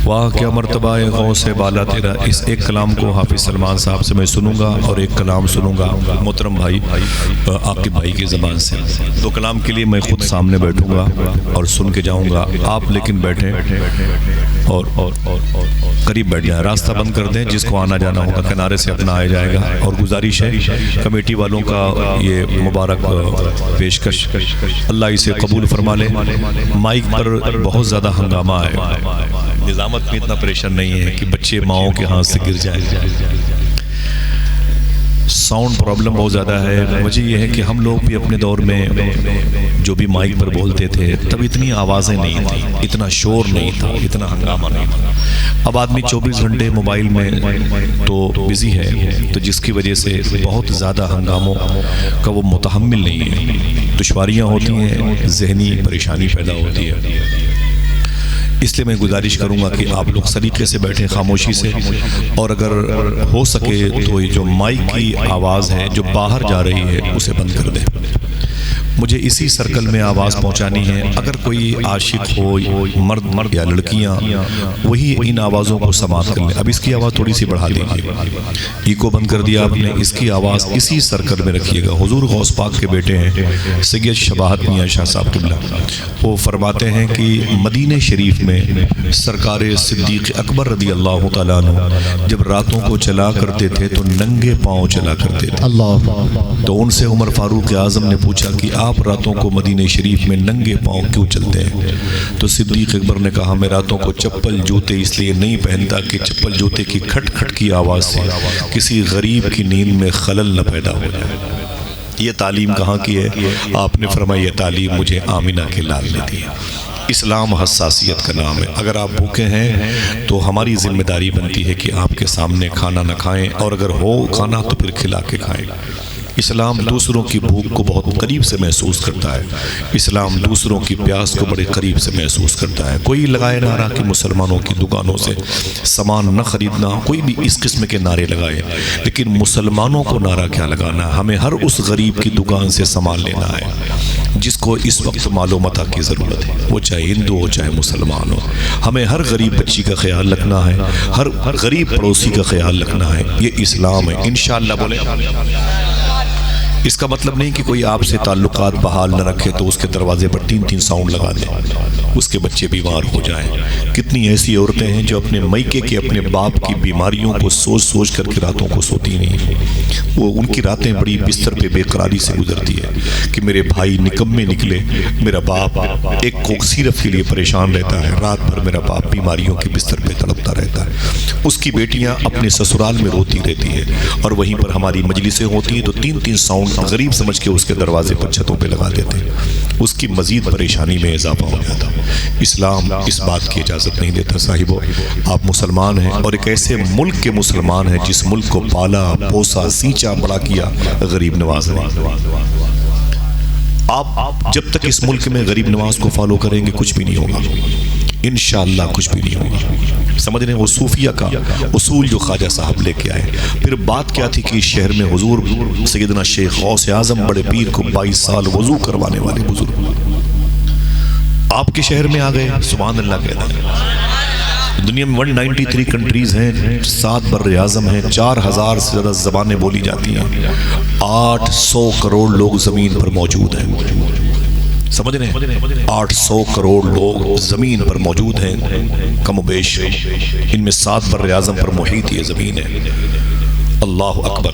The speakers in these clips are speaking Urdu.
واہ کیا مرتبہ ہے غوث بالا تیرا۔ اس ایک کلام کو حافظ سلمان صاحب سے میں سنوں گا اور ایک کلام سنوں گا محترم بھائی عاقب بھائی کی زبان سے۔ دو کلام کے لیے میں خود سامنے بیٹھوں گا اور سن کے جاؤں گا، آپ لیکن بیٹھیں اور قریب بیٹھ جائیں، راستہ بند کر دیں، جس کو آنا جانا ہوگا کنارے سے اپنا آیا جائے گا۔ اور گزارش ہے کمیٹی والوں کا یہ مبارک پیشکش، اللہ اسے قبول فرما لے۔ مائک پر بہت زیادہ ہنگامہ ہے، نظامت میں اتنا پریشر نہیں ہے کہ بچے ماؤں کے ہاتھ سے گر جائیں، ساؤنڈ پرابلم بہت زیادہ ہے۔ وجہ یہ ہے کہ ہم لوگ بھی اپنے دور میں جو بھی مائک پر بولتے تھے تب اتنی آوازیں نہیں تھیں، اتنا شور نہیں تھا، اتنا ہنگامہ نہیں تھا۔ اب آدمی 24 گھنٹے موبائل میں تو بزی ہے، تو جس کی وجہ سے بہت زیادہ ہنگاموں کا وہ متحمل نہیں ہے، دشواریاں ہوتی ہیں، ذہنی پریشانی پیدا ہوتی ہے۔ اس لیے میں گزارش کروں گا کہ آپ لوگ سلیقے سے بیٹھیں، خاموشی سے، اور اگر ہو سکے تو یہ جو مائک کی آواز ہے جو باہر جا رہی ہے اسے بند کر دیں۔ مجھے اسی سرکل میں آواز پہنچانی ہے، اگر کوئی عاشق ہو مرد یا لڑکیاں وہی ان آوازوں کو سماعت کر لیں۔ اب اس کی آواز تھوڑی سی بڑھا دیجیے، ایکو بند کر دیا آپ نے، اس کی آواز اسی سرکل میں رکھیے گا۔ حضور غوث پاک کے بیٹے ہیں سید شباہت میاں شاہ صاحب قبلہ، وہ فرماتے ہیں کہ مدینہ شریف میں سرکار صدیق اکبر رضی اللہ تعالیٰ عنہ جب راتوں کو چلا کرتے تھے تو ننگے پاؤں چلا کرتے تھے۔ تو ان سے عمر فاروق اعظم نے پوچھا کہ آپ راتوں کو مدینہ شریف میں ننگے پاؤں کیوں چلتے ہیں؟ تو صدیق اکبر نے کہا میں راتوں کو چپل جوتے اس لیے نہیں پہنتا کہ چپل جوتے کی کھٹ کھٹ کی آواز سے کسی غریب کی نیند میں خلل نہ پیدا ہو جائے۔ یہ تعلیم کہاں کی ہے؟ آپ نے فرمایا یہ تعلیم مجھے آمینہ کے لال نے دی۔ اسلام حساسیت کا نام ہے۔ اگر آپ بھوکے ہیں تو ہماری ذمہ داری بنتی ہے کہ آپ کے سامنے کھانا نہ کھائیں، اور اگر ہو کھانا تو پھر کھلا کے کھائیں۔ اسلام دوسروں کی بھوک کو بہت قریب سے محسوس کرتا ہے، اسلام دوسروں کی پیاس کو بڑے قریب سے محسوس کرتا ہے۔ کوئی لگائے نعرہ کہ مسلمانوں کی دکانوں سے سامان نہ خریدنا، کوئی بھی اس قسم کے نعرے لگائے، لیکن مسلمانوں کو نعرہ کیا لگانا؟ ہمیں ہر اس غریب کی دکان سے سامان لینا ہے جس کو اس وقت مال و متاع کی ضرورت ہے، وہ چاہے ہندو ہو چاہے مسلمان ہو۔ ہمیں ہر غریب بچی کا خیال رکھنا ہے، ہر غریب پڑوسی کا خیال رکھنا ہے۔ یہ اسلام ہے۔ انشاءاللہ بولے۔ اس کا مطلب نہیں کہ کوئی آپ سے تعلقات بحال نہ رکھے تو اس کے دروازے پر 3 ساؤنڈ لگا دیں، اس کے بچے بیمار ہو جائیں۔ کتنی ایسی عورتیں ہیں جو اپنے میکے کے اپنے باپ کی بیماریوں کو سوچ سوچ کر کے راتوں کو سوتی نہیں، وہ ان کی راتیں بڑی بستر پہ بے قراری سے گزرتی ہے کہ میرے بھائی نکمے نکلے، میرا باپ ایک کوک سیرپ کے لیے پریشان رہتا ہے، رات بھر میرا باپ بیماریوں کے بستر پہ تڑپتا رہتا ہے۔ اس کی بیٹیاں اپنے سسرال میں روتی رہتی ہے، اور وہیں پر ہماری مجلسیں ہوتی ہیں تو 3 ساؤنڈ غریب سمجھ کے اس کے دروازے پر چھتوں پہ لگا دیتے ہیں، اس کی مزید پریشانی میں اضافہ ہو جاتا۔ اسلام اس بات کی اجازت نہیں دیتا۔ صاحبو آپ مسلمان ہیں، اور ایک ایسے ملک کے مسلمان ہیں جس ملک کو پالا پوسا سینچا بڑا کیا غریب نواز نے۔ آپ جب تک اس ملک میں غریب نواز کو فالو کریں گے کچھ بھی نہیں ہوگا، انشاءاللہ کچھ بھی نہیں ہوگا۔ سمجھ رہے ہیں وہ صوفیہ کا اصول جو خواجہ صاحب لے کے آئے۔ پھر بات کیا تھی کہ اس شہر میں حضور سیدنا شیخ غوث اعظم بڑے پیر کو 22 سال وضو کروانے والے بزرگ آپ کے شہر میں آ گئے، سبحان اللہ کہنا ہے۔ دنیا میں 193 کنٹریز ہیں، 7 بر اعظم ہیں، 4000 سے زیادہ زبانیں بولی جاتی ہیں، 800 کروڑ لوگ زمین پر موجود ہیں۔ سمجھ رہے ہیں 800 کروڑ لوگ زمین پر موجود ہیں کم و بیش، ان میں 7 بر اعظم پر محیط یہ زمین ہے۔ اللہ اکبر۔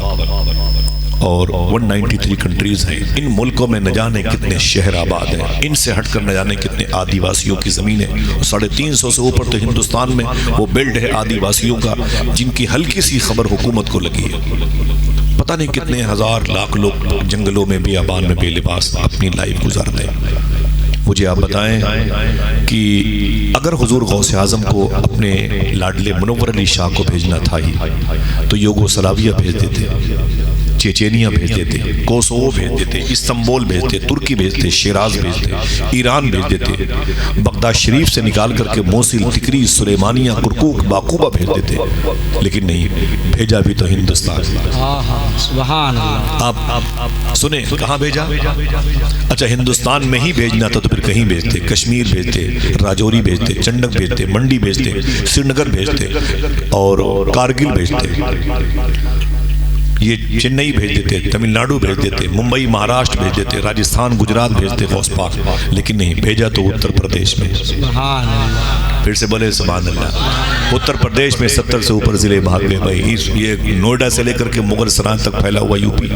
اور 193 کنٹریز ہیں، ان ملکوں میں نہ جانے کتنے شہر آباد ہیں، ان سے ہٹ کر نہ جانے کتنے آدی واسیوں کی زمین ہے۔ 350 سے اوپر تو ہندوستان میں وہ بیلٹ ہے آدی واسیوں کا جن کی ہلکی سی خبر حکومت کو لگی ہے۔ پتہ نہیں کتنے ہزار لاکھ لوگ جنگلوں میں بیابان میں بے لباس اپنی لائف گزارتے ہیں۔ مجھے آپ بتائیں کہ اگر حضور غوث اعظم کو اپنے لاڈلے منور علی شاہ کو بھیجنا تھا ہی تو یوگو سلاویہ بھیج دیتے، چیچینیا بھیج دیتے، کوسوو بھیج دیتے، استنبول بھیجتے، ترکی بھیجتے، شیراز بھیجتے، ایران بھیج دیتے، بغداد شریف سے نکال کر کے موصل، تکری، سلیمانیہ، کرکوک، باقوبہ بھیج دیتے، لیکن نہیں، بھیجا بھی تو ہندوستان۔ سبحان اللہ۔ آپ سنیں کہاں بھیجا؟ اچھا ہندوستان میں ہی بھیجنا تھا تو پھر کہیں بھیجتے، کشمیر بھیجتے، راجوری بھیجتے، چنڈک بھیجتے، منڈی بھیجتے، سری نگر بھیجتے اور کارگل بھیجتے، یہ چنئی بھیج دیتے، تمل ناڈو بھیج دیتے، ممبئی مہاراشٹر بھیج دیتے، راجستھان گجرات بھیجتے غوث پاک، لیکن نہیں، بھیجا تو اتر پردیش میں۔ سبحان اللہ۔ پھر سے بولے سبحان اللہ۔ اتر پردیش میں 70 سے اوپر ضلع بھاگ گئے بھائی، یہ نوئیڈا سے لے کر کے مغل سرائے تک پھیلا ہوا یو پی،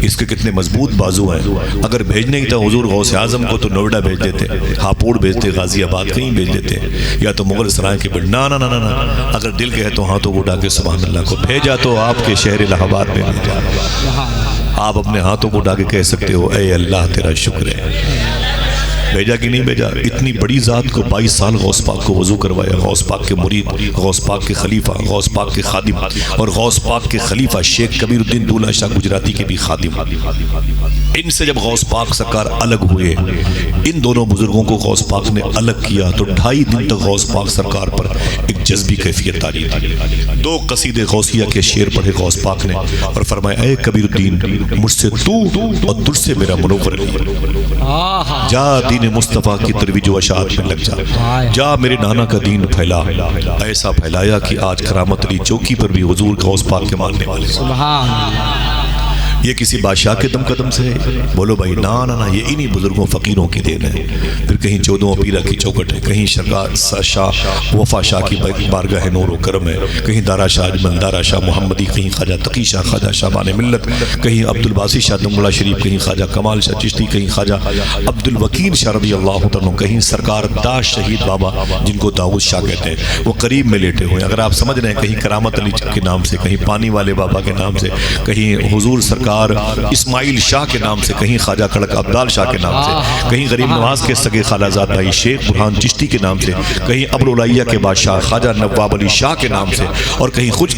اس کے کتنے مضبوط بازو ہیں۔ اگر بھیجنے ہی تھا حضور غوث اعظم کو تو نوئیڈا بھیج دیتے، ہاپوڑ بھیجتے، غازی آباد کہیں بھیج دیتے، یا تو مغل سرائے کے نا نا نا نا، اگر دل کے ہے تو ہاتھوں کو اٹھا کے سبحان اللہ کو بھیجا تو آپ کے شہر الہ آباد میں بھیجا۔ آپ اپنے ہاتھوں کو اٹھا کے کہہ سکتے ہو اے اللہ تیرا شکر ہے، بھیجا کہ نہیں بھیجا؟ اتنی بڑی ذات کو 22 سال غوث پاک کو وضو کروایا، غوث پاک کے مرید، غوث پاک کے خلیفہ، غوث پاک کے خادم، اور غوث پاک کے خلیفہ شیخ کبیر الدین دولہ شاہ گجراتی کے بھی خادم۔ ان سے جب غوث پاک سرکار الگ ہوئے، ان دونوں بزرگوں کو غوث پاک نے الگ کیا تو 2.5 دن تک غوث پاک سرکار پر ایک جذبی کیفیت تاری تھی۔ 2 قصیدے غوثیہ کے شعر پڑھے غوث پاک نے اور فرمایا اے کبیر الدین، مجھ سے تو اور تجھ سے میرا منور علی، جا دین مصطفیٰ کی ترویج و اشاعت میں لگ جا، جا میرے نانا کا دین پھیلا، ایسا پھیلایا کہ آج کرامت علی چوکی پر بھی حضور غوث پاک کے ماننے والے۔ سبحان اللہ۔ یہ کسی بادشاہ کے دم قدم سے ہے؟ بولو بھائی نا نا نا، یہ انہی بزرگوں فقیروں کی دین ہے۔ پھر کہیں 14 پیرہ کی چوکٹ ہے، کہیں شاہ وفا شاہ کی بارگاہ نور و کرم ہے، کہیں دارا شاہ اجمل، دارا شاہ محمدی، کہیں خواجہ تقی شاہ، خواجہ شاہبان ملت، کہیں عبدالباسی شاہ دنگلہ شریف، کہیں خواجہ کمال شاہ چشتی، کہیں خواجہ عبدالوکیل شاہ رضی اللہ عنہ، کہیں سرکار داش شہید بابا جن کو داؤد شاہ کہتے ہیں، وہ قریب میں لیٹے ہوئے۔ اگر آپ سمجھ رہے ہیں کہیں کرامت علی کے نام سے، کہیں پانی والے بابا کے نام سے، کہیں حضور سرکار اسماعیل شاہ کے نام سے، کہیں خواجہ کڑک عبدال شاہ کے نام سے، کہیں غریب نواز کے سگے خالہ زاد بھائی شیخ برہان چشتی کے نام سے، کہیں ابوالعالیہ کے بادشاہ خواجہ نواب علی شاہ کے نام سے، اور کہیں خود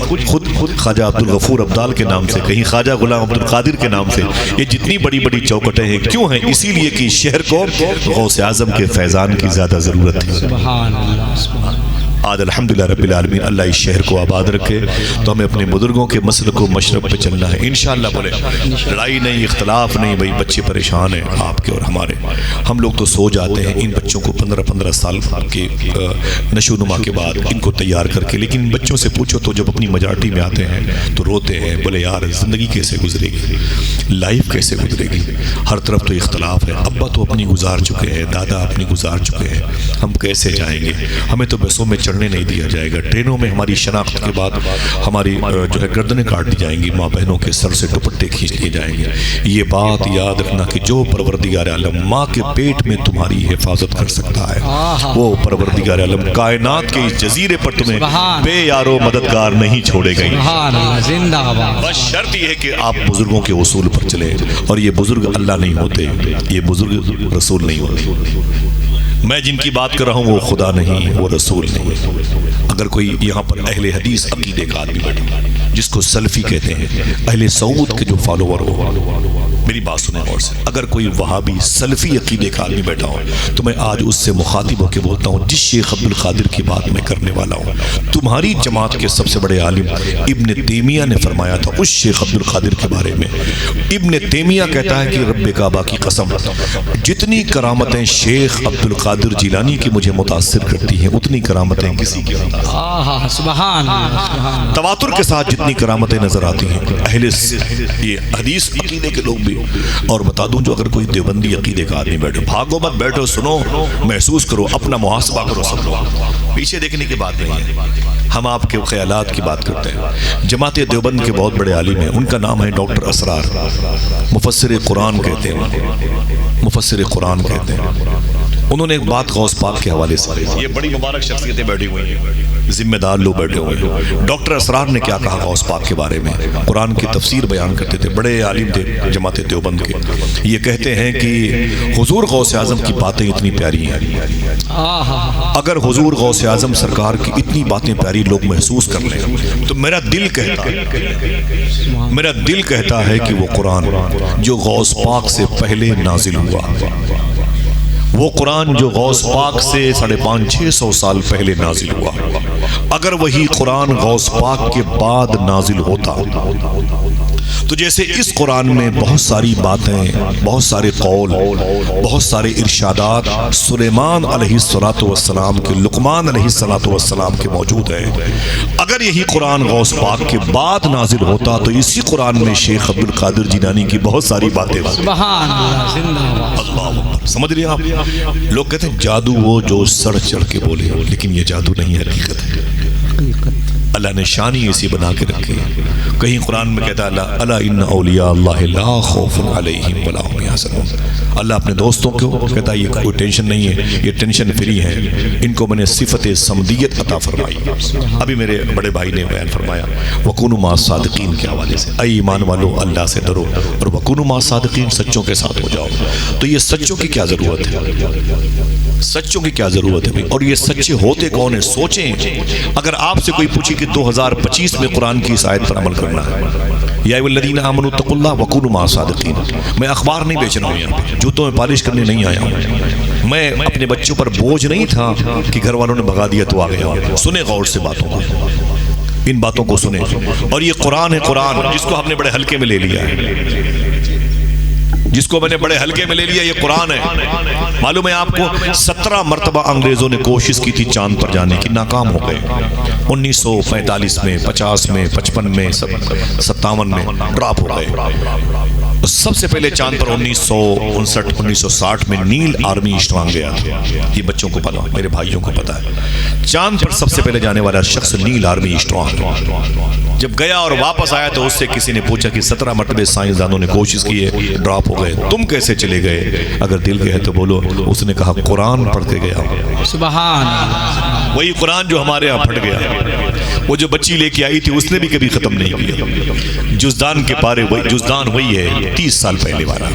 خواجہ عبدالغفور عبدال کے نام سے، کہیں خواجہ غلام عبد القادر کے نام سے۔ یہ جتنی بڑی بڑی چوکٹیں ہیں کیوں ہیں؟ اسی لیے کہ شہر کو غوث اعظم کے فیضان کی زیادہ ضرورت تھی۔ سبحان اللہ۔ سبحان اللہ۔ آج الحمدللہ رب العالمین اللہ اس شہر کو آباد رکھے، تو ہمیں اپنے بزرگوں کے مسلک و مشرب پہ چلنا ہے انشاءاللہ۔ بولے لڑائی نہیں، اختلاف نہیں، بھئی بچے پریشان ہیں آپ کے اور ہمارے، ہم لوگ تو سو جاتے ہیں ان بچوں کو 15 سال کے نشو نما کے بعد ان کو تیار کر کے، لیکن بچوں سے پوچھو تو جب اپنی میجارٹی میں آتے ہیں تو روتے ہیں، بولے یار زندگی کیسے گزرے گی، لائف کیسے گزرے گی، ہر طرف تو اختلاف ہے، ابا تو اپنی گزار چکے ہیں، دادا اپنی گزار چکے ہیں، ہم کیسے جائیں گے، ہمیں تو بسوں میں چڑھنے نہیں دیا جائے گا، ٹرینوں میں ہماری شناخت کے بعد ہماری جو ہے گردنیں کاٹ دی جائیں گی، ماں بہنوں کے سر سے دوپٹے کھینچ لیے جائیں گے۔ یہ بات یاد رکھنا کہ جو پروردگار عالم ماں کے پیٹ میں تمہاری حفاظت کر سکتا ہے، وہ پروردگار عالم کائنات کے اس جزیرے پر تمہیں بے یارو مددگار نہیں چھوڑے گئی۔ زندہ باد۔ بس شرط یہ ہے کہ آپ بزرگوں کے اصول پر چلیں، اور یہ بزرگ اللہ نہیں ہوتے، یہ بزرگ رسول نہیں ہوتے۔ میں جن کی بات کر رہا ہوں وہ خدا نہیں، وہ رسول نہیں۔ اگر کوئی یہاں پر اہل حدیث عقیدے کا آدمی بیٹھا جس کو سلفی کہتے ہیں، اہل سعود کے جو فالوور ہو، میری بات سنیں غور سے، اگر کوئی وہابی سلفی عقیدے کا آدمی بیٹھا ہو تو میں آج اس سے مخاطب ہو کے بولتا ہوں، جس شیخ عبد القادر کی بات میں کرنے والا ہوں، تمہاری جماعت کے سب سے بڑے عالم ابن تیمیہ نے فرمایا تھا اس شیخ عبد القادر کے بارے میں۔ ابن تیمیہ کہتا ہے کہ رب کعبہ کی قسم، جتنی کرامتیں شیخ عبد القادر جیلانی کی مجھے متاثر کرتی ہیں اتنی کرامتیں کسی کی نہیں۔ سبحان اللہ۔ تواتر کے ساتھ جتنی کرامتیں نظر آتی ہیں اہل یہ حدیث عقیدے کے لوگ بھی، اور بتا دوں جو اگر کوئی دیوبندی عقیدے کا آدمی بیٹھو، بھاگو مت، بیٹھو، سنو، محسوس کرو، اپنا محاسبہ کرو، سب لوگ پیچھے دیکھنے کی بات نہیں ہے، ہم آپ کے خیالات کی بات کرتے ہیں۔ جماعت دیوبند کے بہت بڑے عالم ہیں، ان کا نام ہے ڈاکٹر اسرار، مفسر قرآن کہتے ہیں، مفسر قرآن کہتے ہیں۔ انہوں نے ایک بات غوث پاک کے حوالے سے، یہ بڑی مبارک شخصیتیں بیٹھی ہوئی ہیں، ذمہ دار لوگ بیٹھے ہوئے ہیں. ڈاکٹر اسرار نے کیا کہا غوث پاک کے بارے میں؟ قرآن کی تفسیر بیان کرتے تھے، بڑے عالم تھے جماعت دیوبند کے. یہ کہتے ہیں کہ حضور غوث اعظم کی باتیں اتنی پیاری ہیں، اگر حضور غوث اعظم سرکار کی اتنی باتیں پیاری لوگ محسوس کر لیں تو میرا دل کہتا ہے کہ وہ قرآن جو غوث پاک سے پہلے نازل ہوا، وہ قرآن جو غوث پاک سے 550-600 سال پہلے نازل ہوا، اگر وہی قرآن غوث پاک کے بعد نازل ہوتا تو جیسے اس قرآن میں بہت ساری باتیں، بہت سارے قول، بہت سارے ارشادات سلیمان علیہ السلام کے، لقمان علیہ السلام کے موجود ہیں، اگر یہی قرآن غوث پاک کے بعد نازل ہوتا تو اسی قرآن میں شیخ عبد القادر جیلانی کی بہت ساری باتیں. سبحان اللہ، زندہ اللہ، سمجھ رہے آپ؟ لوگ کہتے ہیں جادو وہ جو سڑ چڑھ کے بولے، لیکن یہ جادو نہیں ہے، حقیقت ہے. اللہ نے شان ہی ایسی بنا کے رکھی. کہیں قرآن میں کہتا ہے الا ان اولیاء اللہ لا خوف علیہم ولا هم یحزنون. اللہ اپنے دوستوں کو کہتا ہے یہ کوئی ٹینشن نہیں ہے، یہ ٹینشن فری ہیں، ان کو میں نے صفت صمدیت عطا فرمائی. ابھی میرے بڑے بھائی نے بیان فرمایا وکونوا مع الصادقین کے حوالے سے، اے ایمان والو اللہ سے ڈرو اور وکونوا مع الصادقین، سچوں کے ساتھ ہو جاؤ. تو یہ سچوں کی کیا ضرورت ہے؟ سچوں کی کیا ضرورت ہے؟ اور یہ سچے ہوتے کون ہیں؟ سوچیں، اگر آپ سے کوئی پوچھے کہ 2025 میں قرآن کی اس آیت پر عمل کرنا ہے، یا ایھا الذین آمنوا اتقوا اللہ وکونوا مع الصادقین. میں اخبار نہیں بیچ رہا ہوں، یہاں پہ جوتوں میں پالش کرنے نہیں آیا ہوں. میں اپنے بچوں پر بوجھ نہیں تھا کہ گھر والوں نے بھگا دیا تو آ گیا. سنیں غور سے باتوں کو، ان باتوں کو سنیں. اور یہ قرآن ہے، قرآن جس کو ہم نے بڑے ہلکے میں لے لیا ہے، جس کو میں نے بڑے ہلکے میں لے لیا، یہ قرآن ہے. معلوم ہے آپ کو 17 مرتبہ انگریزوں نے کوشش کی تھی چاند پر جانے کی، ناکام ہو گئے. 1945 میں، 50 میں، 55 میں، 57 میں ڈراپ ہو گئے. سب سے پہلے چاند پر 1959 1960 میں نیل آرمی اسٹرانگ گیا تھا. یہ بچوں کو پتا، میرے بھائیوں کو پتا ہے. چاند پر سب سے پہلے جانے والا شخص نیل آرمی اسٹرانگ. جب گیا اور واپس آیا تو اس سے کسی نے پوچھا کہ 17 مرتبہ سائنسدانوں نے کوشش کی ہے، ڈراپ ہو گئے، تم کیسے چلے گئے؟ اگر دل کے ہے تو بولو. اس نے کہا قرآن پڑھ کے گیا. سبحان اللہ، وہی قرآن جو ہمارے یہاں پھٹ گیا. وہ جو بچی لے کے آئی تھی اس نے بھی کبھی ختم نہیں کیا. جزدان کے پارے جزدان وہی ہے 30 سال پہلے والا.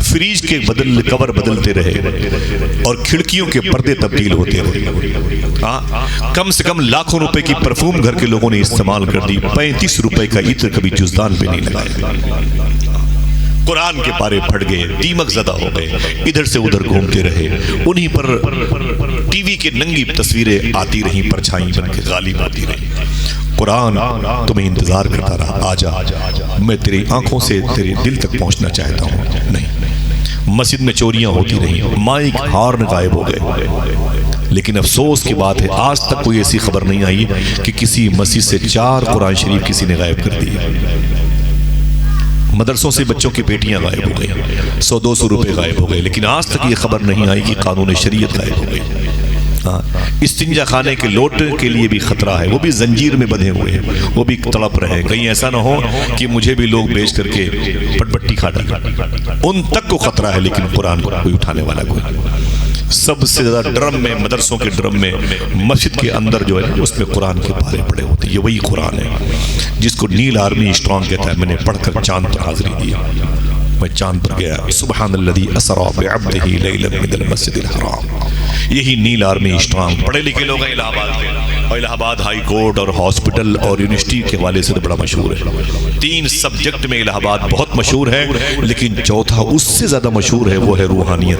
فریج کے کور بدلتے رہے اور کھڑکیوں کے پردے تبدیل ہوتے رہے. کم سے کم لاکھوں روپے کی پرفیوم گھر کے لوگوں نے استعمال کر دی، 35 روپے کا عطر کبھی جزدان پہ نہیں لگایا. قرآن کے پارے پھٹ گئے، دیمک زدہ ہو گئے، ادھر سے ادھر گھومتے رہے. انہی پر ٹی وی کے ننگی تصویریں آتی رہیں، پرچھائیں بن کے غالب آتی رہیں. قرآن تمہیں انتظار کرتا رہا، آجا، میں تیری آنکھوں سے تیرے دل تک پہنچنا چاہتا ہوں. نہیں، مسجد میں چوریاں ہوتی رہیں، مائک ہارن غائب ہو گئے. لیکن افسوس کی بات ہے آج تک کوئی ایسی خبر نہیں آئی کہ کسی مسجد سے 4 قرآن شریف کسی نے غائب کر دی. مدرسوں سے بچوں کی پیٹیاں غائب ہو گئی، 100-200 روپے غائب ہو گئے، لیکن آج تک یہ خبر نہیں آئی کہ قانون شریعت غائب ہو گئی. استنجا خانے کے لوٹے کے لیے بھی خطرہ ہے، وہ بھی زنجیر میں بندھے ہوئے ہیں، وہ بھی تڑپ رہے. کہیں ایسا نہ ہو کہ مجھے بھی لوگ بیچ کر کے پٹ پٹی کھا ڈالیں. ان تک کو خطرہ ہے، لیکن قرآن کو کوئی اٹھانے والا کوئی. سب سے زیادہ ڈرم میں، مدرسوں کے ڈرم میں، مسجد کے اندر جو ہے اس میں قرآن کے پارے پڑے ہوتے ہیں. یہ وہی قرآن ہے جس کو نیل آرمی اسٹرانگ کہتا ہے. میں نے پڑھ کر چاند پر حاضری دی. میں چاند پر گیا. سبحان الذی اسری بعبدہ لیلا من المسجد الحرام. یہی نیل آرمی اسٹرانگ پڑھے لکھے لوگ ہیں الہ آباد کے، اور الہ آباد ہائی کورٹ اور ہاسپٹل اور یونیورسٹی کے حوالے سے تو بڑا مشہور ہے. 3 سبجیکٹ میں الہ آباد بہت مشہور ہے، لیکن چوتھا اس سے زیادہ مشہور ہے، وہ ہے روحانیت.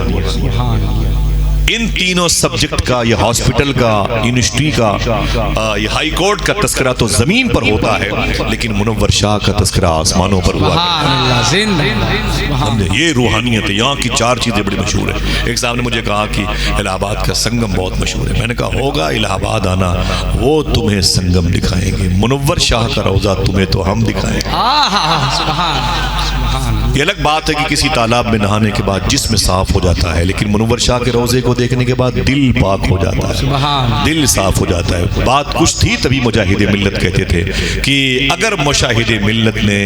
ان تینوں سبجیکٹ کا، یہ ہاسپٹل کا، یونیورسٹی کا، یہ ہائی کورٹ کا تذکرہ تو زمین پر ہوتا ہے، لیکن منور شاہ کا تذکرہ آسمانوں پر ہوا ہے. یہ روحانیت ہے. یہاں کی 4 چیزیں بڑی مشہور ہیں. ایک صاحب نے مجھے کہا کہ الہ آباد کا سنگم بہت مشہور ہے. میں نے کہا ہوگا، الہ آباد آنا، وہ تمہیں سنگم دکھائیں گے. منور شاہ کا روضہ تمہیں تو ہم دکھائیں گے. یہ الگ بات ہے کہ کسی تالاب میں نہانے کے بعد جسم صاف ہو جاتا ہے، لیکن منور شاہ کے روضے کو دیکھنے کے بعد دل پاک ہو جاتا ہے، دل صاف ہو جاتا ہے۔ بات کچھ تھی، تبھی مجاہد ملت کہتے تھے کہ اگر مشاہد ملت نے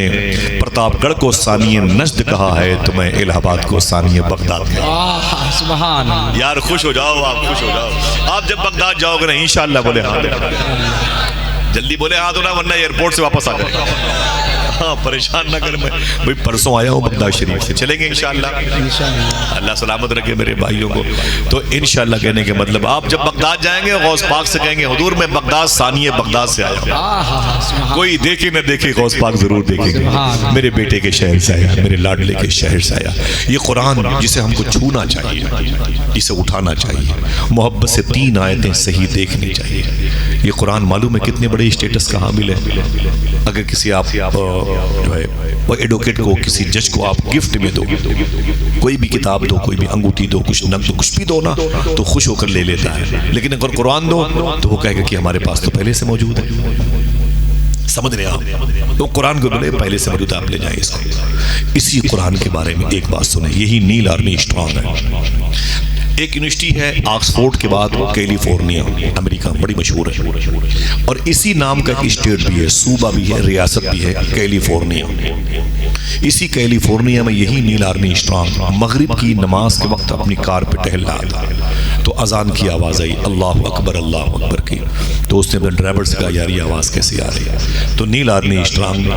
پرتاپ گڑھ کو ثانی نجد کہا ہے تو میں الہ آباد کو ثانی بغداد کہا۔ سبحان اللہ۔ یار خوش ہو جاؤ، آپ خوش ہو جاؤ۔ آپ جب بغداد جاؤ گے نا انشاءاللہ بولے ہاں، جلدی بولے ہاں تو نا، ورنہ ایئرپورٹ سے واپس آ جائے۔ ہاں پریشان نہ کر، میں بھئی پرسوں آیا ہوں بغداد شریف سے، چلیں گے انشاءاللہ۔ اللہ سلامت رکھے میرے بھائیوں کو۔ تو انشاءاللہ کہنے کے مطلب آپ جب بغداد جائیں گے غوث پاک سے کہیں گے حضور میں بغداد ثانی بغداد سے آیا ہوں۔ کوئی دیکھے نہ دیکھے غوث پاک ضرور دیکھیں گے، میرے بیٹے کے شہر سے آیا، میرے لاڈلے کے شہر سے آیا۔ یہ قرآن جسے ہم کو چھونا چاہیے، اسے اٹھانا چاہیے، محبت سے 3 آیتیں صحیح دیکھنی چاہیے۔ یہ قرآن معلوم ہے کتنے بڑے اسٹیٹس کا حامل ہے۔ اگر کسی آپ جو ہے وہ ایڈوکیٹ کو، کسی جج کو آپ گفٹ میں دو، کوئی بھی کتاب دو، کوئی بھی انگوٹھی دو، کچھ نقد دو، کچھ بھی دو نا تو خوش ہو کر لے لیتا ہے، لیکن اگر قرآن دو تو وہ کہے گا کہ ہمارے پاس تو پہلے سے موجود ہے۔ سمجھ رہے آپ؟ تو قرآن کو بولے پہلے سے موجود، آپ لے جائیں اس کو۔ اسی قرآن کے بارے میں ایک بات سنیں، یہی نیل آرمی اسٹرانگ ہے۔ ایک یونیورسٹی ہے آکسفورڈ کے بعد کیلیفورنیا، امریکہ، بڑی مشہور ہے، اور اسی نام کا ایک اسٹیٹ بھی ہے، صوبہ بھی ہے، ریاست بھی ہے، کیلیفورنیا۔ اسی کیلیفورنیا میں یہی نیل آرمی اسٹرانگ مغرب کی نماز کے وقت اپنی کار پہ ٹہل رہا تھا، تو اذان کی آواز آئی، اللہ اکبر کی، تو اس نے اپنے ڈرائیور سے کہا یار یہ آواز کیسے آ رہی ہے؟ تو نیل آرمی اسٹرانگ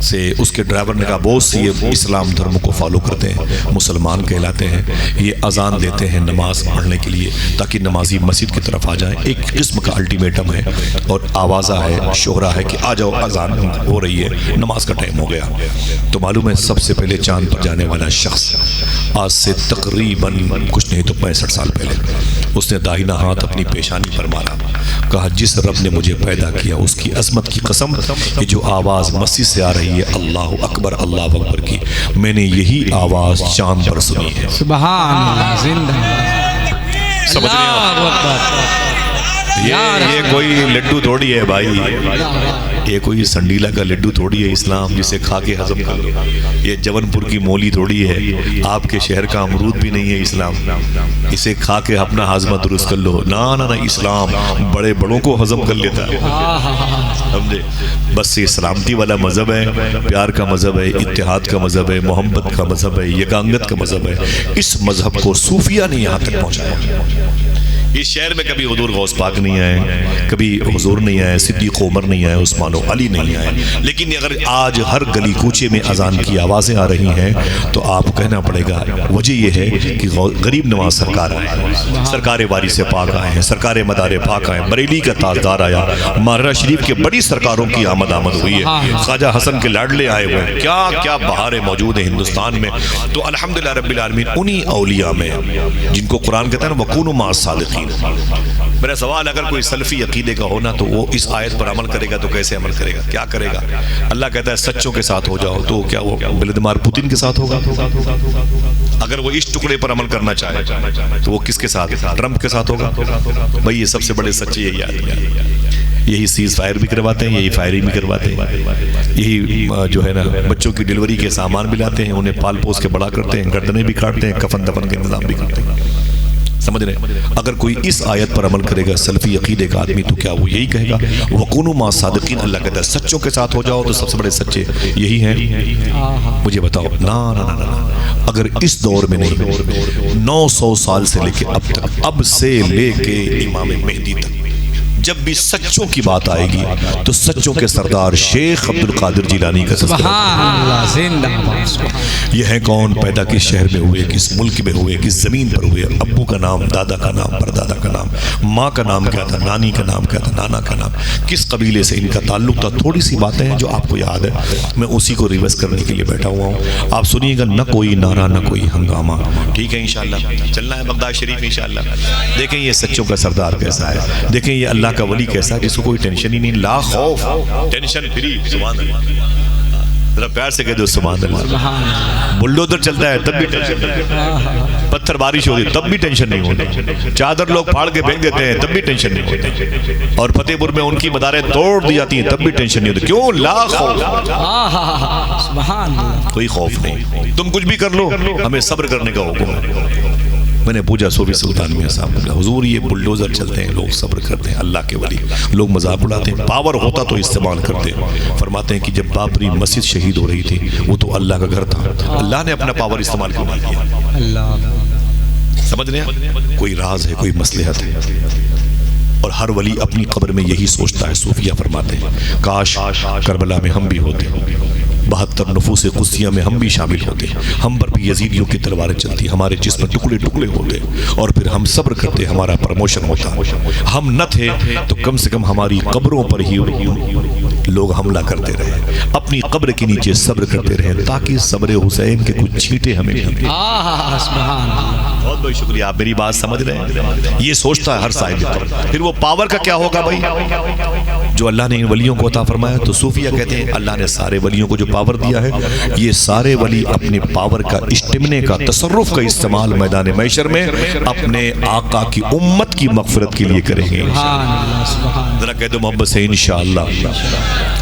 سے اس کے ڈرائیور نے کہا بوس یہ اسلام دھرم کو فالو کرتے ہیں، مسلمان کہلاتے ہیں، یہ اذان دیتے ہیں نماز پڑھنے کے لیے تاکہ نمازی مسجد کی طرف آ جائیں، ایک قسم کا الٹیمیٹم ہے اور آوازہ ہے، شہرہ ہے کہ آ جاؤ اذان ہو رہی ہے، نماز کا ٹائم ہو گیا۔ تو معلوم ہے سب سے پہلے چاند پر جانے والا شخص آج سے تقریباً کچھ نہیں تو 65 سال پہلے اس نے داہنا ہاتھ اپنی پیشانی پر مارا، کہا جس رب نے مجھے پیدا کیا اس کی عظمت کی قسم، یہ جو آواز مسجد سے آ رہی ہے اللہ اکبر کی، میں نے یہی آواز چاند پر سنی ہے۔ سبحان اللہ، زندہ سمجھ رہے ہیں؟ یہ کوئی لڈو تھوڑی ہے بھائی، یہ کوئی سنڈیلا کا لڈو تھوڑی ہے اسلام جسے کھا کے ہضم کر لو، یہ جون پور کی مولی تھوڑی ہے، آپ کے شہر کا امرود بھی نہیں ہے اسلام، اسے کھا کے اپنا ہاضمہ درست کر لو، نہ اسلام بڑے بڑوں کو ہضم کر لیتا ہے، سمجھے؟ بس یہ سلامتی والا مذہب ہے، پیار کا مذہب ہے، اتحاد کا مذہب ہے، محبت کا مذہب ہے، یگانگت کا مذہب ہے۔ اس مذہب کو صوفیہ نے یہاں تک پہنچایا۔ اس شہر میں کبھی حضور غوث پاک نہیں آئے، کبھی حضور نہیں آئے، صدیق عمر نہیں آئے، عثمان و علی نہیں آئے، لیکن اگر آج ہر گلی کوچے میں اذان کی آوازیں آ رہی ہیں تو آپ کو کہنا پڑے گا وجہ یہ ہے کہ غریب نواز سرکار آئے ہیں، سرکار واری سے پاک آئے ہیں، سرکار مدار پاک آئے ہیں، بریلی کا تاجدار آیا، مہاراجہ شریف کے بڑی سرکاروں کی آمد ہوئی ہے، خواجہ حسن کے لاڈلے آئے ہوئے ہیں، کیا کیا بہاریں موجود ہیں ہندوستان میں۔ تو الحمدللہ رب العالمین انہی اولیاء میں جن کو قرآن کہتا ہے نا وَكُونُوا مَعَ الصَّادِقِينَ۔ میرا سوال اگر کوئی سلفی عقیدے کا ہونا تو وہ اس آیت پر عمل کرے گا تو کیسے عمل کرے گا، کیا کرے گا؟ اللہ کہتا ہے سچوں کے ساتھ ہو جاؤ، تو کیا وہ ولادیمیر پوتن کے ساتھ ہوگا؟ اگر وہ اس ٹکڑے پر عمل کرنا چاہے تو وہ کس کے ساتھ؟ ٹرمپ کے ساتھ ہوگا؟ بھئی یہ سب سے بڑے سچے یہی آدمی ہیں، یہی سیز فائر بھی کرواتے ہیں، یہی فائرنگ بھی کرواتے ہیں، یہی جو ہے نا بچوں کی ڈیلیوری کے سامان بھی لاتے ہیں، انہیں پال پوس کے بڑا کرتے ہیں، گردنیں بھی کاٹتے ہیں، کفن دفن کے انتظام بھی کرتے ہیں۔ سمجھ رہے ہیں؟ اگر کوئی اس آیت پر عمل کرے گا سلفی عقیدے کا آدمی تو کیا وہ یہی کہے گا وَكُونُوا مَعَ الصَّادِقِينَ؟ اللہ کہتا ہے سچوں کے ساتھ ہو جاؤ تو سب سے بڑے سچے یہی ہیں۔ مجھے بتاؤ نا اگر اس دور میں نہیں، 900 سال سے لے کے اب تک، اب سے لے کے امام مہدی تک جب بھی سچوں کی بات آئے گی تو سچوں کے سردار شیخ عبدالقادر جیلانی کا سبحان اللہ، زندہ یہ ہیں کون، پیدا کس شہر میں ہوئے، کس ملک میں ہوئے، کس زمین پر ہوئے، ابو کا نام، دادا کا نام، پردادا کا نام، ماں کا نام کیا تھا، نانی کا نام کیا تھا، نانا کا نام، کس قبیلے سے ان کا تعلق تھا۔ تھوڑی سی باتیں ہیں جو آپ کو یاد ہے، میں اسی کو ریورس کرنے کے لیے بیٹھا ہوا ہوں، آپ سنیے گا، نہ کوئی نعرہ نہ کوئی ہنگامہ، ٹھیک ہے؟ انشاءاللہ چلنا ہے بغداد شریف انشاءاللہ۔ دیکھیں یہ سچوں کا سردار کیسا ہے، دیکھیں یہ اللہ کا ولی کیسا ہے جس کو کوئی ٹینشن ہی نہیں، لا خوف، ٹینشن فری، سبحان اللہ، ذرا پیار سے کہہ دو سبحان اللہ. سبحان اللہ. بلڈوزر چلتا ہے تب بھی ٹینشن نہیں, پتھر بارش ہوتی ہے تب بھی ٹینشن نہیں ہوتی, چادر لوگ پھاڑ کے پھینک دیتے ہیں تب بھی ٹینشن نہیں ہوتی, اور فتح پور میں ان کی مداریں توڑ دی جاتی ہیں تب بھی ٹینشن نہیں ہوتی. کیوں؟ لا خوف, سبحان اللہ. کوئی خوف نہیں. تم کچھ بھی کر لو, ہمیں صبر کرنے کا حکم ہے. میں نے پوچھا صوفی سلطان میاں صاحب نے, حضور یہ بلڈوزر چلتے ہیں, لوگ صبر کرتے ہیں, اللہ کے ولی, لوگ مذاق اڑاتے ہیں, پاور ہوتا تو استعمال کرتے. فرماتے ہیں کہ جب بابری مسجد شہید ہو رہی تھی وہ تو اللہ کا گھر تھا, اللہ نے اپنا پاور استعمال کیوں نہیں کیا؟ اللہ. سمجھ رہے ہیں؟ کوئی راز ہے, کوئی مصلحت ہے, اور ہر ولی اپنی قبر میں یہی سوچتا ہے. صوفیہ فرماتے ہیں کاش کربلا میں ہم بھی ہوتے, 72 نفوس قدسیہ میں ہم بھی شامل ہوتے, ہم پر بھی یزیدیوں کی تلواریں چلتی, ہمارے جسم ٹکڑے ٹکڑے ہوتے, اور پھر ہم صبر کرتے, ہمارا پروموشن ہوتا. ہم نہ تھے تو کم سے کم ہماری قبروں پر ہی لوگ حملہ کرتے رہے, اپنی قبر کے نیچے صبر کرتے رہے تاکہ صبر حسین کے کچھ چھینٹے ہمیں ملیں. سبحان اللہ. بہت بہت شکریہ, آپ میری بات سمجھ رہے ہیں؟ یہ سوچتا ہے ہر صاحب قبر. پھر وہ پاور کا کیا ہوگا بھائی جو اللہ نے ان ولیوں کو عطا فرمایا؟ تو صوفیہ کہتے ہیں اللہ نے سارے ولیوں کو جو پاور دیا ہے, یہ سارے ولی اپنے پاور کا, اسٹمنے کا, تصرف کا استعمال میدان محشر میں اپنے آقا کی امت کی مغفرت کے لیے کریں گے. ذرا کہہ دو محبت سے انشاءاللہ.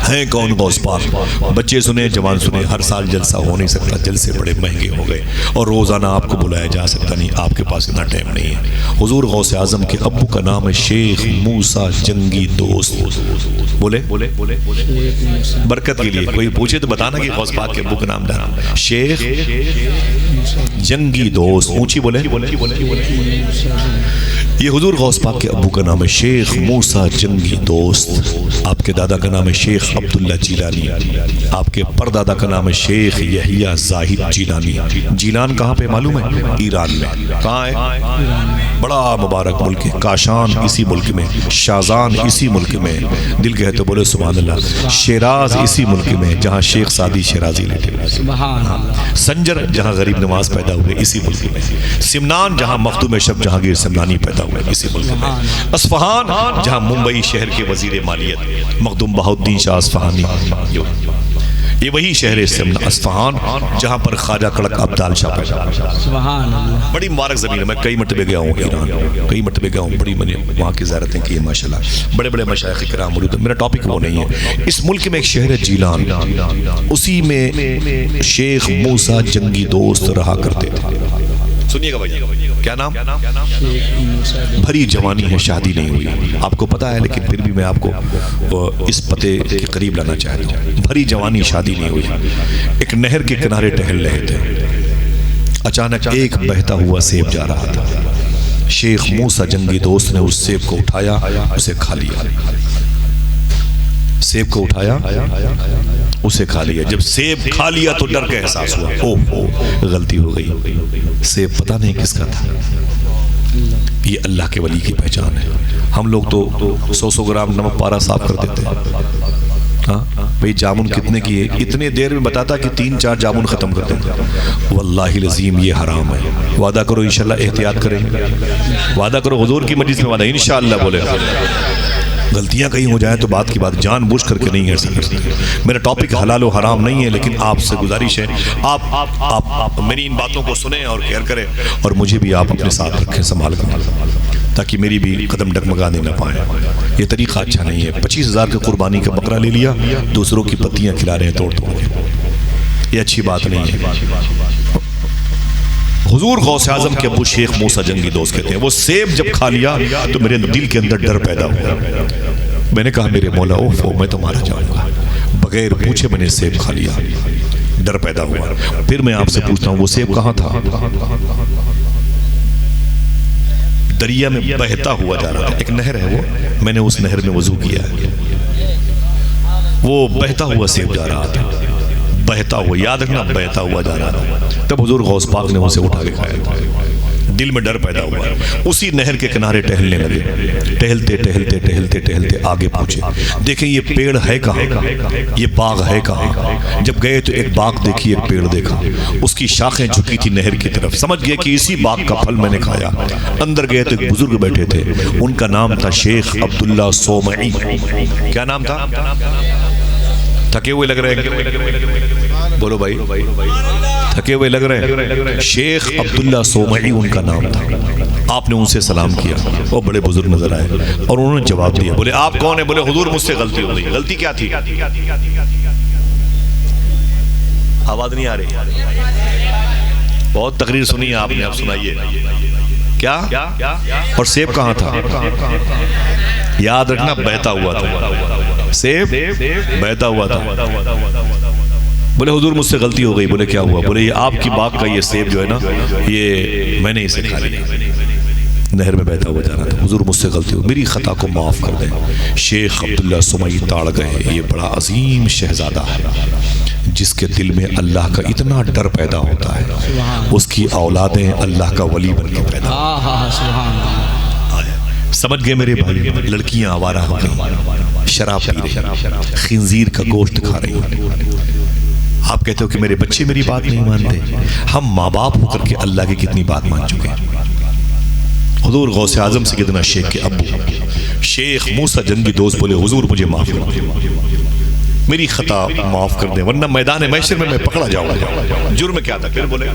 ہیں کون غوث پاک؟ بچے سنیں, جوان سنیں, ہر سال جلسہ ہو نہیں سکتا, جلسے بڑے مہنگے ہو گئے, اور روزانہ آپ کو بلایا جا سکتا نہیں, آپ کے پاس اتنا ٹائم نہیں ہے. حضور غوث اعظم کے ابو کا نام ہے شیخ موسیٰ جنگی دوست. بولے برکت کے لیے کوئی پوچھے تو بتانا کہ غوث پاک کے ابو کا نام ہے شیخ جنگی دوست. اونچی بولے. یہ حضور غوث پاک کے ابو کا نام ہے شیخ موسیٰ جنگی دوست, آپ کے دادا کا نام ہے شیخ عبداللہ جیلانی, آپ کے پردادا کا نام ہے شیخ یحییٰ زاہد جیلانی. جیلان کہاں پہ معلوم ہے؟ ایران میں. کہاں ہے؟ بڑا مبارک ملک ہے. کاشان اسی ملک میں, شازان اسی ملک میں, دل کہے تو بولے سبحان اللہ. شیراز اسی ملک میں جہاں شیخ سعدی شیرازی لیٹے, سنجر جہاں غریب نواز پیدا ہوئے اسی ملک میں, سمنان جہاں مخدوم شب جہانگیر سمنانی پیدا ہوئے اسی ملک میں, اصفہان جہاں ممبئی شہر کے وزیر مالیت مخدوم بہاؤالدین شاہ اصفہانی, یہ وہی شہر اصفہان جہاں پر خواجہ کڑک عبدال شاہ پیدا ہوئے. بڑی مبارک زمین ہے. میں کئی مرتبہ گیا ہوں ایران, کئی مرتبہ گیا ہوں, بڑی میں نے وہاں کی زیارتیں کی ہیں ماشاءاللہ. بڑے بڑے مشائخ کرام موجود ہیں. میرا ٹاپک وہ نہیں ہے. اس ملک میں ایک شہر ہے جیلان, اسی میں شیخ موسیٰ جنگی دوست رہا کرتے تھے. سنیے گا بھائی, کیا نام؟ بھری جوانی ہے, شادی نہیں ہوئی, آپ کو پتا ہے, لیکن پھر بھی میں آپ کو اس پتے کے قریب لانا چاہتا ہوں. بھری جوانی, شادی نہیں ہوئی, ایک نہر کے کنارے ٹہل رہے تھے. اچانک ایک بہتا ہوا سیب جا رہا تھا. شیخ موسیٰ جنگی دوست نے اس سیب کو اٹھایا, اسے کھا لیا. سیب کو اٹھایا, اسے کھا لیا. جب سیب کھا لیا تو ڈر کا احساس ہوا, اوہ غلطی ہو گئی, سیب پتہ نہیں کس کا تھا. یہ اللہ کے ولی کی پہچان ہے. ہم لوگ تو 100 گرام نمک پارا صاف کر دیتے ہیں. ہاں بھئی جامن کتنے کی ہے, اتنے دیر میں بتاتا کہ 3-4 جامن ختم کر دیں. واللہ العظیم یہ حرام ہے. وعدہ کرو انشاءاللہ احتیاط کریں گے. وعدہ کرو حضور کی مجلس میں, وعدہ انشاءاللہ بولے. غلطیاں کہیں ہو جائیں تو بات کی بات جان بوجھ کر کے نہیں ایسا کرتے. میرا ٹاپک حلال و حرام نہیں ہے, لیکن آپ سے گزارش ہے آپ میری ان باتوں کو سنیں اور کیئر کریں, اور مجھے بھی آپ اپنے ساتھ رکھیں سنبھال کر, تاکہ میری بھی قدم ڈگمگانے نہ پائیں. یہ طریقہ اچھا نہیں ہے. 25,000 کا قربانی کا بکرا لے لیا, دوسروں کی پتیاں کھلا رہے ہیں توڑ توڑ. یہ اچھی بات نہیں ہے. حضور غوث اعظم کے ابو شیخ موسیٰ جنگی دوست کہتے ہیں, وہ سیب جب کھا لیا تو میرے دل کے اندر ڈر پیدا ہوا. میں نے کہا میرے مولا اوفو, میں تو مارا جاؤں گا. بغیر پوچھے میں نے سیب کھا لیا, ڈر پیدا ہوا. پھر میں آپ سے پوچھتا ہوں وہ سیب کہاں تھا؟ دریا میں بہتا ہوا جا رہا تھا. ایک نہر ہے, وہ میں نے اس نہر میں وضو کیا ہے. وہ بہتا ہوا سیب جا رہا تھا, بہتا ہوا, یاد رکھنا بہتا ہوا جا رہا تھا. تب حضور غوث پاک نے اسے اٹھا کے کھایا. دل میں ڈر پیدا ہوا. اسی نہر کے کنارے ٹہلنے لگے. ٹہلتے ٹہلتے ٹہلتے ٹہلتے آگے پہنچے. دیکھیں یہ پیڑ ہے کہاں, یہ باغ ہے کہاں. جب گئے تو ایک باغ دیکھی, ایک پیڑ دیکھا, اس کی شاخیں جھکی تھی نہر کی طرف. سمجھ گئے کہ اسی باغ کا پھل میں نے کھایا. اندر گئے تو ایک بزرگ بیٹھے تھے, ان کا نام تھا شیخ عبداللہ صومعی. کیا نام تھا؟ تھکے ہوئے لگ رہے ہیں؟ بولو بھائی، تھکے ہوئے لگ رہے ہیں؟ شیخ عبداللہ سومعی ان کا نام تھا. آپ نے ان سے سلام کیا، وہ بڑے بزرگ نظر آئے اور انہوں نے جواب دیا. بولے آپ کون ہیں؟ بولے حضور مجھ سے غلطی ہو گئی. غلطی کیا تھی؟ آواز نہیں آ رہی؟ بہت تقریر سنی ہے آپ نے، اب سنائیے. کیا؟ اور سیب کہاں تھا؟ یاد رکھنا بہتا ہوا تھا. سیب بہتا ہوا تھا. بولے حضور مجھ سے غلطی ہو گئی. بولے کیا ہوا؟ بولے یہ آپ کی باغ کا یہ سیب جو ہے نا، یہ میں نے اسے کھا لیا، نہر میں بہتا ہوا جا رہا تھا. حضور مجھ سے غلطی ہو، میری خطا کو معاف کر دیں. شیخ عبداللہ سومعی تاڑ گئے. یہ بڑا عظیم شہزادہ ہے جس کے دل میں اللہ کا اتنا ڈر پیدا ہوتا ہے، اس کی اولادیں اللہ کا ولی بن کے پیدا ہوتی ہیں. سمجھ گئے میرے بھائی؟ لڑکیاں آوارہ ہو گئی، شراب پی رہی، خنزیر کا گوشت کھا رہی. آپ کہتے ہو کہ میرے بچے میری بات نہیں مانتے. ہم ماں باپ ہو کر کے اللہ کی کتنی بات مان چکے ہیں. حضور غوث اعظم سیدنا شیخ کے ابو شیخ موسیٰ جنگی دوست بولے حضور مجھے معاف کر دیں، میری خطا معاف کر دیں، ورنہ میدان محشر میں پکڑا جاؤں گا. جرم کیا تھا؟ پھر بولے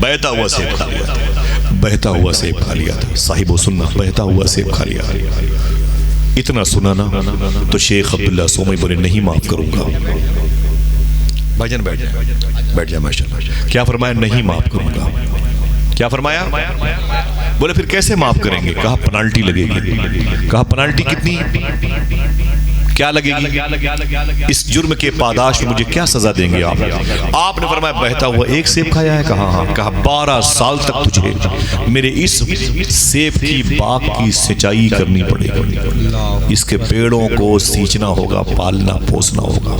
بہتا ہوا سیب کھا لیا تھا. بہتا ہوا سیب کھا لیا تھا. صاحب و سننا بہتا ہوا سیب کھا لیا. اتنا سنا نا تو شیخ عبداللہ سومعی بولے نہیں معاف کروں گا. بھائی جان بیٹھ جائیں، بیٹھ جائیں. ماشاءاللہ. کیا فرمایا؟ نہیں معاف کروں گا. کیا فرمایا؟ بولے پھر کیسے معاف کریں گے؟ کہا پنالٹی لگے گی. کہا پنالٹی کتنی؟ کیا لگے گی؟ اس جرم کے پاداش میں مجھے کیا سزا دیں گے آپ؟ آپ نے فرمایا بہتا ہوا ایک سیب کھایا ہے. کہا ہاں. کہا 12 سال تک تجھے میرے اس سیب کی باغ کی سچائی کرنی پڑے گی. اس کے پیڑوں کو سینچنا ہوگا، پالنا پوسنا ہوگا.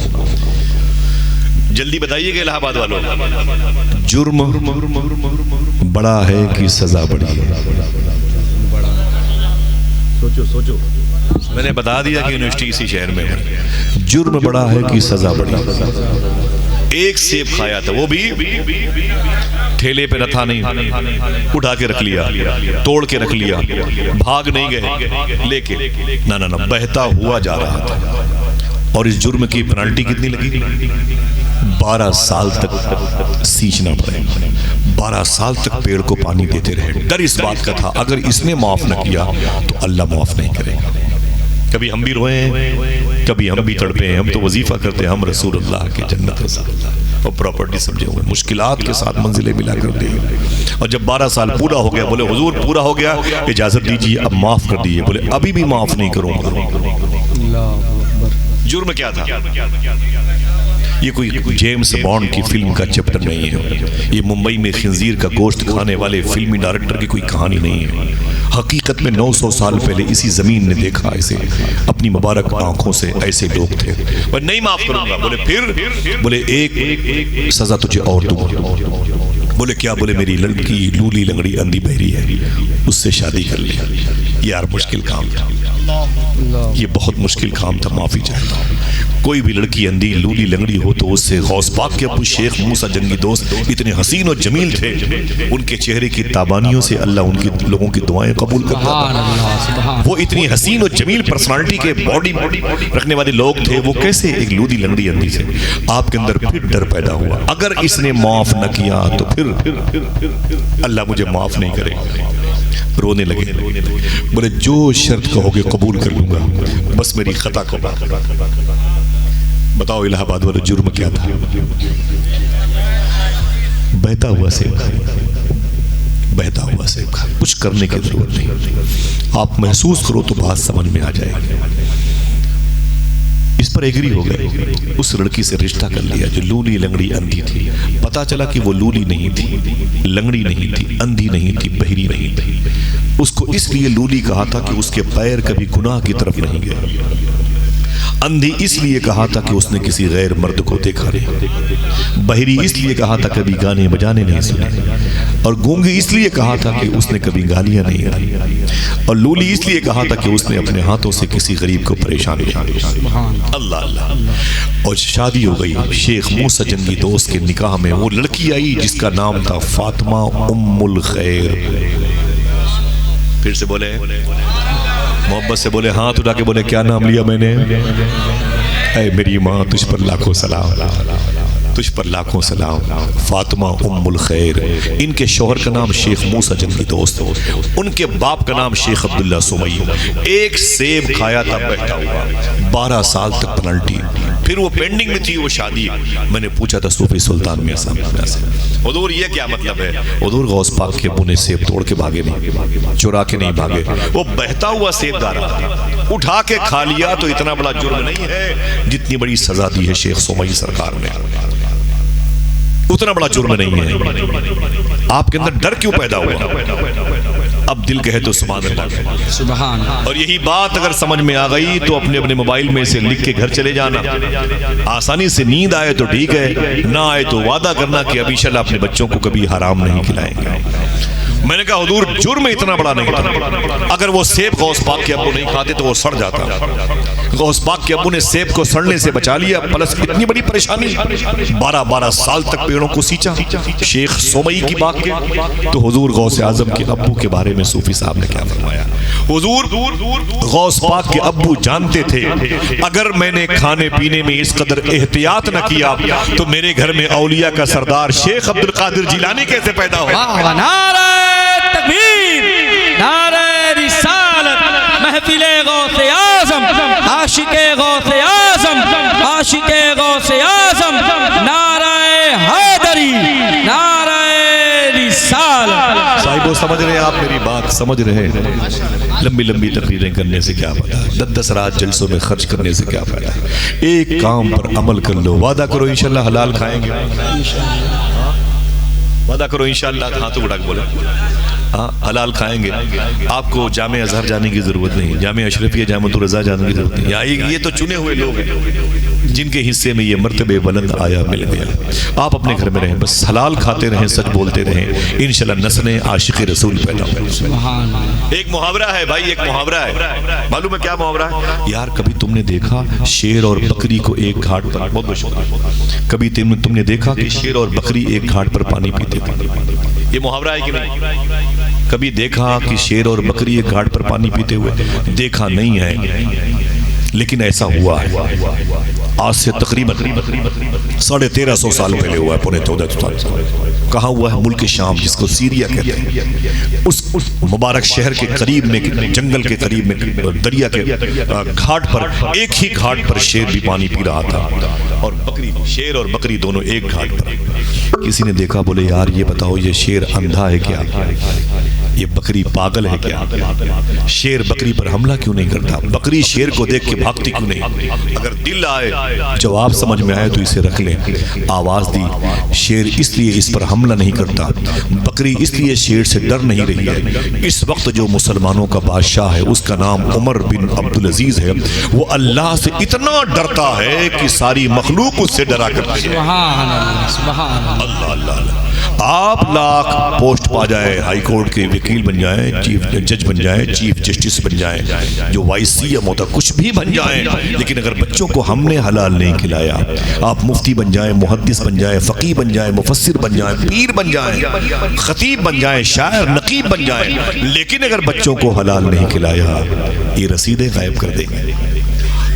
جلدی بتائیے کہ الہ آباد والوں، جرم بڑا ہے کہ سزا بڑی ہے؟ سوچو. میں نے بتا دیا کہ یونیورسٹی اسی شہر میں ہے. جرم بڑا ہے کہ سزا بڑی. ایک سیب کھایا تھا، وہ بھی ٹھیلے پہ رکھا نہیں، اٹھا کے رکھ لیا، توڑ کے رکھ لیا، بھاگ نہیں گئے لے کے. نہ بہتا ہوا جا رہا تھا. اور اس جرم کی پنالٹی کتنی لگی؟ 12 سال تک سینچنا پڑے. 12 سال تک پیڑ کو پانی دیتے رہے. ڈر اس بات کا تھا اگر اس نے معاف نہ کیا تو اللہ معاف نہیں کرے گا. کبھی ہم بھی روئے ہیں، کبھی ہم بھی تڑپے ہیں. ہم تو وظیفہ کرتے ہیں ہم رسول اللہ کے جنت اور پراپرٹی سمجھے ہوئے، مشکلات کے ساتھ منزلیں ملا کر دی. اور جب 12 سال پورا ہو گیا، بولے حضور پورا ہو گیا، اجازت دیجیے اب معاف کر دیجیے. بولے ابھی بھی معاف نہیں کروں گا. جرم کیا تھا؟ یہ کوئی جیمز بانڈ کی فلم کا چیپٹر نہیں ہے. یہ ممبئی میں خنزیر کا گوشت کھانے والے فلمی ڈائریکٹر کی کوئی کہانی نہیں ہے. حقیقت میں 900 سال پہلے اسی زمین نے دیکھا اسے اپنی مبارک آنکھوں سے. ایسے لوگ تھے. نہیں معاف کروں گا. بولے پھر؟ بولے ایک سزا تجھے اور دوں گا. بولے کیا؟ بولے میری لڑکی لولی لنگڑی اندھی بہری ہے، اس سے شادی کر لی. یار مشکل کام تھا، یہ بہت مشکل کام تھا. معافی چاہتا ہوں. کوئی بھی لڑکی اندھی لولی لنگڑی ہو تو اس سے غوث پاک کے ابو شیخ موسیٰ جنگی دوست اتنے حسین و جمیل تھے، ان کے چہرے کی تابانیوں سے اللہ ان کی لوگوں کی دعائیں قبول کرتا تھا. وہ اتنی حسین و جمیل پرسنالٹی کے باڈی رکھنے والے لوگ تھے. وہ کیسے ایک لولی لنگڑی اندھی سے؟ آپ کے اندر پھر ڈر پیدا ہوا، اگر اس نے معاف نہ کیا تو پھر اللہ مجھے معاف نہیں کرے گا. رونے لگے. بولے جو شرط کہو گے قبول کر لوں گا، بس میری خطا کو بتاؤ. الہ آباد والے جرم کیا تھا؟ بہتا ہوا سیب کھایا. بہتا ہوا سیب کھایا. کچھ کرنے کی ضرورت نہیں. آپ محسوس کرو تو بات سمجھ میں آ جائے گی. اس پر ایگری ہو گئے. اس لڑکی سے رشتہ کر لیا جو لولی لنگڑی اندھی تھی. پتا چلا کہ وہ لولی نہیں تھی، لنگڑی نہیں تھی، اندھی نہیں تھی، بہری نہیں تھی. اس کو اس لیے لولی کہا تھا کہ اس کے پیر کبھی گناہ کی طرف نہیں گئے. اندھی اس لیے کہا تھا کہ اس نے کسی غیر مرد کو دیکھا نہیں. بہری اس لیے کہا تھا کبھی گانے بجانے نہیں سنے. اور گونگی اس لیے کہا تھا کہ اس نے کبھی گالیاں نہیں دی. اور لولی اس لیے کہا تھا کہ اس نے اپنے ہاتھوں سے کسی غریب کو پریشان کیا. اللہ اللہ. اور شادی ہو گئی. شیخ موسیٰ جنگی دوست کے نکاح میں وہ لڑکی آئی جس کا نام تھا فاطمہ ام الخیر. پھر سے بولے محبت سے بولے ہاتھ اٹھا کے بولے کیا نام لیا میں نے؟ اے میری ماں تجھ پر لاکھوں سلام، تجھ پر لاکھوں سلام، فاطمہ ام الخیر۔ ان کے شوہر کا نام شیخ موسیٰ جنگی دوست، ان کے باپ کا نام شیخ عبداللہ سمئی۔ ایک سیب کھایا تھا بہتا ہوا، 12 سال تک پنلٹی، پھر وہ پینڈنگ میں تھی وہ شادی۔ میں نے پوچھا تھا صوفی سلطان میاں صاحب سے، حضور یہ کیا مطلب ہے؟ حضور غوث پاک کے ابو نے سیب توڑ کے بھاگے نہیں، چرا کے نہیں بھاگے، وہ بہتا ہوا سیب دارا تھا، اٹھا کے کھا لیا تو اتنا بڑا جرم نہیں ہے جتنی بڑی سزا دی ہے شیخ سمئی سرکار نے، اتنا بڑا جرم نہیں ہے۔ آپ کے اندر ڈر کیوں پیدا ہوا؟ اب دل کہے تو سبحان اللہ، سبحان اللہ۔ اور یہی بات اگر سمجھ میں آ گئی تو اپنے اپنے موبائل میں سے لکھ کے گھر چلے جانا۔ آسانی سے نیند آئے تو ٹھیک ہے، نہ آئے تو وعدہ کرنا کہ اب انشاءاللہ اپنے بچوں کو کبھی حرام نہیں کھلائیں گے۔ میں نے کہا حضور جرم اتنا بڑا نہیں تھا، اگر وہ سیب غوث پاک کے ابو نہیں کھاتے تو وہ سڑ جاتا۔ غوث پاک کے ابو نے سیب کو سڑنے سے بچا لیا، پلس اتنی بڑی پریشانی، 12 سال تک پیڑوں کو سینچا۔ شیخ سومئی کی بات کے تو حضور غوث اعظم کے ابو کے بارے میں صوفی صاحب نے کیا فرمایا؟ حضور غوث پاک کے ابو جانتے تھے اگر میں نے کھانے پینے میں اس قدر احتیاط نہ کیا تو میرے گھر میں اولیاء کا سردار شیخ عبد القادر جیلانی کیسے پیدا ہو؟ نعرہ تکبیر، نعرہ رسالت، محفل غوث اعظم، عاشق غوث اعظم، عاشق غوث اعظم، نعرہ حیدری، نعرہ رسالت۔ صاحبو سمجھ رہے ہیں آپ میری بات؟ سمجھ رہے ہیں؟ لمبی لمبی تقریریں کرنے سے کیا فائدہ، 10 رات جلسوں میں خرچ کرنے سے کیا فائدہ؟ ایک کام پر عمل کر لو، وعدہ کرو انشاءاللہ حلال کھائیں گے، وعدہ کرو انشاءاللہ، ہاتھ اٹھا کے بولے ہاں حلال کھائیں گے۔ آپ کو جامع ازہر جانے کی ضرورت نہیں، جامع اشرفیہ جامع الرضا جانے کی ضرورت نہیں، یہ تو چنے ہوئے لوگ ہیں جن کے حصے میں یہ مرتبہ بلند آیا مل گیا۔ آپ اپنے گھر میں رہیں، بس حلال کھاتے رہیں، سچ بولتے رہیں، انشاءاللہ نسلیں عاشق رسول پیدا ہوں۔ ایک محاورہ ہے بھائی، ایک محاورہ ہے، معلوم ہے کیا محاورہ ہے؟ یار کبھی تم نے دیکھا شیر اور بکری کو ایک گھاٹ پر، بہت بہت شکریہ، کبھی تم نے دیکھا کہ شیر اور بکری ایک گھاٹ پر پانی پیتے تھے؟ یہ محاورہ ہے کہ نہیں؟ کبھی دیکھا کہ شیر اور بکری ایک گھاٹ پر پانی پیتے ہوئے؟ دیکھا نہیں ہے، لیکن ایسا ہوا ہے۔ آج سے تقریباً 1350 سال پہلے ہوا ہے، پونے 14 سال۔ کہاں ہوا ہے؟ ملک شام، جس کو سیریا کہتے ہیں، اس مبارک شہر کے قریب میں، جنگل کے قریب میں، دریا کے گھاٹ پر، ایک ہی گھاٹ پر شیر بھی پانی پی رہا تھا، اور بکری، شیر اور بکری دونوں ایک گھاٹ پر۔ کسی نے دیکھا، بولے یار یہ بتاؤ یہ شیر اندھا ہے کیا؟ یہ بکری پاگل ہے کیا؟ شیر بکری پر حملہ کیوں نہیں کرتا؟ بکری شیر کو دیکھ کے بھاگتی کیوں نہیں؟ اگر دل آئے، جواب سمجھ میں آئے تو اسے رکھ لیں۔ آواز دی، شیر اس لیے اس پر حملہ نہیں کرتا، بکری اس لیے شیر سے ڈر نہیں رہی ہے۔ اس وقت جو مسلمانوں کا بادشاہ ہے اس کا نام عمر بن عبدالعزیز ہے، وہ اللہ سے اتنا ڈرتا ہے کہ ساری مخلوق اس سے ڈرا کرتی ہے۔ سبحان اللہ، سبحان اللہ۔ اللہ اللہ، آپ لاکھ پوسٹ پا جائے، ہائی کورٹ کے وکیل بن جائیں، چیف جج بن جائیں، چیف جسٹس بن جائیں، جو وائس سی ایم ہوتا کچھ بھی بن جائیں، لیکن اگر بچوں کو ہم نے حلال نہیں کھلایا، آپ مفتی بن جائیں، محدث بن جائیں، فقیہ بن جائیں، مفسر بن جائیں، پیر بن جائیں، خطیب بن جائیں، شاعر نقیب بن جائیں، لیکن اگر بچوں کو حلال نہیں کھلایا، یہ رسیدیں غائب کر دیں گے۔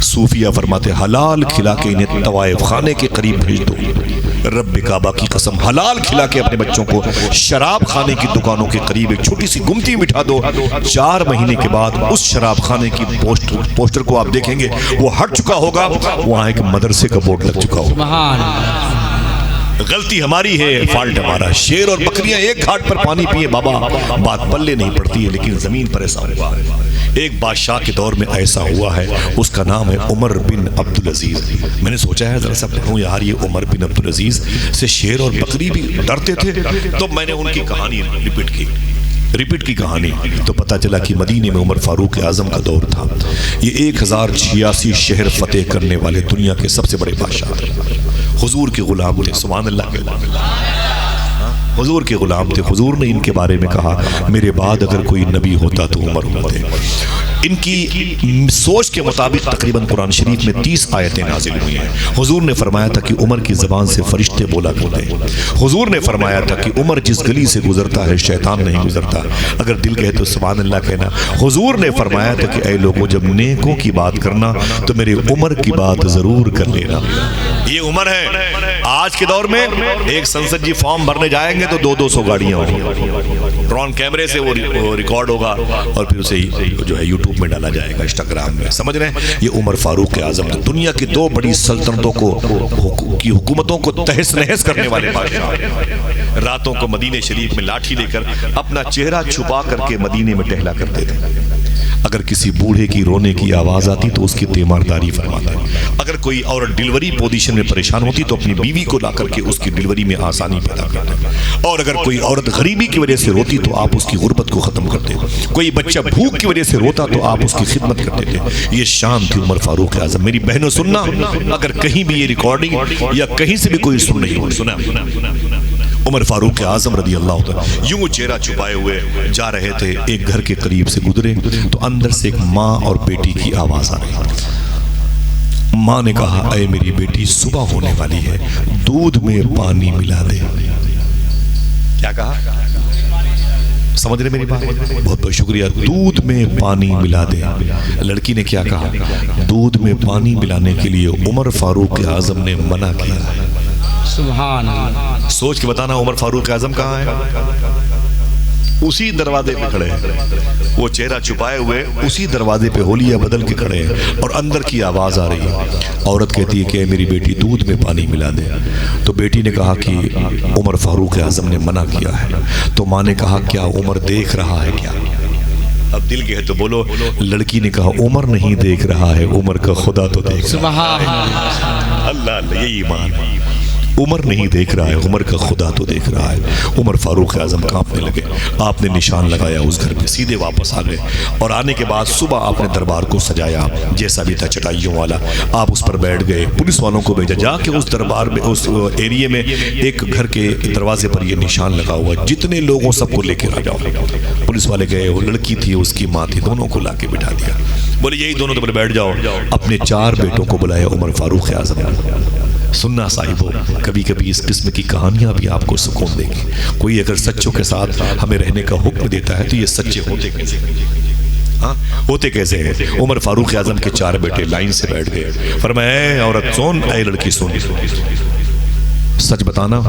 صوفیہ فرماتے حلال کھلا کے انہیں طوائف خانے کے قریب بھیج دو، رب کعبہ کی قسم حلال کھلا کے اپنے بچوں کو شراب خانے کی دکانوں کے قریب ایک چھوٹی سی گمٹی بٹھا دو، 4 مہینے کے بعد اس شراب خانے کی پوسٹر کو آپ دیکھیں گے وہ ہٹ چکا ہوگا، وہاں ایک مدرسے کا بورڈ لگ چکا ہوگا۔ سبحان اللہ۔ غلطی ہماری ہے، فالٹ ہمارا۔ شیر اور بکریاں ایک گھاٹ پر پانی پیے بابا، بات پلے نہیں پڑتی ہے، لیکن زمین پر ایسا ہوا ہے۔ ایک بادشاہ کے دور میں ایسا ہوا ہے، اس کا نام ہے عمر بن عبدالعزیز۔ میں نے سوچا ہے ذرا سا پڑھوں یار یہ عمر بن عبدالعزیز سے شیر اور بکری بھی ڈرتے تھے، تو میں نے ان کی کہانی ریپیٹ کی کہانی، تو پتہ چلا کہ مدینے میں عمر فاروق اعظم کا دور تھا۔ یہ 1086 شہر فتح کرنے والے دنیا کے سب سے بڑے بادشاہ تھے، حضور کے غلام تھے، سبحان اللہ کے حضور کے غلام تھے. حضور نے ان کے بارے میں کہا میرے بعد اگر کوئی نبی ہوتا تو عمر ہوتے. ان کی سوچ کے مطابق تقریباً قرآن شریف میں 30 آیتیں نازل ہوئی ہیں. حضور نے فرمایا تھا کہ عمر کی زبان سے فرشتے بولا کرتے ہیں. حضور نے فرمایا تھا کہ عمر جس گلی سے گزرتا ہے شیطان نہیں گزرتا. اگر دل کہے تو سبحان اللہ کہنا. حضور نے فرمایا تھا کہ اے لوگوں جب نیکوں کی بات کرنا تو میرے عمر کی بات ضرور کر لینا. یہ عمر ہے. آج کے دور میں ایک سنسد جی فارم بھرنے جائیں گے تو 200 گاڑیاں ہوں. ڈرون کیمرے سے وہ ریکارڈ ہوگا اور پھر اسے جو ہے یوٹیوب میں ڈالا جائے گا, انسٹاگرام میں. سمجھ رہے ہیں؟ یہ عمر فاروق اعظم دنیا کی 2 بڑی سلطنتوں کی حکومتوں کو تہس نہس کرنے والے بادشاہ. راتوں کو مدینے شریف میں لاٹھی لے کر اپنا چہرہ چھپا کر کے مدینے میں ٹہلا کرتے تھے. اگر کسی بوڑھے کی رونے کی آواز آتی تو اس کی تیمارداری فرماتے. اگر کوئی عورت ڈیلیوری پوزیشن میں پریشان ہوتی تو اپنی بیوی کو لا کر کے اس کی ڈیلیوری میں آسانی پیدا کرتے. اور اگر کوئی عورت غریبی کی وجہ سے روتی تو آپ اس کی غربت کو ختم کرتے. کوئی بچہ بھوک کی وجہ سے روتا تو آپ اس کی خدمت کرتے تھے. یہ شان تھی عمر فاروق اعظم. میری بہنوں سننا, اگر کہیں بھی یہ ریکارڈنگ یا کہیں سے بھی کوئی سن نہیں ہو, سنا عمر فاروق اعظم رضی اللہ عنہ یوں چہرہ چھپائے ہوئے جا رہے تھے. ایک گھر کے قریب سے گزرے تو اندر سے ایک ماں اور بیٹی کی آواز آ رہی. ماں نے کہا اے میری بیٹی صبح ہونے والی ہے, دودھ میں پانی ملا دے. کیا کہا؟ سمجھ رہے میری بات؟ بہت بہت شکریہ. دودھ میں پانی ملا دے. لڑکی نے کیا کہا؟ دودھ میں پانی ملانے کے لیے عمر فاروق اعظم نے منع کیا. سبحان اللہ. سوچ کے بتانا عمر فاروق اعظم کہاں ہے؟ اسی دروازے پہ کھڑے ہیں. وہ چہرہ چھپائے ہوئے اسی دروازے پہ ہولیاں بدل کے کھڑے ہیں اور اندر کی آواز آ رہی ہے. عورت کہتی ہے کہ میری بیٹی دودھ میں پانی ملا دے. تو بیٹی نے کہا کہ عمر فاروق اعظم نے منع کیا ہے. تو ماں نے کہا کیا عمر دیکھ رہا ہے کیا؟ اب دل کے ہے تو بولو. لڑکی نے کہا عمر نہیں دیکھ رہا ہے, عمر کا خدا تو دیکھ رہا ہے. سبحان اللہ اللہ, یہی ایمان ہے. عمر نہیں دیکھ رہا ہے, عمر کا خدا تو دیکھ رہا ہے. عمر فاروق اعظم کانپنے لگے. آپ نے نشان لگایا اس گھر پہ, سیدھے واپس آ گئے. اور آنے کے بعد صبح آپ نے دربار کو سجایا جیسا بھی تھا, چٹائیوں والا. آپ اس پر بیٹھ گئے. پولیس والوں کو بھیجا, جا کے اس دربار میں اس ایریے میں ایک گھر کے دروازے پر یہ نشان لگا ہوا, جتنے لوگوں سب کو لے کے آ جاؤ. پولیس والے گئے. وہ لڑکی تھی, اس کی ماں تھی, دونوں کو لا کے بٹھا دیا. بولے یہی دونوں تو بیٹھ جاؤ. اپنے 4 بیٹوں کو بلایا عمر فاروق اعظم. سننا صاحبوں, کبھی کبھی اس قسم کی کہانیاں بھی آپ کو سکون دے گی. کوئی اگر سچوں کے ساتھ ہمیں رہنے کا حکم دیتا ہے تو یہ سچے ہوتے کیسے ہوتے کیسے ہیں؟ عمر فاروق اعظم کے 4 بیٹے لائن سے بیٹھ گئے. فرمایا اے عورت سن, اے لڑکی سن, سچ بتانا,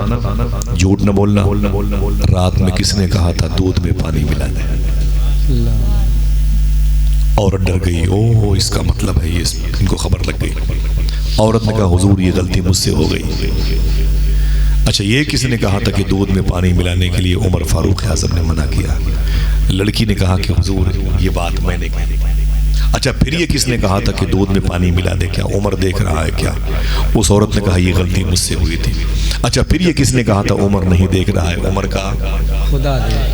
جھوٹ نہ بولنا. رات میں کس نے کہا تھا دودھ میں پانی ملا دے؟ عورت ڈر گئی. او اس کا مطلب ہے یہ, ان کو خبر لگ گئی. عورت نے کہا حضور یہ غلطی مجھ سے ہو گئی. اچھا یہ کس نے کہا تھا کہ دودھ میں پانی ملانے کے لیے عمر فاروق اعظم نے منع کیا؟ لڑکی نے کہا کہ حضور یہ بات میں نے کہی. اچھا پھر یہ کس نے کہا تھا کہ دودھ میں پانی ملا دے؟ کیا عمر دیکھ رہا ہے کیا؟ اس عورت نے کہا یہ غلطی مجھ سے ہوئی تھی. اچھا پھر یہ کس نے کہا تھا عمر نہیں دیکھ رہا ہے؟ عمر کا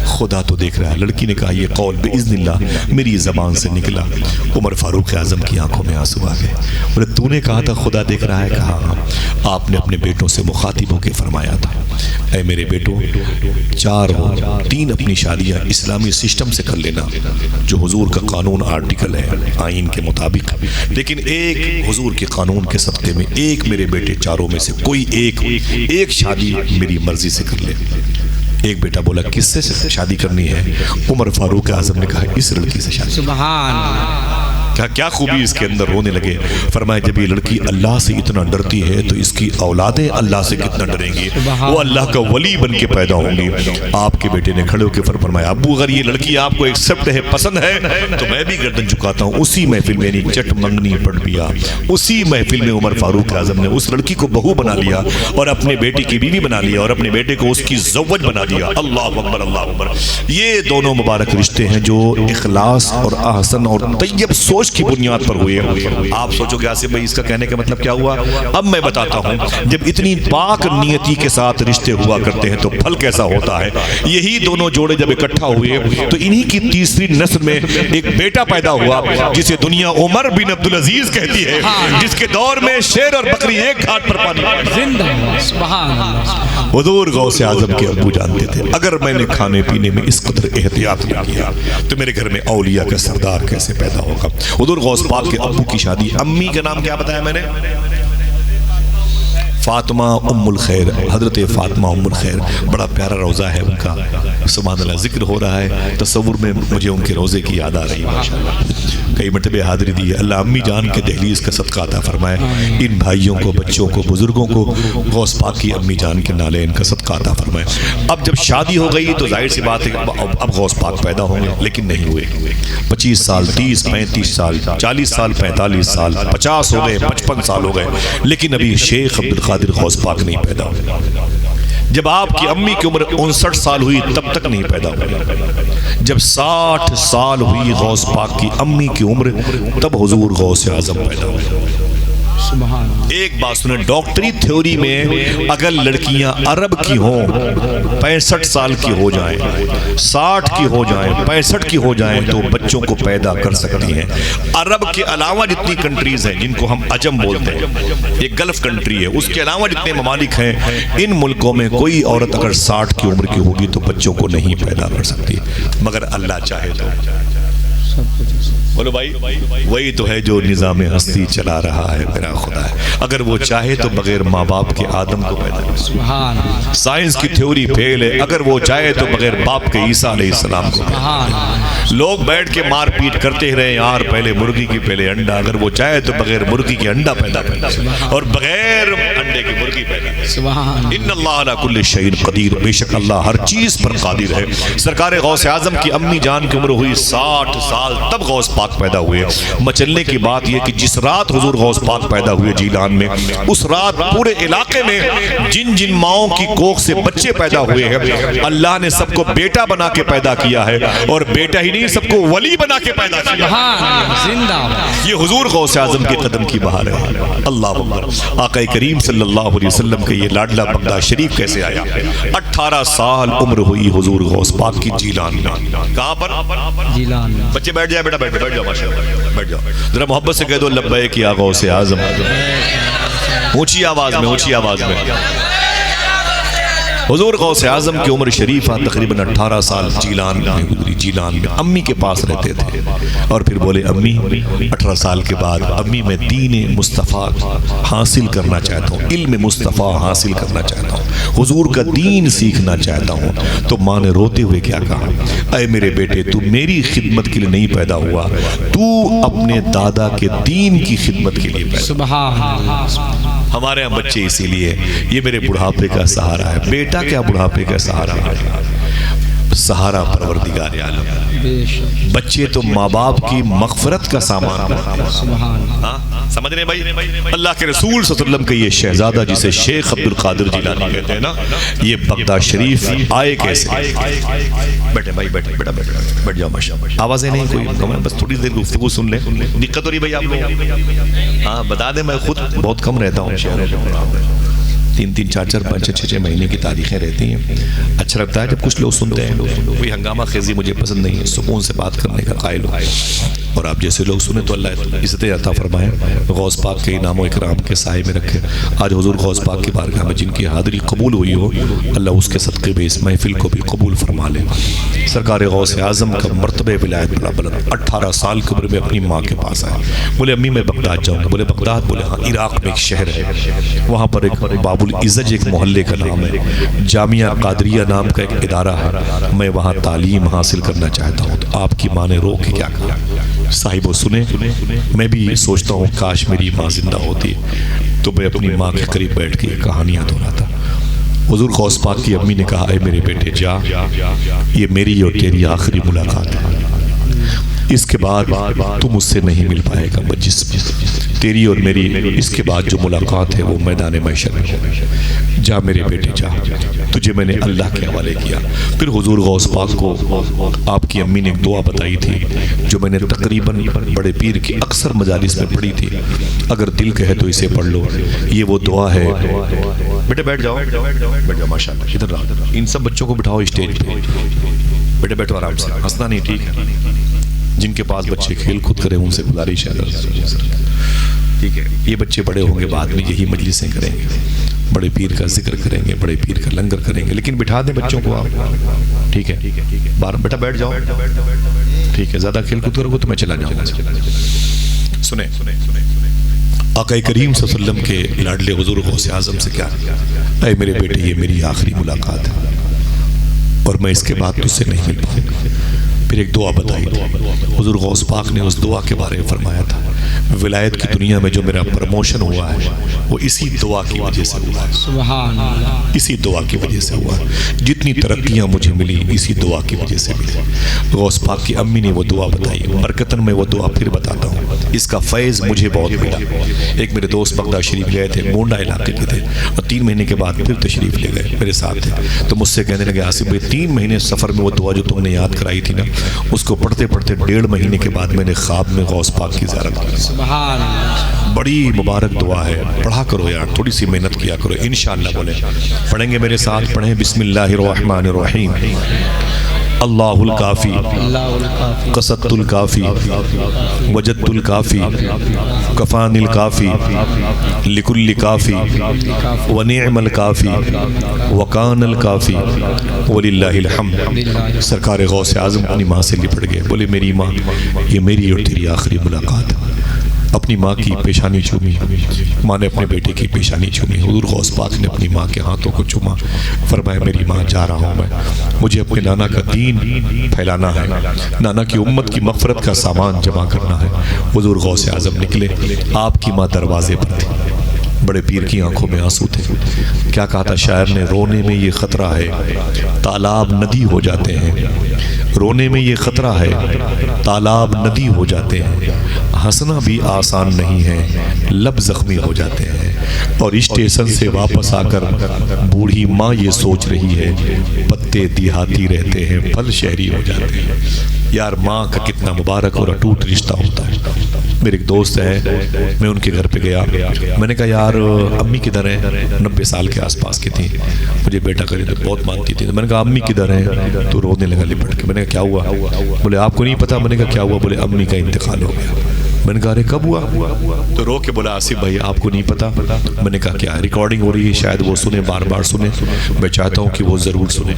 خدا تو دیکھ رہا ہے. لڑکی نے کہا یہ قول باذن اللہ میری زبان سے نکلا. عمر فاروق اعظم کی آنکھوں میں آنسو آ گئے. بولے تو نے کہا تھا خدا دیکھ رہا ہے؟ کہا. آپ نے اپنے بیٹوں سے مخاطب ہو کے فرمایا تھا اے میرے بیٹوں 4 ہو, 3 اپنی شادیاں اسلامی سسٹم سے کر لینا جو حضور کا قانون آرٹیکل ہے آئین کے مطابق, لیکن ایک حضور کے قانون کے سبتے میں ایک میرے بیٹے 4 میں سے کوئی ایک شادی میری مرضی سے کر لے. ایک بیٹا بولا کس سے شادی کرنی ہے؟ عمر فاروق اعظم نے کہا اس لڑکی سے شادی. سبحان کیا خوبی اس کے اندر. رونے لگے. فرمایا جب یہ لڑکی اللہ سے اتنا ڈرتی ہے تو اس کی اولادیں اللہ سے کتنا ڈریں گی, وہ اللہ کا ولی بن کے پیدا ہوں گی. آپ کے بیٹے نے کھڑے ہو کے فرمایا ابو اگر یہ لڑکی آپ کو ایکسپٹ ہے, پسند ہے, تو میں بھی گردن جھکاتا ہوں. اسی محفل میں نہیں چٹ منگنی پڑ پیا, اسی محفل میں عمر فاروق اعظم نے اس لڑکی کو بہو بنا لیا اور اپنے بیٹے کی بیوی بنا لیا اور اپنے بیٹے کو اس کی زوج بنا دیا. اللہ اکبر اللہ اکبر. یہ دونوں مبارک رشتے ہیں جو اخلاص اور احسن اور طیب سوچ سوچ کی بنیاد پر ہوئے ہیں۔ آپ سوچو کہ آصف بھائی اس کا کہنے کا مطلب کیا ہوا؟ اب میں بتاتا ہوں، جب اتنی پاک نیتی کے ساتھ رشتے ہوا کرتے ہیں تو پھل کیسا ہوتا ہے۔ یہی دونوں جوڑے جب اکٹھا ہوئے تو انہی کی تیسری نسل میں ایک بیٹا پیدا ہوا جسے دنیا عمر بن عبدالعزیز کہتی ہے، جس کے دور میں شیر اور بکری ایک گھاٹ پر پانی زندہ سبحان اللہ۔ حضور غوث اعظم کے ابو جانتے تھے اگر میں نے کھانے پینے میں اس قدر احتیاط نہ کیا تو میرے گھر میں اولیاء کا سردار کیسے پیدا ہوگا۔ حضور غوث پاک کے ابو کی شادی، امی کا نام کیا بتایا میں نے؟ فاطمہ ام الخیر، حضرت فاطمہ ام الخیر، بڑا پیارا روزہ ہے ان کا، سبحان اللہ ذکر ہو رہا ہے، تصور میں مجھے ان کے روزے کی یاد آ رہی ہے ماشاءاللہ۔ کئی مرتبہ حاضری دی ہے، اللہ امی جان کے دہلیز کا صدقہ عطا فرمائے، ان بھائیوں کو، بچوں کو، بزرگوں کو غوث پاک کی امی جان کے نالے ان کا صدقہ عطا فرمائے۔ اب جب شادی ہو گئی تو ظاہر سی بات ہے اب غوث پاک پیدا ہوں گے، لیکن نہیں ہوئے۔ 25 سال، 30، 35 سال، 40 سال، 45 سال، 50 ہو گئے، 55 سال ہو گئے، لیکن ابھی شیخ عبدالقادر غوث پاک نہیں پیدا ہوئے۔ جب آپ کی امی کی عمر 59 سال ہوئی تب تک نہیں پیدا ہوئے۔ جب 60 سال ہوئی غوث پاک کی امی کی عمر تب حضور غوث اعظم پیدا ہوئے۔ ایک بات سنیں، ڈاکٹری تھیوری میں اگر لڑکیاں عرب کی ہوں 65 سال کی ہو جائیں، 60 کی ہو جائیں، 65 کی ہو جائیں تو بچوں کو پیدا کر سکتی ہیں۔ عرب کے علاوہ جتنی کنٹریز ہیں جن کو ہم عجم بولتے ہیں، یہ گلف کنٹری ہے، اس کے علاوہ جتنے ممالک ہیں، ان ملکوں میں کوئی عورت اگر 60 کی عمر کی ہوگی تو بچوں کو نہیں پیدا کر سکتی، مگر اللہ چاہے تو۔ بولو بھائی، وہی تو ہے جو نظام ہستی چلا رہا ہے میرا خدا ہے، اگر وہ چاہے تو بغیر ماں باپ کے آدم کو پیدا کر سکتا۔ سائنس کی تھیوری فیل ہے، اگر وہ چاہے تو بغیر باپ کے عیسیٰ علیہ السلام کو پیدا۔ لوگ بیٹھ کے مار پیٹ کرتے رہے، یار پہلے مرغی کی پہلے انڈا، اگر وہ چاہے تو بغیر مرغی کے انڈا پیدا کر اور بغیر انڈے کی مرغی پیدا کر۔ ان اللہ علی کل شیء قدیر، بے شک اللہ ہر چیز پر قادر ہے۔ سرکار غوث اعظم کی امی جان کی عمر ہوئی 60 سال تب غوث پاک پیدا ہوئے۔ مچلنے کی بات یہ کہ جس رات حضور غوث پاک پیدا ہوئے جیلان میں، اس رات پورے علاقے میں جن جن ماؤں کی کوکھ سے بچے پیدا ہوئے ہیں اللہ نے سب کو بیٹا بنا کے پیدا کیا ہے، اور بیٹا ہی نہیں سب کو ولی بنا کے پیدا کیا ہے۔ یہ حضور غوث اعظم کے قدم کی بہار ہے۔ اللہ اکبر۔ آقا کریم صلی اللہ علیہ وسلم کے یہ لاڈلا بغداد شریف کیسے آیا؟ 18 سال عمر ہوئی حضور غوث پاک کی جیلان میں۔ کہاں پر؟ جیلان میں۔ بچے بیٹھ جائے بیٹا، بیٹھ جاؤ ماشاءاللہ، بیٹھ جاؤ، ذرا محبت سے کہہ دو لبیک یا غوث اعظم، اونچی آواز میں، اونچی آواز میں۔ حضور غوث اعظم کی عمر شریفہ تقریباً 18 سال جیلان میں گزری، جیلان میں امی کے پاس رہتے تھے، اور پھر بولے امی 18 سال کے بعد امی میں دین مصطفیٰ حاصل کرنا چاہتا ہوں، علم مصطفیٰ حاصل کرنا چاہتا ہوں، حضور کا دین سیکھنا چاہتا ہوں۔ تو ماں نے روتے ہوئے کیا کہا؟ اے میرے بیٹے، تو میری خدمت کے لیے نہیں پیدا ہوا، تو اپنے دادا کے دین کی خدمت کے لیے پیدا۔ سبحان اللہ۔ ہمارے یہاں بچے اسی لیے، یہ میرے بڑھاپے کا سہارا ہے۔ بیٹا کیا بڑھاپے کا سہارا ہے؟ سہارا پروردگار عالم۔ بچے تو ماں باپ کی مغفرت کا سامان ہے۔ سمجھ رہے ہیں بھائی؟ اللہ کے رسول صلی اللہ علیہ وسلم کا یہ شہزادہ جسے شیخ عبدالقادر جیلانی کہتے ہیں نا، یہ بغداد شریف آئے کیسے؟ بیٹھے بھائی، بیٹھے، بیٹا بیٹھ جاؤ ماشاءاللہ۔ آوازیں نہیں کوئی، بس تھوڑی دیر گفتگو سن لیں۔ دقت ہو رہی بھائی آپ کو؟ ہاں بتا دیں، میں خود بہت کم رہتا ہوں شہروں میں، 3 4 5 6 مہینے کی تاریخیں رہتی ہیں۔ اچھا لگتا ہے جب کچھ لوگ سنتے ہیں، کوئی ہنگامہ خیزی مجھے پسند نہیں ہے، سکون سے بات کرنے کا قائل ہوں، اور آپ جیسے لوگ سنیں تو اللہ عزت عطا فرمائے، غوث پاک کے انعام و اکرام کے سائے میں رکھے۔ آج حضور غوث پاک کی بارگاہ میں جن کی حاضری قبول ہوئی ہو، اللہ اس کے صدقے میں اس محفل کو بھی قبول فرما لے۔ سرکار غوث اعظم کا مرتبہ ولایت بڑا بلند، 18 سال کی عمر میں اپنی ماں کے پاس آئے، بولے امی میں بغداد جاؤں گا۔ بولے بغداد؟ بولے ہاں، عراق میں ایک شہر ہے، وہاں پر ایک باب العزج ایک محلے کا نام ہے، جامعہ قادریہ نام کا ایک ادارہ ہے، میں وہاں تعلیم حاصل کرنا چاہتا ہوں۔ تو آپ کی ماں نے رو کے کیا کہا؟ صاحب سنیں، میں بھی سوچتا ہوں کاش میری ماں زندہ ہوتی تو میں اپنی ماں کے قریب بیٹھ کے کہانیاں دہراتا۔ حضور غوث پاک کی امی نے کہا، اے میرے بیٹے جا، یہ میری اور تیری آخری ملاقات ہے۔ اس کے بعد تو مجھ سے نہیں مل پائے گا مجلس تیری اور میری اس کے بعد جو ملاقات ہے وہ میدان محشر میں ہو۔ جا میرے بیٹے جا، تجھے میں نے اللہ کے حوالے کیا۔ پھر حضور غوث پاک کو آپ کی امی نے ایک دعا بتائی تھی جو میں نے تقریباً بڑے پیر کی اکثر مجالس میں پڑھی تھی، اگر دل کہے تو اسے پڑھ لو۔ یہ وہ دعا ہے، بیٹے بیٹھ جاؤ، بیٹھ جاؤ، ماشاءاللہ ادھر رہا، ان سب بچوں کو بٹھاؤ اسٹیج پہ، بیٹے بیٹھو آرام سے، ہنسنا نہیں، ٹھیک ہے؟ جن کے پاس بچے کھیل کود کریں ان سے گزارش ہے، ٹھیک ہے؟ یہ بچے بڑے ہوں گے بعد میں یہی مجلسیں کریں گے، بڑے پیر کا ذکر کریں گے، بڑے پیر کا لنگر کریں گے، لیکن بٹھا دیں بچوں کو آپ، ٹھیک ہے؟ بیٹا بیٹھ جاؤ، ٹھیک ہے؟ زیادہ کھیل کود کرو گے تو میں چلا جاؤں گا۔ سنیں، آقا کریم صلی اللہ علیہ وسلم کے لاڈلے حضور غوث اعظم سے کیا، اے میرے بیٹے یہ میری آخری ملاقات ہے اور میں اس کے بعد تجھ سے نہیں مل پاؤں گا۔ پھر ایک دعا بتائی تھی، حضور غوث پاک نے اس دعا کے بارے میں فرمایا تھا ولایت کی دنیا میں جو میرا پروموشن ہوا ہے وہ اسی دعا کی وجہ سے ہوا ہے، سبحان اللہ، اسی دعا کی وجہ سے ہوا ہے۔ جتنی ترقیاں مجھے ملی اسی دعا کی وجہ سے ملی۔ غوث پاک کی امی نے وہ دعا بتائی، برکتاً میں وہ دعا پھر بتاتا ہوں، اس کا فیض مجھے بہت ملا۔ ایک میرے دوست بغداد شریف گئے تھے، مونڈا علاقے کے تھے، اور 3 مہینے کے بعد پھر تشریف لے گئے، میرے ساتھ تھے، تو مجھ سے کہنے لگے آصف بھائی 3 مہینے سفر میں وہ دعا جو تم نے یاد کرائی تھی نا، اس کو پڑھتے پڑھتے 1.5 مہینے کے بعد میں نے خواب میں غوث پاک کی زیارت کی۔ سبحان اللہ، بڑی مبارک دعا ہے، پڑھا کرو یار، تھوڑی سی محنت کیا کرو، انشاءاللہ بولے پڑھیں گے میرے ساتھ، پڑھیں بسم اللہ الرحمن الرحیم۔ اللہ الکافی اللہ الکافی، قصدت الکافی وجدت الکافی کفان الکافی لکل کافی ونعم الکافی وکان الکافی وللہ الحمد۔ سرکار غوث اعظم اپنی ماں سے لپٹ گئے، بولے میری ماں یہ میری اور تیری آخری ملاقات ہے۔ اپنی ماں کی پیشانی چومی، ماں نے اپنے بیٹے کی پیشانی چومی، حضور غوث پاک نے اپنی ماں کے ہاتھوں کو چوما، فرمایا میری ماں جا رہا ہوں میں، مجھے اپنے نانا کا دین پھیلانا ہے، نانا کی امت کی مغفرت کا سامان جمع کرنا ہے۔ حضور غوث اعظم نکلے، آپ کی ماں دروازے پر تھی، بڑے پیر کی آنکھوں میں آنسو تھے۔ کیا کہا تھا شاعر نے، رونے میں یہ خطرہ ہے تالاب ندی ہو جاتے ہیں، رونے میں یہ خطرہ ہے تالاب ندی ہو جاتے ہیں، ہنسنا بھی آسان نہیں ہے لب زخمی ہو جاتے ہیں، اور اسٹیشن سے واپس آ کر بوڑھی ماں یہ سوچ رہی ہے پتے دیہاتی رہتے ہیں پھل شہری ہو جاتے ہیں۔ یار ماں کا کتنا مبارک اور اٹوٹ رشتہ ہوتا ہے۔ میرے ایک دوست ہے، میں ان کے گھر پہ گیا، میں نے کہا یار امی کدھر ہیں، 90 سال کے آس پاس کی تھی، مجھے بیٹا کرے تو بہت مانتی تھی، میں نے کہا امی کدھر ہیں، تو رونے لگا لپٹ کے۔ میں نے کہا کیا ہوا، بولے آپ کو نہیں پتا، میں نے کہا کیا ہوا، بولے امی کا انتقال ہو گیا۔ میں نے کہا ارے کب ہوا، تو رو کے بولا آصف بھائی آپ کو نہیں پتا۔ میں نے کہا کیا، ریکارڈنگ ہو رہی ہے، شاید وہ سنیں، بار بار سنیں، میں چاہتا ہوں کہ وہ ضرور سنیں۔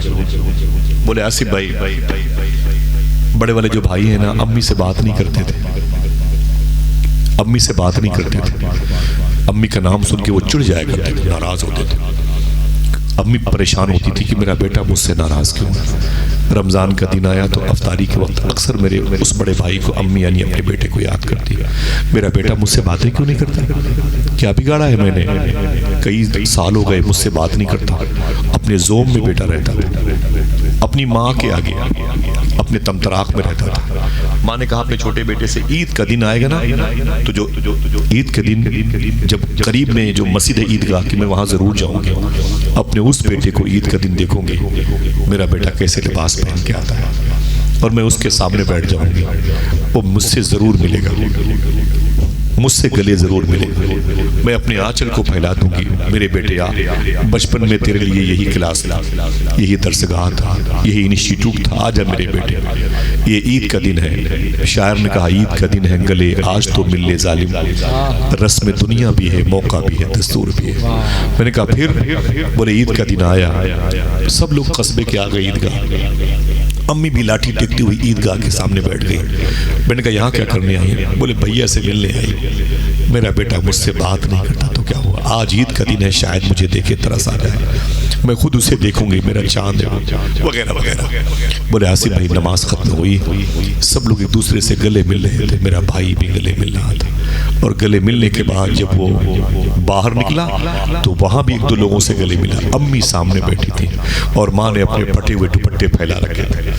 بولے آصف بھائی بڑے والے جو بھائی ہیں نا امی سے بات نہیں کرتے تھے، امی سے بات نہیں کرتے تھے، امی کا نام سن کے وہ چڑ جایا کرتے تھے، ناراض ہوتے تھے۔ امی پریشان ہوتی تھی کہ میرا بیٹا مجھ سے ناراض کیوں ہے۔ رمضان کا دن آیا تو افطاری کے وقت اکثر میرے اس بڑے بھائی کو امی یعنی اپنے بیٹے کو یاد کرتی ہے، میرا بیٹا مجھ سے باتیں کیوں نہیں کرتا، کیا بگاڑا ہے میں نے، کئی سال ہو گئے مجھ سے بات نہیں کرتا، اپنے زوم میں بیٹا رہتا تھا، اپنی ماں کے آگے اپنے تمتراک میں رہتا تھا۔ ماں نے کہا اپنے چھوٹے بیٹے سے عید کا دن آئے گا نا، تو جو عید کے دن جب قریب میں جو مسجد ہے عیدگاہ کی، میں وہاں ضرور جاؤں گی، اپنے اس بیٹے کو عید کا دن دیکھوں گی میرا بیٹا کیسے لباس پہن کے آتا ہے، اور میں اس کے سامنے بیٹھ جاؤں گی، وہ مجھ سے ضرور ملے گا، مجھ سے گلے ضرور ملے، میں اپنے آنچل کو پھیلا دوں گی، میرے بیٹے آ، بچپن میں تیرے لیے یہی کلاس تھا، یہی درسگاہ تھا، یہی انسٹیٹیوٹ تھا، آجا میرے بیٹے، یہ عید کا دن ہے۔ شاعر نے کہا عید کا دن ہے گلے آج تو مل لے ظالم، رسم دنیا بھی ہے موقع بھی ہے دستور بھی ہے۔ میں نے کہا پھر، بولے عید کا دن آیا، سب لوگ قصبے کے آ گئے عیدگاہ، امی بھی لاٹھی ٹیکتی ہوئی عیدگاہ کے سامنے بیٹھ گئی۔ میں نے کہا یہاں کیا کرنے آئی، بولے بھیا سے ملنے آئی، میرا بیٹا مجھ سے بات نہیں کرتا تو کیا ہوا، آج عید کا دن ہے شاید مجھے دیکھے ترس آ جائے، میں خود اسے دیکھوں گی، میرا چاند ہے وغیرہ وغیرہ۔ بولے آصف بھائی نماز ختم ہوئی، سب لوگ ایک دوسرے سے گلے مل رہے تھے، میرا بھائی بھی گلے مل رہا تھا، اور گلے ملنے کے بعد جب وہ باہر نکلا تو وہاں بھی 1-2 لوگوں سے گلے ملا، امی سامنے بیٹھی تھی اور ماں نے اپنے پھٹے ہوئے دوپٹے پھیلا رکھے تھے،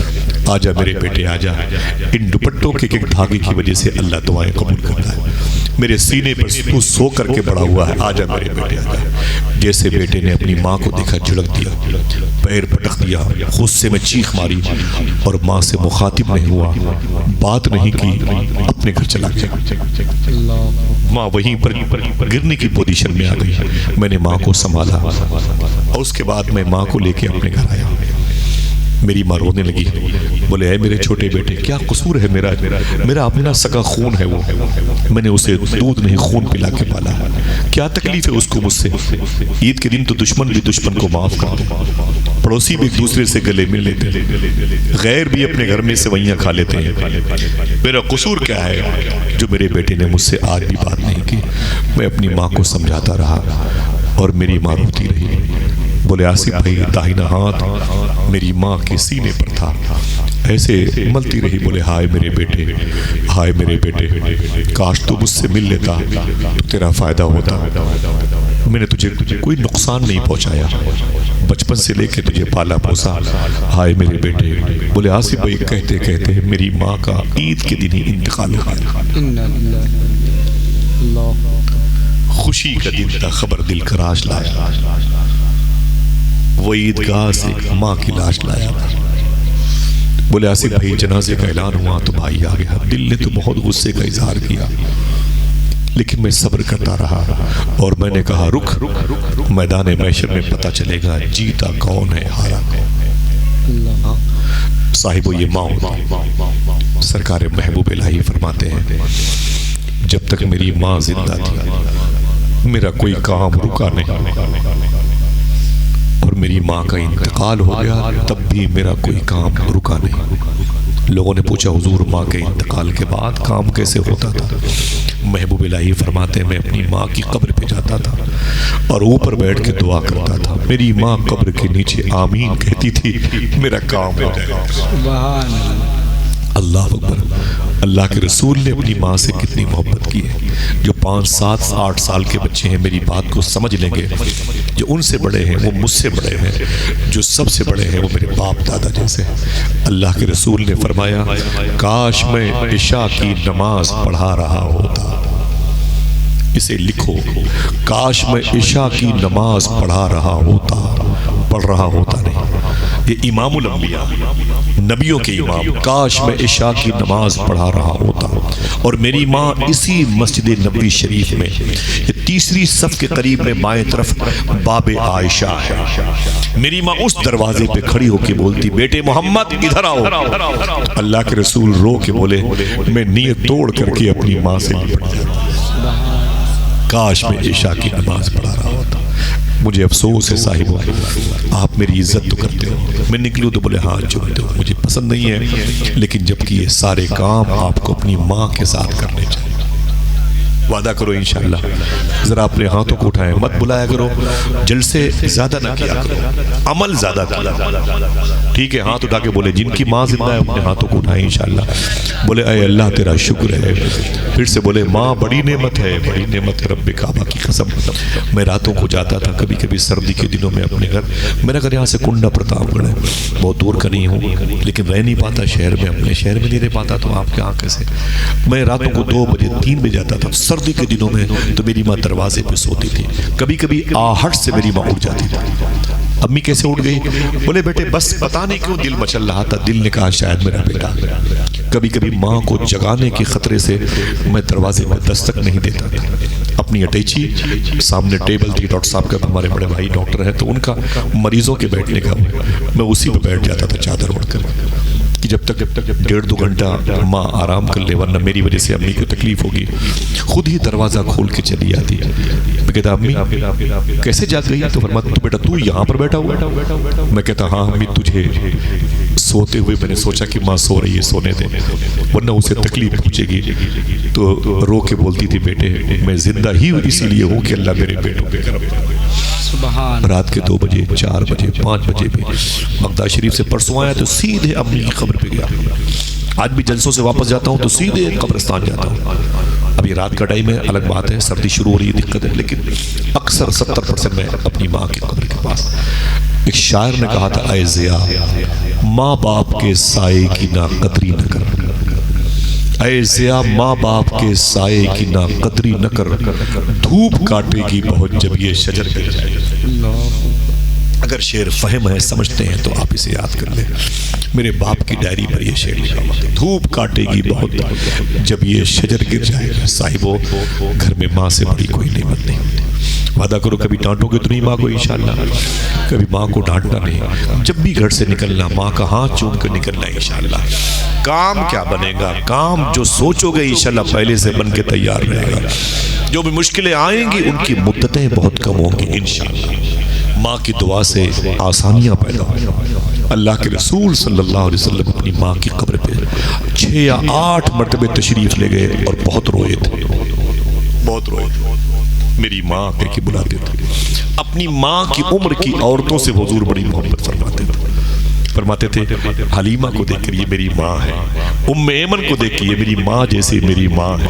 آجا میرے بیٹے آجا. ان دوپٹوں کے ایک دھاگے کی وجہ سے اللہ دعائیں قبول کرتا ہے. میرے سینے پر تو سو کر کے بڑا ہوا ہے, آجا میرے بیٹے آجا. جیسے بیٹے نے اپنی ماں کو دیکھا جھڑک دیا, پیر پٹک دیا, غصے میں چیخ ماری اور ماں سے مخاطب نہیں ہوا, بات نہیں کی, اپنے گھر چلا گیا. ماں وہیں پر گرنے کی پوزیشن میں آ گئی. میں نے ماں کو سنبھالا اور اس کے بعد میں ماں کو لے کے اپنے گھر آیا. میری ماں رونے لگی, بولے اے میرے چھوٹے بیٹے کیا قصور ہے میرا, میرا اپنا سگا خون ہے وہ, میں نے اسے دودھ نہیں خون پلا کے پالا, کیا تکلیف ہے اس کو مجھ سے. عید کے دن تو دشمن بھی دشمن کو معاف کر دے, پڑوسی بھی ایک دوسرے سے گلے مل لیتے, غیر بھی اپنے گھر میں سوئیاں کھا لیتے ہیں. میرا قصور کیا ہے جو میرے بیٹے نے مجھ سے آج بھی بات نہیں کی. میں اپنی ماں کو سمجھاتا رہا اور میری ماں روتی رہی. بولے آصف بھائی داہنا ہاتھ میری ماں کے سینے پر تھا, ایسے ملتی رہی. بولے ہائے میرے بیٹے, ہائے میرے بیٹے, کاش تو مجھ سے مل لیتا تو تیرا فائدہ ہوتا. میں نے تجھے کوئی نقصان نہیں پہنچایا, بچپن سے لے کے تجھے پالا پوسا. ہائے میرے بیٹے. بولے آصف بھائی کہتے کہتے میری ماں کا عید کے دن ہی انتقال ہو گیا. خوشی کا دن تھا, خبر دل کراش لایا. وہ عیدگاہ سے ماں کی لاش لایا. بولے آصف بھائی جنازے کا اعلان ہوا تو بھائی آ گیا. دل نے تو بہت غصے کا اظہار کیا, لیکن میں صبر کرتا رہا اور میں نے کہا رک, میدان محشر میں پتہ چلے گا جیتا کون ہے ہارا کون. صاحب یہ ماں ہوتی. سرکار محبوب الہی فرماتے ہیں جب تک میری ماں زندہ تھی میرا کوئی کام رکا نہیں, اور میری ماں کا انتقال ہو گیا تب بھی میرا کوئی کام رکا نہیں. لوگوں نے پوچھا حضور ماں کے انتقال کے بعد کام کیسے ہوتا تھا؟ محبوب الہی فرماتے ہیں میں اپنی ماں کی قبر پہ جاتا تھا اور اوپر بیٹھ کے دعا کرتا تھا. میری ماں قبر کے نیچے آمین کہتی تھی, میرا کام ہو جائے. سبحان اللہ اکبر. اللہ کے رسول نے اپنی ماں سے کتنی محبت کی ہے. جو 5, 7, 8 سال کے بچے ہیں میری بات کو سمجھ لیں گے. جو ان سے بڑے ہیں وہ مجھ سے بڑے ہیں, جو سب سے بڑے ہیں وہ میرے باپ دادا جیسے ہیں. اللہ کے رسول نے فرمایا کاش میں عشاء کی نماز پڑھا رہا ہوتا. اسے لکھو, کاش میں عشاء کی نماز پڑھا رہا ہوتا نہیں. یہ امام الانبیاء, نبیوں کے امام, کاش میں عشاء کی نماز پڑھا رہا ہوتا. اور میری ماں اسی مسجد نبوی شریف میں تیسری صف کے قریب میں بائیں طرف باب عائشہ ہے. میری ماں اس دروازے پہ کھڑی ہو کے بولتی بیٹے محمد ادھر آؤ. اللہ کے رسول رو کے بولے میں نیت توڑ کر کے اپنی ماں سے لپٹ جاتا, کاش میں عشاء کی نماز پڑھا رہا ہوتا. مجھے افسوس ہے صاحب, آپ میری عزت تو کرتے ہو, میں نکلوں تو بولے ہاں چومتے ہو, مجھے پسند نہیں ہے, لیکن جبکہ یہ سارے کام آپ کو اپنی ماں کے ساتھ کرنے چاہیے. وعدہ کرو انشاءاللہ. ذرا اپنے ہاتھوں کو اٹھائیں, مت بلایا کرو, جلسے زیادہ نہ کیا کرو, عمل زیادہ کیا. ٹھیک ہے, ہاتھ اٹھا کے بولے جن کی ماں زندہ ہے اپنے ہاتھوں کو اٹھائیں انشاءاللہ. بولے اے اللہ تیرا شکر ہے. پھر سے بولے ماں بڑی نعمت ہے, بڑی نعمت ہے رب کعبہ کی قسم. میں راتوں کو جاتا تھا کبھی کبھی سردی کے دنوں میں اپنے گھر. میرا گھر یہاں سے کنڈا پرتاپ گڑھ ہے, بہت دور کا نہیں ہوں, لیکن رہ نہیں پاتا شہر میں, اپنے شہر میں نہیں رہ پاتا, تو آپ کے آنکھ کیسے. میں راتوں کو 2 بجے 3 بجے جاتا تھا. سردی کے دنوں میں تو میری ماں دروازے پہ سوتی تھی, کبھی کبھی آہٹ سے میری ماں اٹھ جاتی تھی. امی کیسے اٹھ گئی؟ بولے بیٹے بس پتہ نہیں کیوں دل مچل رہا تھا, دل نے کہا شاید میرا بیٹا. کبھی کبھی ماں کو جگانے کے خطرے سے میں دروازے میں دستک نہیں دیتا تھا. اپنی اٹیچی سامنے ٹیبل تھی, ڈاکٹر صاحب کا, ہمارے بڑے بھائی ڈاکٹر ہیں تو ان کا مریضوں کے بیٹھنے کا, میں اسی پہ بیٹھ جاتا تھا چادر اوڑھ کر, کہ جب تک 1.5-2 گھنٹہ ماں آرام کر لے, ورنہ میری وجہ سے امی کو تکلیف ہوگی. خود ہی دروازہ کھول کے چلی آتی. میں کہتا امی کیسے جاگ گئی؟ تو فرماتی تو بیٹا تو یہاں پر بیٹھا ہوا. میں کہتا ہاں امی تجھے سوتے ہوئے میں نے سوچا کہ ماں سو رہی ہے, سونے دے, ورنہ اسے تکلیف پہنچے گی. تو رو کے بولتی تھی بیٹے میں زندہ ہی اسی لیے ہوں کہ اللہ میرے بیٹوں پہ کرم کرے. رات کے 2 بجے 4 بجے 5 بجے بھی بغداد شریف سے پرسوں آیا تو سیدھے امی کی قبر پہ گیا. آج بھی جلسوں سے واپس جاتا ہوں تو سیدھے قبرستان جاتا ہوں. ابھی رات کا ٹائم ہے, الگ بات ہے, سردی شروع ہو رہی ہے, دقت ہے, لیکن اکثر 70% میں اپنی ماں کی قبر کے پاس. ایک شاعر نے کہا تھا اے ضیا ماں باپ کے سائے کی ناقدری نہ کر، اے ضیا ماں باپ کے سائے کی ناقدری نہ کر، دھوپ کاٹے گی بہت جب یہ شجر گر جائے گا۔ اگر شعر فہم ہے سمجھتے ہیں تو آپ اسے یاد کر لیں، میرے باپ کی ڈائری پر یہ شعر لکھا ہوا ہے، دھوپ کاٹے گی بہت جب یہ شجر گر جائے گا۔ صاحبو گھر میں ماں سے بڑی کوئی نعمت نہیں ہوتی، وعدہ کرو کبھی ڈانٹو گے تو نہیں ماں کو انشاءاللہ، کبھی ماں کو ڈانٹنا نہیں، جب بھی گھر سے نکلنا ماں کا ہاتھ چوم کر نکلنا انشاءاللہ۔ کام کیا بنے گا، کام جو سوچو گے انشاءاللہ پہلے سے بن کے تیار رہے گا، جو بھی مشکلیں آئیں گی ان کی مدتیں بہت کم ہوں گی انشاءاللہ۔ ماں کی دعا سے آسانیاں پیدا ہوں۔ اللہ کے رسول صلی اللہ علیہ وسلم اپنی ماں کی قبر پہ 6 یا 8 مرتبہ تشریف لے گئے اور بہت روئے تھے، بہت روئے تھے۔ میری ماں کہہ کے بلاتے تھے۔ اپنی ماں کی عمر کی عورتوں سے حضور بڑی محبت فرماتے تھے، فرماتے تھے حلیمہ کو دیکھ کر یہ میری ماں ہے، ام ایمن کو دیکھ کے یہ میری ماں جیسے میری ماں ہے۔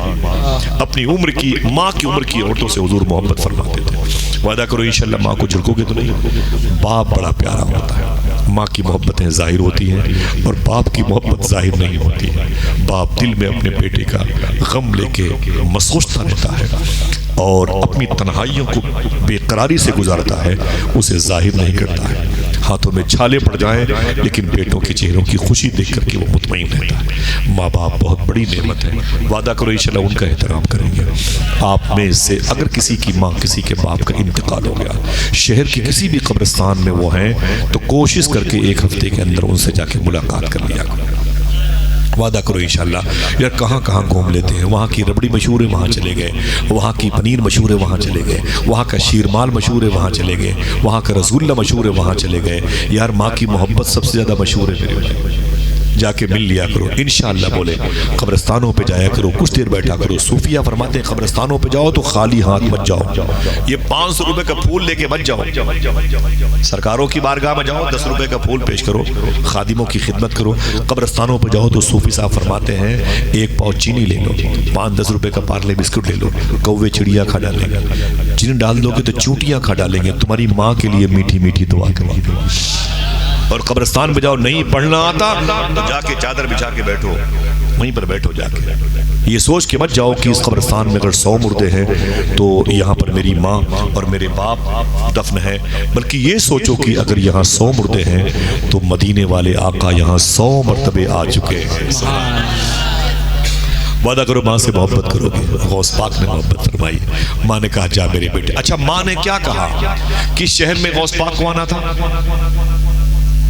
اپنی عمر کی ماں کی عمر کی عورتوں سے حضور محبت فرماتے تھے۔ وعدہ کرو انشاءاللہ ماں کو جھڑکو گے تو نہیں۔ باپ بڑا پیارا ہوتا ہے، ماں کی محبتیں ظاہر ہوتی ہیں اور باپ کی محبت ظاہر نہیں ہوتی ہے۔ باپ دل میں اپنے بیٹے کا غم لے کے مسوستا رہتا ہے اور اپنی تنہائیوں کو بے قراری سے گزارتا ہے، اسے ظاہر نہیں کرتا ہے۔ ہاتھوں میں چھالے پڑ جائیں لیکن بیٹوں کے چہروں کی خوشی دیکھ کر کے وہ مطمئن رہتا ہے۔ ماں باپ بہت بڑی نعمت ہے، وعدہ کرو انشاءاللہ ان کا احترام کریں گے۔ آپ میں سے اگر کسی کی ماں کسی کے باپ کا انتقال ہو گیا، شہر کی کسی بھی قبرستان میں وہ ہیں تو کوشش کر کے 1 ہفتے کے اندر ان سے جا کے ملاقات کر لیا کرو۔ وعدہ کرو انشاءاللہ۔ یار کہاں کہاں گھوم لیتے ہیں، وہاں کی ربڑی مشہور ہے وہاں چلے گئے، وہاں کی پنیر مشہور ہے وہاں چلے گئے، وہاں کا شیرمال مشہور ہے وہاں چلے گئے، وہاں کا رسگلہ مشہور ہے وہاں چلے گئے۔ یار ماں کی محبت سب سے زیادہ مشہور ہے میرے بھائی، جا کے مل لیا کرو انشاءاللہ۔ بولے قبرستانوں پہ جایا کرو، کچھ دیر بیٹھا کرو۔ صوفیہ فرماتے ہیں قبرستانوں پہ جاؤ تو خالی ہاتھ مت جاؤ، یہ 500 روپے کا پھول لے کے مت جاؤ۔ سرکاروں کی بارگاہ میں جاؤ 10 روپے کا پھول پیش کرو، خادموں کی خدمت کرو۔ قبرستانوں پہ جاؤ تو صوفی صاحب فرماتے ہیں 1 پاؤ چینی لے لو، 5-10 روپے کا پارلے بسکٹ لے لو، کوے چڑیا کھا ڈالیں گے، چینی ڈال دو گے تو چونٹیاں کھا ڈالیں گے، تمہاری ماں کے لیے میٹھی میٹھی دعا کریں گے۔ اور قبرستان پہ جاؤ، نہیں پڑھنا آتا تو جا کے چادر بچھا کے بیٹھو، وہیں پر بیٹھو جا کے۔ یہ سوچ کے مت جاؤ کہ اس قبرستان میں اگر 100 مردے ہیں تو یہاں پر میری ماں اور میرے باپ دفن ہے، بلکہ یہ سوچو کہ اگر یہاں 100 مردے ہیں تو مدینے والے آقا یہاں 100 مرتبے آ چکے ہیں۔ وعدہ کرو ماں سے محبت کرو گے۔ غوث پاک نے محبت فرمائی، ماں نے کہا جا میرے بیٹے۔ اچھا ماں نے کیا کہا؟ کس شہر میں غوث پاک کو آنا تھا؟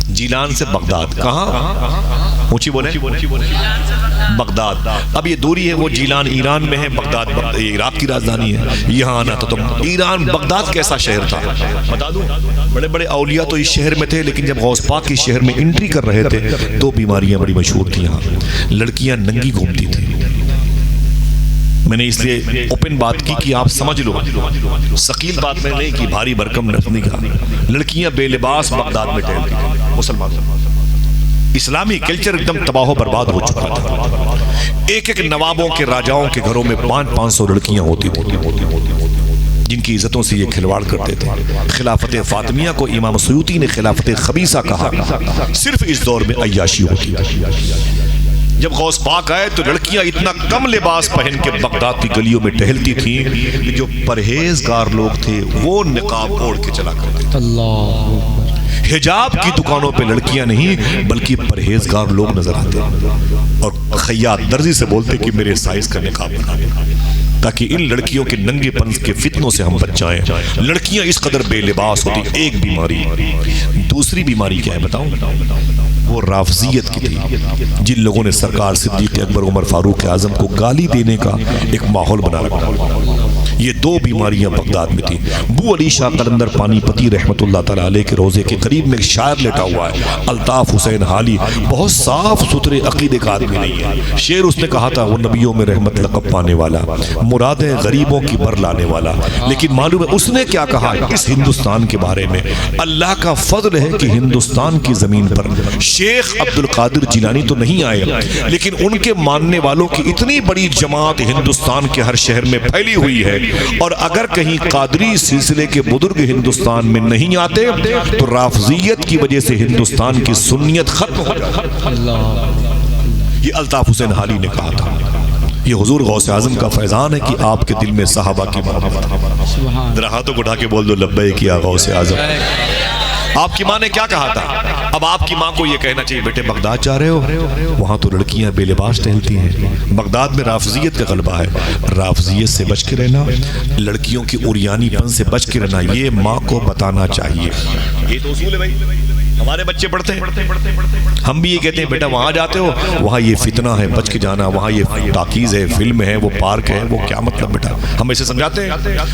جیلان سے بغداد۔ کہاں؟ اونچی بولیں، بغداد۔ اب یہ دوری ہے، وہ جیلان ایران میں ہے، بغداد عراق کی راجدھانی ہے۔ یہاں آنا تھا تو ایران بغداد کیسا شہر تھا بتا دوں؟ بڑے بڑے اولیاء تو اس شہر میں تھے، لیکن جب غوث پاک اس شہر میں انٹری کر رہے تھے 2 بیماریاں بڑی مشہور تھیں یہاں۔ لڑکیاں ننگی گھومتی تھیں، میں نے اس لیے اوپن بات کی کہ آپ سمجھ لو، ثقیل بات میں نہیں کی، بھاری بھرکم نہیں کہا۔ لڑکیاں بے لباس بغداد میں ٹہلتی تھیں، مسلمان۔ اسلامی کلچر ایک دم تباہ و برباد ہو چکا تھا۔ ایک ایک نوابوں کے راجاؤں کے گھروں میں 500 لڑکیاں ہوتی تھیں جن کی عزتوں سے یہ کھلواڑ کرتے تھے۔ خلافت فاطمیہ کو امام سیوطی نے خلافت خبیثہ کہا، صرف اس دور میں عیاشی ہوتی تھی۔ جب غوث پاک آئے تو لڑکیاں اتنا کم لباس پہن کے بغداد کی گلیوں میں ٹہلتی تھیں، جو پرہیزگار لوگ تھے وہ نقاب اوڑھ کے چلا کرتے تھے۔ اللہ، حجاب کی دکانوں پہ لڑکیاں نہیں بلکہ پرہیزگار لوگ نظر آتے اور خیاط درزی سے بولتے کہ میرے سائز کا نقاب بنا دے، تاکہ ان لڑکیوں کے ننگے پن کے فتنوں سے ہم بچ جائیں۔ لڑکیاں اس قدر بے لباس ہوتی۔ ایک بیماری، دوسری بیماری کیا ہے بتاؤں؟ وہ رافضیت کی تھی، جن لوگوں نے سرکار صدیق اکبر عمر فاروق اعظم کو گالی دینے کا ایک ماحول بنا رکھا۔ یہ 2 بیماریاں بغداد میں تھی۔ بو علی شاہ قلندر پانی پتی رحمت اللہ تعالیٰ علیہ کے روزے کے قریب میں ایک شاعر لیٹا ہوا ہے، الطاف حسین حالی، بہت صاف ستھرے عقیدے کا آدمی نہیں ہے۔ شعر اس نے کہا تھا وہ نبیوں میں رحمت لقب پانے والا، مرادیں غریبوں کی بر لانے والا۔ لیکن معلوم ہے اس نے کیا کہا اس ہندوستان کے بارے میں؟ اللہ کا فضل ہے کہ ہندوستان کی زمین پر شیخ عبد القادر جیلانی تو نہیں آئے، لیکن ان کے ماننے والوں کی اتنی بڑی جماعت ہندوستان کے ہر شہر میں پھیلی ہوئی ہے اور اگر کہیں قادری سلسلے کے بزرگ ہندوستان میں نہیں آتے تو رافضیت کی وجہ سے ہندوستان کی سنیت ختم ہو جاتی۔ یہ الطاف حسین حالی نے کہا تھا۔ یہ حضور غوث اعظم کا فیضان ہے کہ آپ کے دل میں صحابہ کی محبت ہے۔ ذرا ہاتھوں کو اٹھا کے بول دو لبیک یا غوث اعظم۔ آپ کی ماں نے کیا کہا تھا؟ اب آپ کی ماں کو یہ کہنا چاہیے بیٹے بغداد جا رہے ہو، وہاں تو لڑکیاں بے لباس ٹہلتی ہیں، بغداد میں رافضیت کا غلبہ ہے، رافضیت سے بچ کے رہنا، لڑکیوں کی عریانی پن سے بچ کے رہنا، یہ ماں کو بتانا چاہیے۔ یہ تو اصول ہے بھائی، ہمارے بچے پڑھتے ہیں، ہم بھی یہ کہتے ہیں بیٹا وہاں جاتے ہو وہاں یہ فتنہ ہے بچ کے جانا، وہاں یہ ٹاکیز ہے، فلم ہے، وہ پارک ہے، وہ کیا مطلب بیٹا؟ ہم اسے سمجھاتے ہیں۔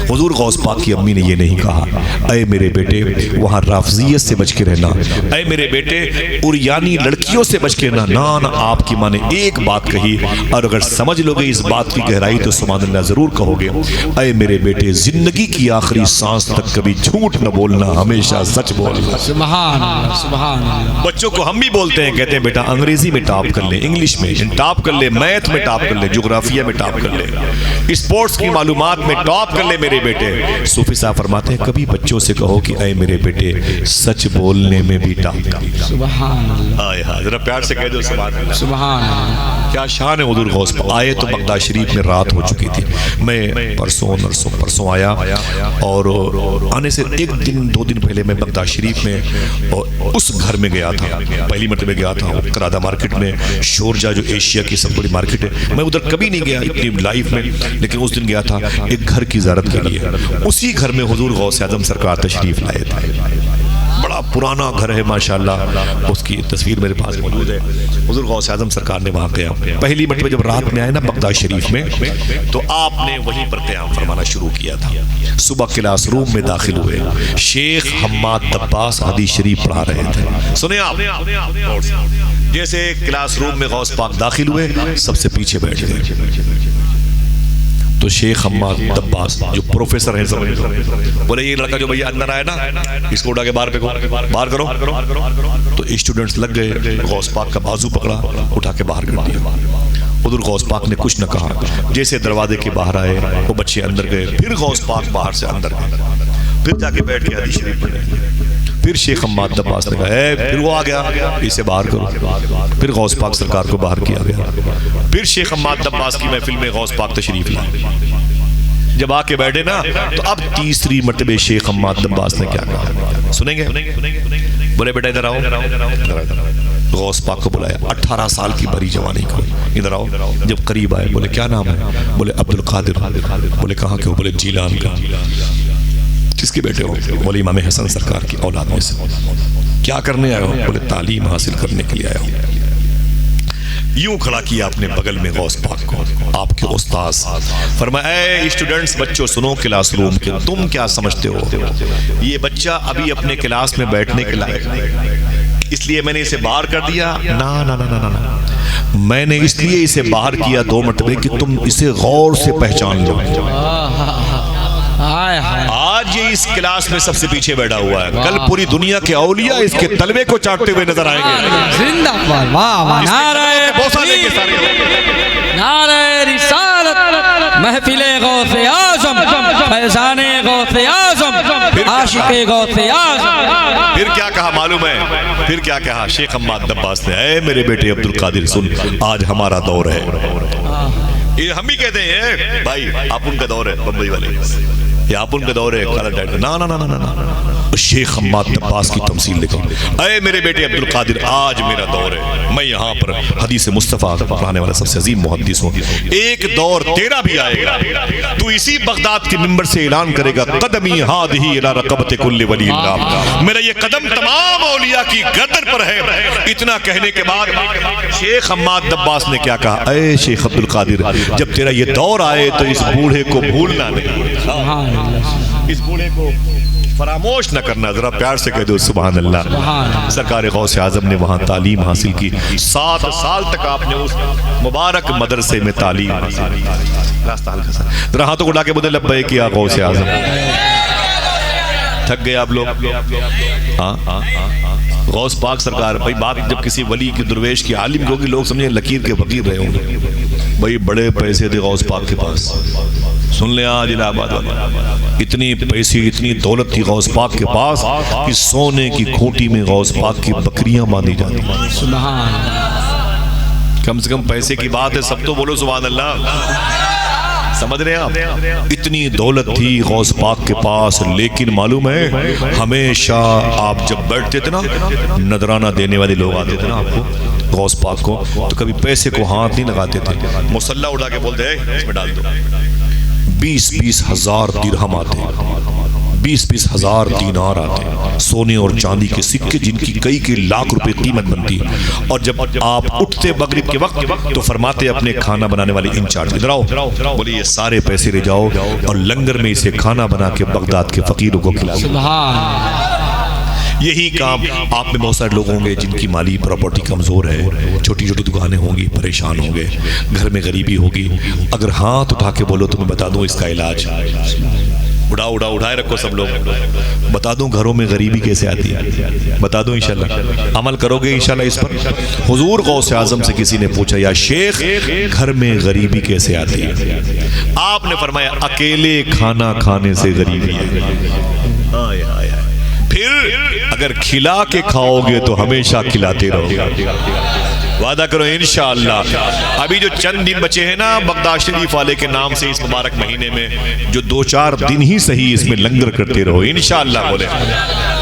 حضور غوث پاک کی امی نے یہ نہیں کہا اے میرے بیٹے وہاں رافضیت سے بچ کے رہنا، اے میرے بیٹے عریانی لڑکیوں سے بچ کے رہنا۔ نہ آپ کی ماں نے ایک بات کہی، اور اگر سمجھ لو گے اس بات کی گہرائی تو سبحان اللہ ضرور کہو گے، اے میرے بیٹے زندگی کی آخری سانس تک کبھی جھوٹ نہ بولنا، ہمیشہ سچ بولنا۔ سبحان اللہ سبحان اللہ۔ بچوں کو ہم بھی بولتے ہیں، کہتے ہیں بیٹا انگریزی میں ٹاپ کر لے، انگلش میں ٹاپ کر لے، میتھ میں ٹاپ کر لے، جغرافیہ میں ٹاپ کر لے، اسپورٹس کی معلومات میں ٹاپ کر لے میرے بیٹے۔ صوفی صاحب فرماتے ہیں کبھی بچوں سے کہو کہ اے میرے بیٹے سچ بولنے میں بھی ٹاپ کر لے۔ سبحان اللہ آئے ہاں ذرا پیار سے کہہ دو سبحان اللہ۔ سبحان اللہ۔ کیا شان ہے حضور غوث پاک۔ آئے تو بغداد شریف میں رات ہو چکی تھی، میں پرسوں آیا، اور آنے سے ایک دن دو دن پہلے میں بغداد شریف میں اس گھر میں گیا تھا، پہلی مرتبہ گیا تھا کرادہ مارکیٹ میں، شورجہ جو ایشیا کی سب بڑی مارکیٹ ہے، میں ادھر کبھی نہیں گیا اپنی لائف میں، لیکن اس دن گیا تھا ایک گھر کی زیارت کے لیے۔ اسی گھر میں حضور غوث اعظم سرکار تشریف لائے تھے، بڑا پرانا گھر ہے ماشاءاللہ، اس کی تصویر میرے پاس موجود ہے۔ حضور غوث اعظم سرکار نے وہاں قیام، پہلی مرتبہ جب رات میں آئے نا بغداد شریف میں، تو آپ نے وہیں پر قیام فرمانا شروع کیا تھا۔ صبح کلاس روم میں داخل ہوئے، شیخ حماد دباس حدیث شریف پڑھا رہے تھے۔ سنیں آپ، جیسے کلاس روم میں غوث پاک داخل ہوئے سب سے پیچھے بیٹھ گئے، تو شیخ حماد دباس جو پروفیسر ہیں بولے یہ لڑکا جو بھئی اندر آئے نا اس کو اٹھا کے باہر پھینکو، باہر کرو۔ تو اسٹوڈنٹس لگ گئے، غوث پاک کا بازو پکڑا، اٹھا کے باہر کر دیا۔ حضور غوث پاک نے کچھ نہ کہا، جیسے دروازے کے باہر آئے وہ بچے اندر گئے، پھر غوث پاک باہر سے اندر گئے، پھر جا کے بیٹھ کے حدیث شریف پڑھے۔ پھر شیخ حماد دباس نے کہا پھر وہ آ گیا اسے باہر کرو، پھر غوث پاک سرکار کو باہر کیا گیا، پھر شیخ حماد دباس کی محفل میں غوث پاک تشریف لائے۔ جب آ کے بیٹھے نا تو اب تیسری مرتبہ شیخ حماد دباس نے کیا کہا، سنیں گے؟ بولے بیٹا ادھر آؤ، غوث پاک کو بلایا، 18 سال کی بڑی جوانی کا، ادھر آؤ۔ جب قریب آئے بولے کیا نام ہے؟ بولے عبد القادر۔ بولے کہاں کے ہو؟ بولے جیلان کا۔ کس کے بیٹے ہو؟ بولے امام حسن سرکار کی اولاد میں سے۔ کیا کرنے آئے ہو؟ بولے تعلیم حاصل کرنے کے لیے آئے ہو۔ یوں کھڑا کیا اپنے بغل میں غوث پاک کو، آپ کے استاذ۔ فرمایا اے اسٹوڈنٹس بچوں سنو کلاس روم کے، تم کیا سمجھتے ہو یہ بچہ ابھی اپنے کلاس میں بیٹھنے کے لائق نہیں، اس لیے میں نے اسے باہر کر دیا؟ نا نا نا نا نا، میں نے اس لیے اسے باہر کیا 2 مرتبہ کہ تم اسے غور سے پہچان لو۔ آج یہ اس کلاس میں سب سے پیچھے بیٹھا ہوا ہے، کل پوری دنیا کے اولیاء اس کے تلوے کو چاٹتے ہوئے نظر آئیں گے۔ زندہ باد، واہ واہ، نعرہ رسالت، محفل غوث اعظم، فیضان غوث اعظم، عاشق غوث اعظم۔ پھر کیا کہا معلوم ہے؟ پھر کیا کہا شیخ حماد دباس نے؟ اے میرے بیٹے عبد القادر سن، آج ہمارا دور ہے۔ یہ ہم بھی کہتے ہیں بھائی آپ ان کا دور ہے بمبئی والے، یا آپ ان کا دور ہے کالا ڈائٹ، نا نا نا نا نا۔ شیخ حماد دباس کی تمثیل لکھا، اے میرے بیٹے عبد القادر آج میرا دور ہے، میں یہاں پر حدیث مصطفیٰ پڑھانے والا سب سے عظیم محدث ہوں، ایک دور تیرا بھی آئے گا، تو اسی بغداد کے منبر سے اعلان کرے گا قدمی ہادہی الی رقبت کل ولی اللہ، میرا یہ قدم تمام اولیاء کی گردن پر ہے۔ اتنا کہنے کے بعد شیخ حماد دباس نے کیا کہا؟ اے شیخ عبد القادر جب تیرا یہ دور آئے تو اس بوڑھے کو بھولنا نہیں، اس بوڑھے کو فراموش نہ کرنا۔ ذرا پیار سے کہہ دو سبحان اللہ۔ سرکار غوث اعظم نے وہاں تعلیم حاصل کی، 7 سال تک آپ نے اس مبارک مدرسے میں تعلیم حاصل کی۔ ذرا ہاتھوں کو اٹھا کے بولے لبیک یا غوث اعظم۔ تھک گئے آپ لوگ؟ ہاں غوث پاک سرکار، بھائی بات جب کسی ولی کی درویش کی عالم کی ہوگی لوگ سمجھیں لکیر کے فقیر رہے ہوں گے، بھائی بڑے پیسے تھے غوث پاک کے پاس. سن لیں آج الہ آباد والے, اتنی پیسے اتنی دولت تھی غوث پاک کے پاس کہ سونے کی کھوٹی میں غوث پاک کی بکریاں باندھی جاتی. سبحان اللہ. کم سے کم پیسے کی بات ہے, سب تو بولو سبحان اللہ. سمجھ رہے ہیں آپ, اتنی دولت تھی غوث پاک کے پاس, لیکن معلوم ہے ہمیشہ آپ جب بیٹھتے تھے نا, نذرانہ دینے والے لوگ آتے تھے نا آپ کو, غوث پاک کو, تو کبھی پیسے کو ہاتھ نہیں لگاتے تھے, مصلہ اٹھا کے بولتے ہیں اس میں ڈال دو. 20-20 ہزار درہم آتے, 20-20 ہزار دینار آتے, سونے اور چاندی کے سکے جن کی کئی لاکھ روپے قیمت بنتی. اور جب آپ اٹھتے مغرب کے وقت تو فرماتے اپنے کھانا بنانے والے انچارج ادھر آؤ, بولے یہ سارے پیسے لے جاؤ اور لنگر میں اسے کھانا بنا کے بغداد کے فقیروں کو کھلاؤ. سبحان. یہی کام آپ میں بہت سارے لوگ ہوں گے جن کی مالی پراپرٹی کمزور ہے, چھوٹی چھوٹی دکانیں ہوں گی, پریشان ہوں گے, گھر میں غریبی ہوگی. اگر ہاتھ اٹھا کے بولو تو میں بتا دوں اس کا علاج. اٹھائے رکھو سب لوگ, بتا دوں گھروں میں غریبی کیسے آتی ہے, بتا دوں انشاءاللہ. عمل کرو گے انشاءاللہ اس پر. حضور غوث اعظم سے کسی نے پوچھا یا شیخ گھر میں غریبی کیسے آتی ہے, آپ نے فرمایا اکیلے کھانا کھانے سے غریبی ہے. پھر اگر کھلا کے کھاؤ گے تو ہمیشہ کھلاتے رہو گے. وعدہ کرو انشاءاللہ. ابھی جو چند دن بچے ہیں نا بغداد شریف والے کے نام سے اس مبارک مہینے میں, جو 2-4 دن ہی صحیح اس میں لنگر کرتے رہو انشاءاللہ. بولے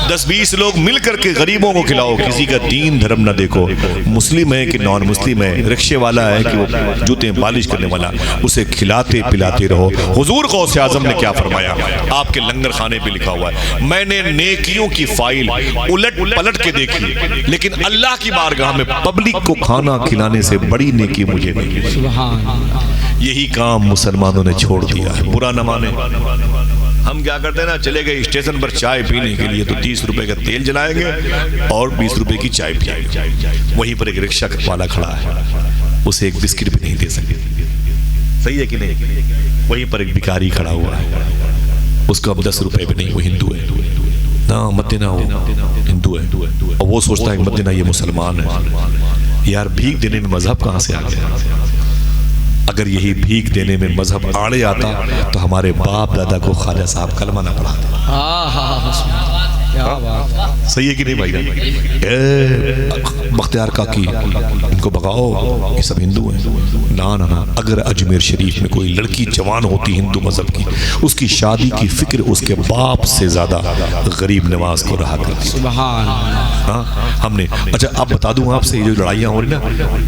10-20 لوگ مل کر کے غریبوں کو کھلاؤ. کسی کا دین دھرم نہ دیکھو, مسلم ہے کہ نان مسلم ہے, رکشے والا ہے کہ وہ جوتے پالش کرنے والا, اسے کھلاتے پلاتے رہو. حضور غوث اعظم نے کیا فرمایا, آپ کے لنگر خانے پہ لکھا ہوا ہے, میں نے نیکیوں کی فائل الٹ پلٹ کے دیکھی, لیکن اللہ کی بارگاہ میں پبلک کو کھانا کھلانے سے بڑی نیکی مجھے نہیں. سبحان. یہی کام مسلمانوں نے چھوڑ دیا ہے. برا نہ مانے, ہم کیا کرتے ہیں نا, چلے گئے اسٹیشن پر چائے پینے کے لیے تو 30 روپے کا تیل جلائیں گے اور 20 روپے کی چائے پیئیں گے. وہیں پر ایک رکشہ والا کھڑا ہے, اسے ایک بسکٹ بھی نہیں دے سکتے. صحیح ہے کہ نہیں. وہیں پر ایک بھکاری کھڑا ہوا ہے, اس کو اب 10 روپے بھی نہیں, وہ ہندو ہے نا, مت دینا, وہ ہندو ہے, اور وہ سوچتا ہے مت دینا یہ مسلمان ہے. یار بھیک دینے میں مذہب کہاں سے آ گیا؟ اگر یہی بھیک دینے میں مذہب آڑے آتا تو ہمارے باپ دادا کو خواجہ صاحب کلمہ نہ پڑھاتے. صحیح ہے کہ نہیں بھائی جان؟ بختیار کاکی ان کو بگاؤ, یہ سب ہندو ہیں. نا, اگر اجمیر شریف میں کوئی لڑکی جوان ہوتی ہندو مذہب کی, اس کی شادی کی فکر اس کے باپ سے زیادہ غریب نواز کو رہا کرتی. سبحان. ہاں ہم نے, اچھا اب بتا دوں آپ سے, یہ جو لڑائیاں ہو رہی نا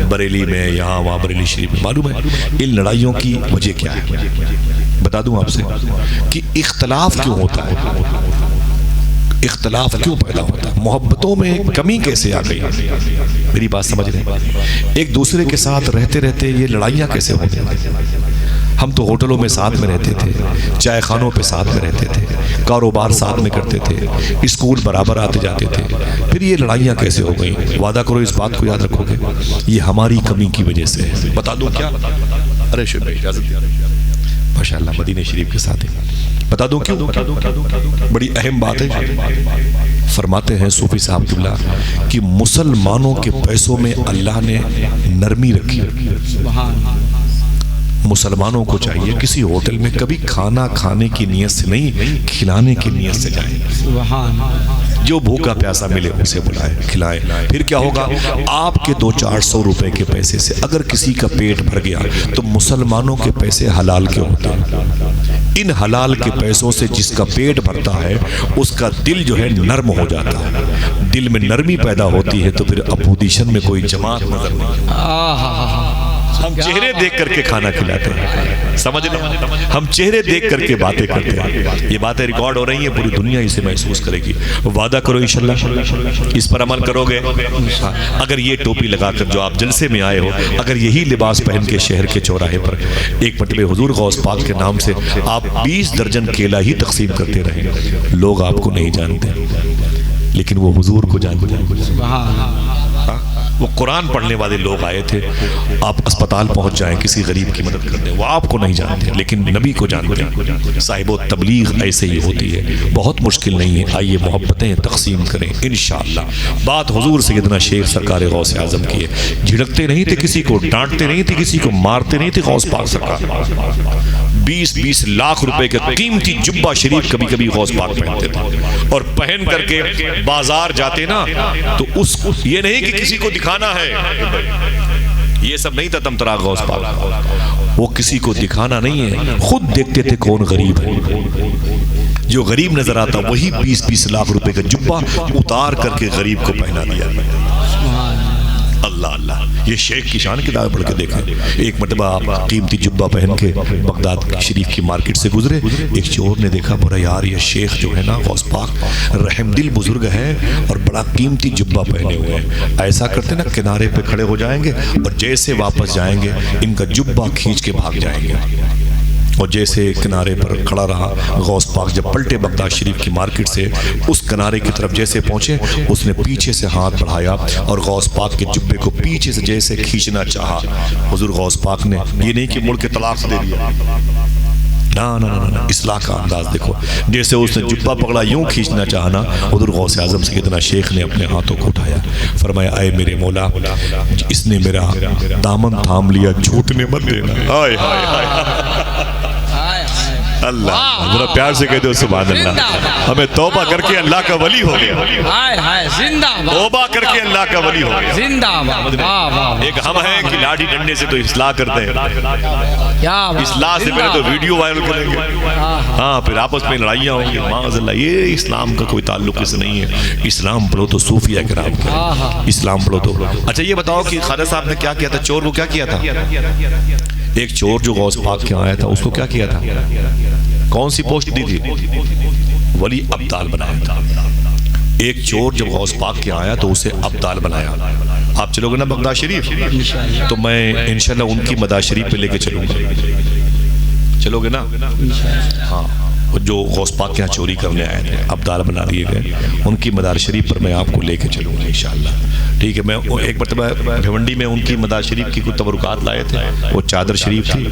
بریلی میں, یہاں وہاں, بریلی شریف میں, معلوم ہے ان لڑائیوں کی وجہ کیا ہے؟ بتا دوں آپ سے کہ اختلاف کیوں ہوتا ہے, اختلاف کیوں پیدا ہوتا ہے, محبتوں میں کمی کیسے آ گئی. میری بات سمجھ رہے ہیں؟ ایک دوسرے کے ساتھ رہتے رہتے یہ لڑائیاں کیسے ہوتی ہیں. ہم تو ہوٹلوں میں ساتھ میں رہتے تھے, چائے خانوں پہ ساتھ میں رہتے تھے, کاروبار ساتھ میں کرتے تھے, اسکول برابر آتے جاتے تھے, پھر یہ لڑائیاں کیسے ہو گئی؟ وعدہ کرو اس بات کو یاد رکھو گے, یہ ہماری کمی کی وجہ سے ہے. بتا دوں کیا؟ ارے شعیب بھائی اجازت دیا, ماشاءاللہ مدینہ شریف کے ساتھ بتا دوں کیوں؟ بڑی اہم بات ہے. فرماتے ہیں صوفی صاحب اللہ کہ مسلمانوں کے پیسوں میں اللہ نے نرمی رکھی. مسلمانوں کو چاہیے کسی ہوٹل میں کبھی کھانا کھانے کی نیت سے نہیں, کھلانے کی نیت سے جائیں. جو بھوکا پیاسا ملے اسے بلائے, کھلائے. پھر کیا ہوگا, آپ کے 200-400 روپے کے پیسے سے اگر کسی کا پیٹ بھر گیا تو مسلمانوں کے پیسے حلال کے ہوتے ہیں. ان حلال کے پیسوں سے جس کا پیٹ بھرتا ہے اس کا دل جو ہے نرم ہو جاتا ہے. دل میں نرمی پیدا ہوتی ہے تو پھر اپوزیشن میں کوئی جماعت نظر نہیں. ہم چہرے دیکھ کر کے کھانا کھلاتے ہیں, سمجھ لو, ہم چہرے دیکھ کر کے باتیں کرتے ہیں. یہ باتیں ریکارڈ ہو رہی ہیں, پوری دنیا اسے محسوس کرے گی. وعدہ کرو انشاءاللہ اس پر عمل کرو گے. اگر یہ ٹوپی لگا کر جو آپ جلسے میں آئے ہو, اگر یہی لباس پہن کے شہر کے چوراہے پر ایک مرتبہ حضور غوث پاک کے نام سے آپ 20 درجن کیلا ہی تقسیم کرتے رہیں, لوگ آپ کو نہیں جانتے لیکن وہ حضور کو جانتے ہیں. وہ قرآن پڑھنے والے لوگ آئے تھے. آپ اسپتال پہنچ جائیں کسی غریب کی مدد کرنے, وہ آپ کو نہیں جانتے لیکن نبی کو جانتے ہیں. صاحب و تبلیغ ایسے ہی ہوتی ہے, بہت مشکل نہیں ہے. آئیے محبتیں تقسیم کریں انشاءاللہ. بات حضور سیدنا شیخ سرکار غوث اعظم کی ہے. جھڑکتے نہیں تھے کسی کو, ڈانٹتے نہیں تھے کسی کو, مارتے نہیں تھے. غوث پاک سرکار 20-20 لاکھ روپے کا قیمتی جبہ شریف کبھی کبھی غوث پاک پہنتے تھے, اور پہن کر کے بازار جاتے نا تو اس یہ نہیں کہ کسی کو دکھانا ہے, یہ سب نہیں تھا تمتراغ غوث پاک. وہ کسی کو دکھانا نہیں ہے, خود دیکھتے تھے کون غریب ہے. جو غریب نظر آتا وہی 20-20 لاکھ روپے کا جبہ اتار کر کے غریب کو پہنا دیا. اللہ اللہ, یہ شیخ کی شان کتاب پڑھ کے دیکھیں. ایک مرتبہ آپ قیمتی جبہ پہن کے بغداد شریف کی مارکیٹ سے گزرے, ایک چور نے دیکھا, بولا یار یہ شیخ جو ہے نا غوث پاک رحم دل بزرگ ہے اور بڑا قیمتی جبہ پہنے ہوئے ہیں. ایسا کرتے نا کنارے پہ کھڑے ہو جائیں گے اور جیسے واپس جائیں گے ان کا جبہ کھینچ کے بھاگ جائیں گے. اور جیسے کنارے پر کھڑا رہا غوث پاک, جب پلٹے بغداد شریف کی مارکیٹ سے اس کنارے کی طرف جیسے پہنچے, اس نے پیچھے سے ہاتھ بڑھایا اور غوث پاک کے جبے کو پیچھے سے جیسے کھینچنا چاہا. حضور غوث پاک نے یہ نہیں کہ مڑ کے طلاق دے دیا, نا اصلاح کا انداز دیکھو. جیسے اس نے جبہ پکڑا یوں کھینچنا چاہنا, حضور غوث اعظم سیدنا شیخ نے اپنے ہاتھوں کو اٹھایا, فرمایا اے میرے مولا اس نے میرا دامن تھام لیا, جھوٹنے مت دینا. ہائے ہائے ہائے اللہ, ذرا پیار سے کہہ دو سبحان اللہ. ہمیں توبہ کر کے اللہ کا ولی ہو گیا, توبہ کر کے اللہ کا ولی ہو گیا. ایک ہم ہیں کہ لاٹھی ڈنڈے سے تو اصلاح کرتے ہیں, اصلاح سے پہلے تو ویڈیو وائرل کریں گے, ہاں پھر آپس میں لڑائیاں ہوں گی. معاذ اللہ, یہ اسلام کا کوئی تعلق اس نہیں ہے. اسلام پڑھو تو صوفیہ کرام کا, اسلام پڑھو تو. اچھا یہ بتاؤ کہ خواجہ صاحب نے کیا کیا تھا, چور کو کیا کیا تھا؟ ایک چور جو غوث پاک کے آیا تھا اس کو کیا کیا تھا, کون سی پوسٹ دی تھی؟ ولی ابدال بنایا تھا. ایک چور جب غوث پاک کے آیا تو اسے ابدال بنایا. آپ چلو گے نا بغداد شریف, تو میں انشاءاللہ ان کی مدار شریف پہ لے کے چلوں گا. چلو گے نا؟ ہاں, جو غوث پاک کے یہاں چوری کرنے آئے تھے ابدال بنا دیے گئے, ان کی مدار شریف پر میں آپ کو لے کے چلوں گا انشاءاللہ. ٹھیک ہے, میں ایک مرتبہ بھیونڈی میں ان کی مدار شریف کی کچھ تبرکات لائے تھے, وہ چادر شریف تھی,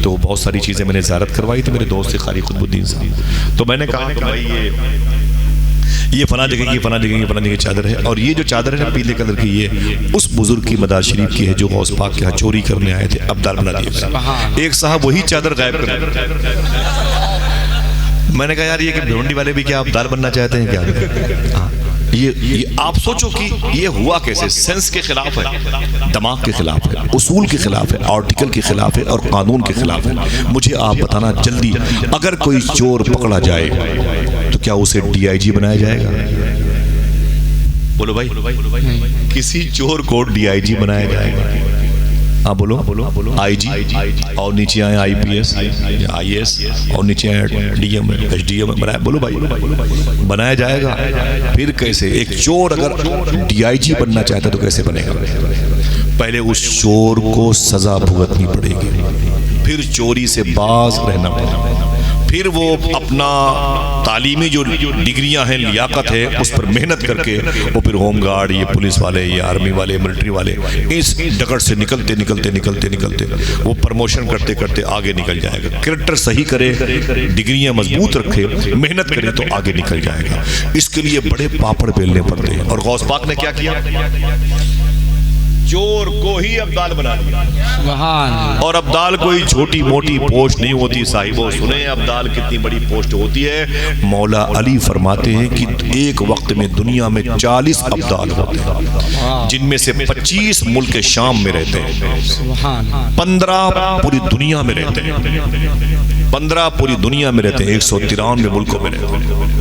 تو بہت ساری چیزیں میں نے زیارت کروائی تھی میرے دوست سے قاری قطب الدین صاحب. تو میں نے کہا کہ بھائی یہ فلاں جگہ کی فلاں جگہ کی فلاں جگہ چادر ہے, اور یہ جو چادر ہے نا پیلے کلر کی, یہ اس بزرگ کی مدار شریف کی ہے جو غوث پاک کے یہاں چوری کرنے آئے تھے, ابدال بنا دیے گئے. ایک صاحب وہی چادر غائب کر دیا. میں نے کہا یار یہ کہ بھیونڈی والے بھی کیا ابدال بننا چاہتے ہیں کیا؟ یہ آپ سوچو کہ یہ ہوا کیسے. سینس کے خلاف ہے, دماغ کے خلاف ہے, اصول کے خلاف ہے, آرٹیکل کے خلاف ہے, اور قانون کے خلاف ہے. مجھے آپ بتانا جلدی, اگر کوئی چور پکڑا جائے تو کیا اسے ڈی آئی جی بنایا جائے گا؟ بولو بھائی, کسی چور کو ڈی آئی جی بنایا جائے گا؟ ہاں بولو, آئی جی, اور نیچے آئے آئی پی ایس, آئی ایس, اور نیچے آئے D M, H D M بنایا. بولو بھائی, بنایا جائے گا؟ پھر کیسے؟ ایک چور اگر ڈی آئی جی بننا چاہتا تو کیسے بنے گا؟ پہلے اس چور کو سزا بھگتنی پڑے گی, پھر چوری سے باز رہنا پڑے گا, پھر وہ اپنا تعلیمی جو ڈگریاں ہیں, لیاقت ہے, اس پر محنت کر کے وہ پھر ہوم گارڈ, یہ پولیس والے, یہ آرمی والے, ملٹری والے, اس ڈگر سے نکلتے نکلتے نکلتے نکلتے وہ پرموشن کرتے کرتے آگے نکل جائے گا. کریکٹر صحیح کرے, ڈگریاں مضبوط رکھے, محنت کرے تو آگے نکل جائے گا. اس کے لیے بڑے پاپڑ بیلنے پڑتے ہیں. اور غوث پاک نے کیا کیا؟ چور کو ہی ابدال بنا دیا. اور ابدال کوئی چھوٹی موٹی پوسٹ نہیں ہوتی صاحبوں, سنیں ابدال کتنی بڑی پوسٹ ہوتی ہے. مولا علی فرماتے ہیں کہ ایک وقت میں دنیا میں 40 ابدال ہوتے ہیں, جن میں سے 25 ملک شام میں رہتے ہیں, 15 پوری دنیا میں رہتے ہیں, 15 پوری دنیا میں رہتے ہیں, 193 ملکوں میں رہتے ہیں.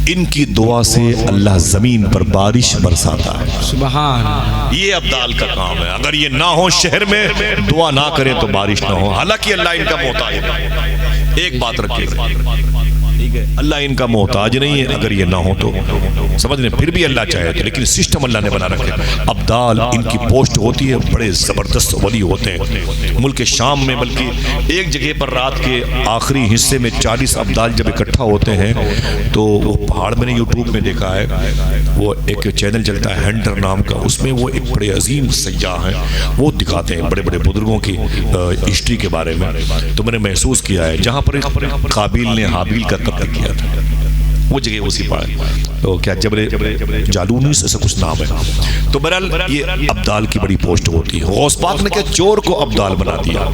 ان کی دعا سے اللہ زمین پر بارش برساتا ہے. سبحان, یہ ابدال کا کام ہے. اگر یہ نہ ہو شہر میں, دعا نہ کریں تو بارش نہ ہو. حالانکہ اللہ ان کا محتاج ہے. ایک بات رکھے، ٹھیک ہے، اللہ ان کا محتاج نہیں ہے، اگر یہ نہ ہو تو سمجھ لیں، پھر بھی اللہ چاہے تو، لیکن سسٹم اللہ نے بنا رکھے۔ ابدال ان کی پوسٹ ہوتی ہے، بڑے زبردست ولی ہوتے ہیں ملک شام میں، بلکہ ایک جگہ پر رات کے آخری حصے میں 40 ابدال جب اکٹھا ہوتے ہیں تو وہ پہاڑ میں نے یوٹیوب میں دیکھا ہے، وہ ایک چینل چلتا ہے ہنٹر نام کا، اس میں وہ ایک بڑے عظیم سیاح ہیں، وہ دکھاتے ہیں بڑے بڑے بزرگوں کی ہسٹری کے بارے میں۔ تو میں نے محسوس کیا ہے جہاں پر قابیل نے حابیل کا قتل کیا تھا وہ جگہ اسی پار تو کیا جبر جالونیس ایسا کچھ نام ہے۔ تو بہرحال یہ ابدال کی بڑی پوسٹ ہوتی ہے۔ غوث پاک نے کیا چور کو ابدال بنا دیا،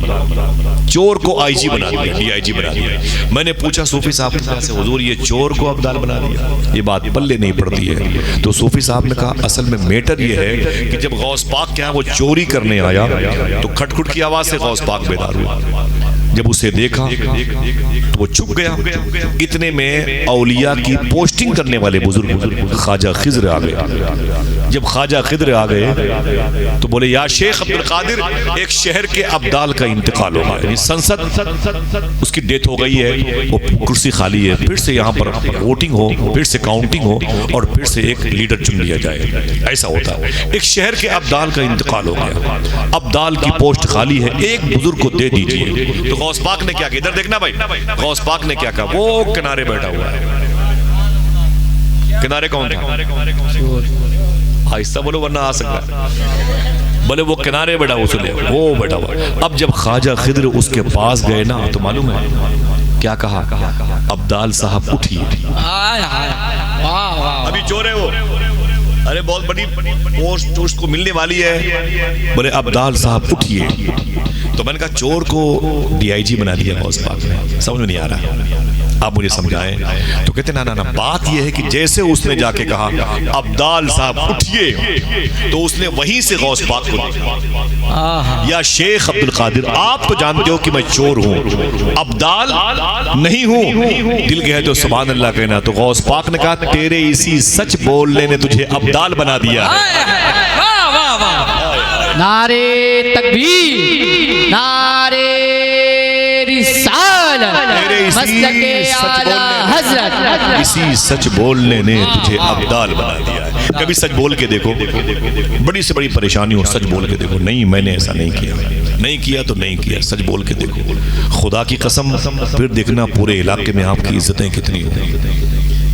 چور کو آئی جی بنا دیا، ڈی آئی جی بنا دیا۔ میں نے پوچھا صوفی صاحب سے، حضور یہ چور کو ابدال بنا دیا، یہ بات پلے نہیں پڑتی ہے۔ تو صوفی صاحب نے کہا اصل میں میٹر یہ ہے کہ جب غوث پاک کیا وہ چوری کرنے آیا تو کھٹ کھٹ کی آواز سے غوث پاک بیدار ہوا، جب اسے دیکھا تو وہ چھپ گیا۔ اتنے میں اولیاء کی پوسٹنگ کرنے والے بزرگ خواجہ خضر آ گئے۔ جب خواجہ خضر آ گئے تو بولے یا شیخ عبد القادر، ایک شہر کے ابدال کا انتقال ہوا، یعنی سنسد اس کی ڈیتھ ہو گئی ہے، وہ کرسی خالی ہے، پھر سے یہاں پر ووٹنگ ہو، پھر سے کاؤنٹنگ ہو اور پھر سے ایک لیڈر چن لیا جائے، ایسا ہوتا ہے۔ ایک شہر کے ابدال کا انتقال ہو گیا، ابدال کی پوسٹ خالی ہے، ایک بزرگ کو دے دیجئے۔ تو غوث پاک نے کیا کہا، ادھر دیکھنا بھائی، غوث پاک نے کیا کہا، وہ کنارے بیٹھا ہوا ہے۔ کنارے کون تھا؟ آہستہ بولو ورنہ آ سکتا ہے۔ بولے وہ کنارے بیٹھا ہوا، سنے وہ بیٹھا ہوا۔ اب جب خواجہ خضر اس کے پاس گئے نا تو معلوم ہے کیا کہا، ابدال صاحب اٹھیے، ابھی چور ہے وہ، ارے بہت بڑی پوسٹ اس کو ملنے والی ہے، بولے ابدال صاحب اٹھیے۔ تو میں نے کہا چور کو ڈی آئی جی بنا دیا غوث پاک نے، سمجھ میں نہیں آ رہا، آپ مجھے سمجھائیں۔ تو کہتے نا بات یہ ہے کہ جیسے اس نے جا کے کہا ابدال صاحب اٹھیے تو اس نے وہیں سے غوث پاک کو دیکھا، یا شیخ عبد القادر آپ تو جانتے ہو کہ میں چور ہوں، ابدال نہیں ہوں، دل کہے تو سبحان اللہ کہنا۔ تو غوث پاک نے کہا تیرے اسی سچ بولنے نے تجھے ابدال بنا دیا۔ نعرے تکبیر، نعرے رسالت، مسلک اعلیٰ حضرت، اسی سچ بولنے نے تجھے ابدال بنا دیا ہے۔ کبھی سچ بول کے دیکھو، بڑی سے بڑی پریشانی ہو، سچ بول کے دیکھو، نہیں میں نے ایسا نہیں کیا، نہیں کیا تو نہیں کیا، سچ بول کے دیکھو، خدا کی قسم پھر دیکھنا پورے علاقے میں آپ کی عزتیں کتنی ہوں۔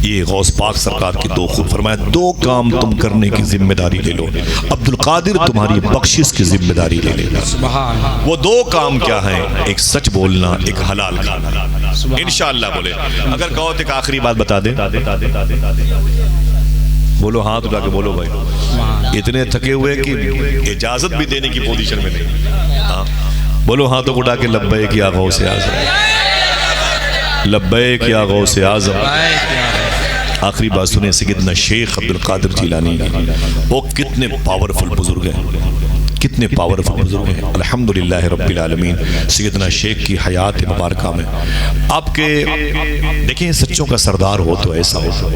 یہ غوث پاک سرکار کی دو خوب فرمایا، دو کام تم کرنے کی ذمہ داری لے لو، عبد القادر تمہاری بخشش کی ذمہ داری لے لینا۔ وہ دو کام کیا ہیں، ایک سچ بولنا، ایک حلال کھانا۔ انشاءاللہ بولے، اگر کہو تو ایک آخری بات بتا دیں، بولو ہاں تو جا کے بولو بھائی، اتنے تھکے ہوئے کہ اجازت بھی دینے کی پوزیشن میں نہیں، ہاں بولو ہاں تو اٹھا کے لبیک یا غوث اعظم، لبیک یا غوث اعظم۔ آخری بات سنیں سیدنا شیخ عبد القادر جیلانی، وہ کتنے پاورفل بزرگ ہیں، کتنے پاورفل بزرگ ہیں، الحمدللہ رب العالمین۔ سیدنا شیخ کی حیات مبارکہ میں آپ کے دیکھیں سچوں کا سردار ہو تو ایسا ہو،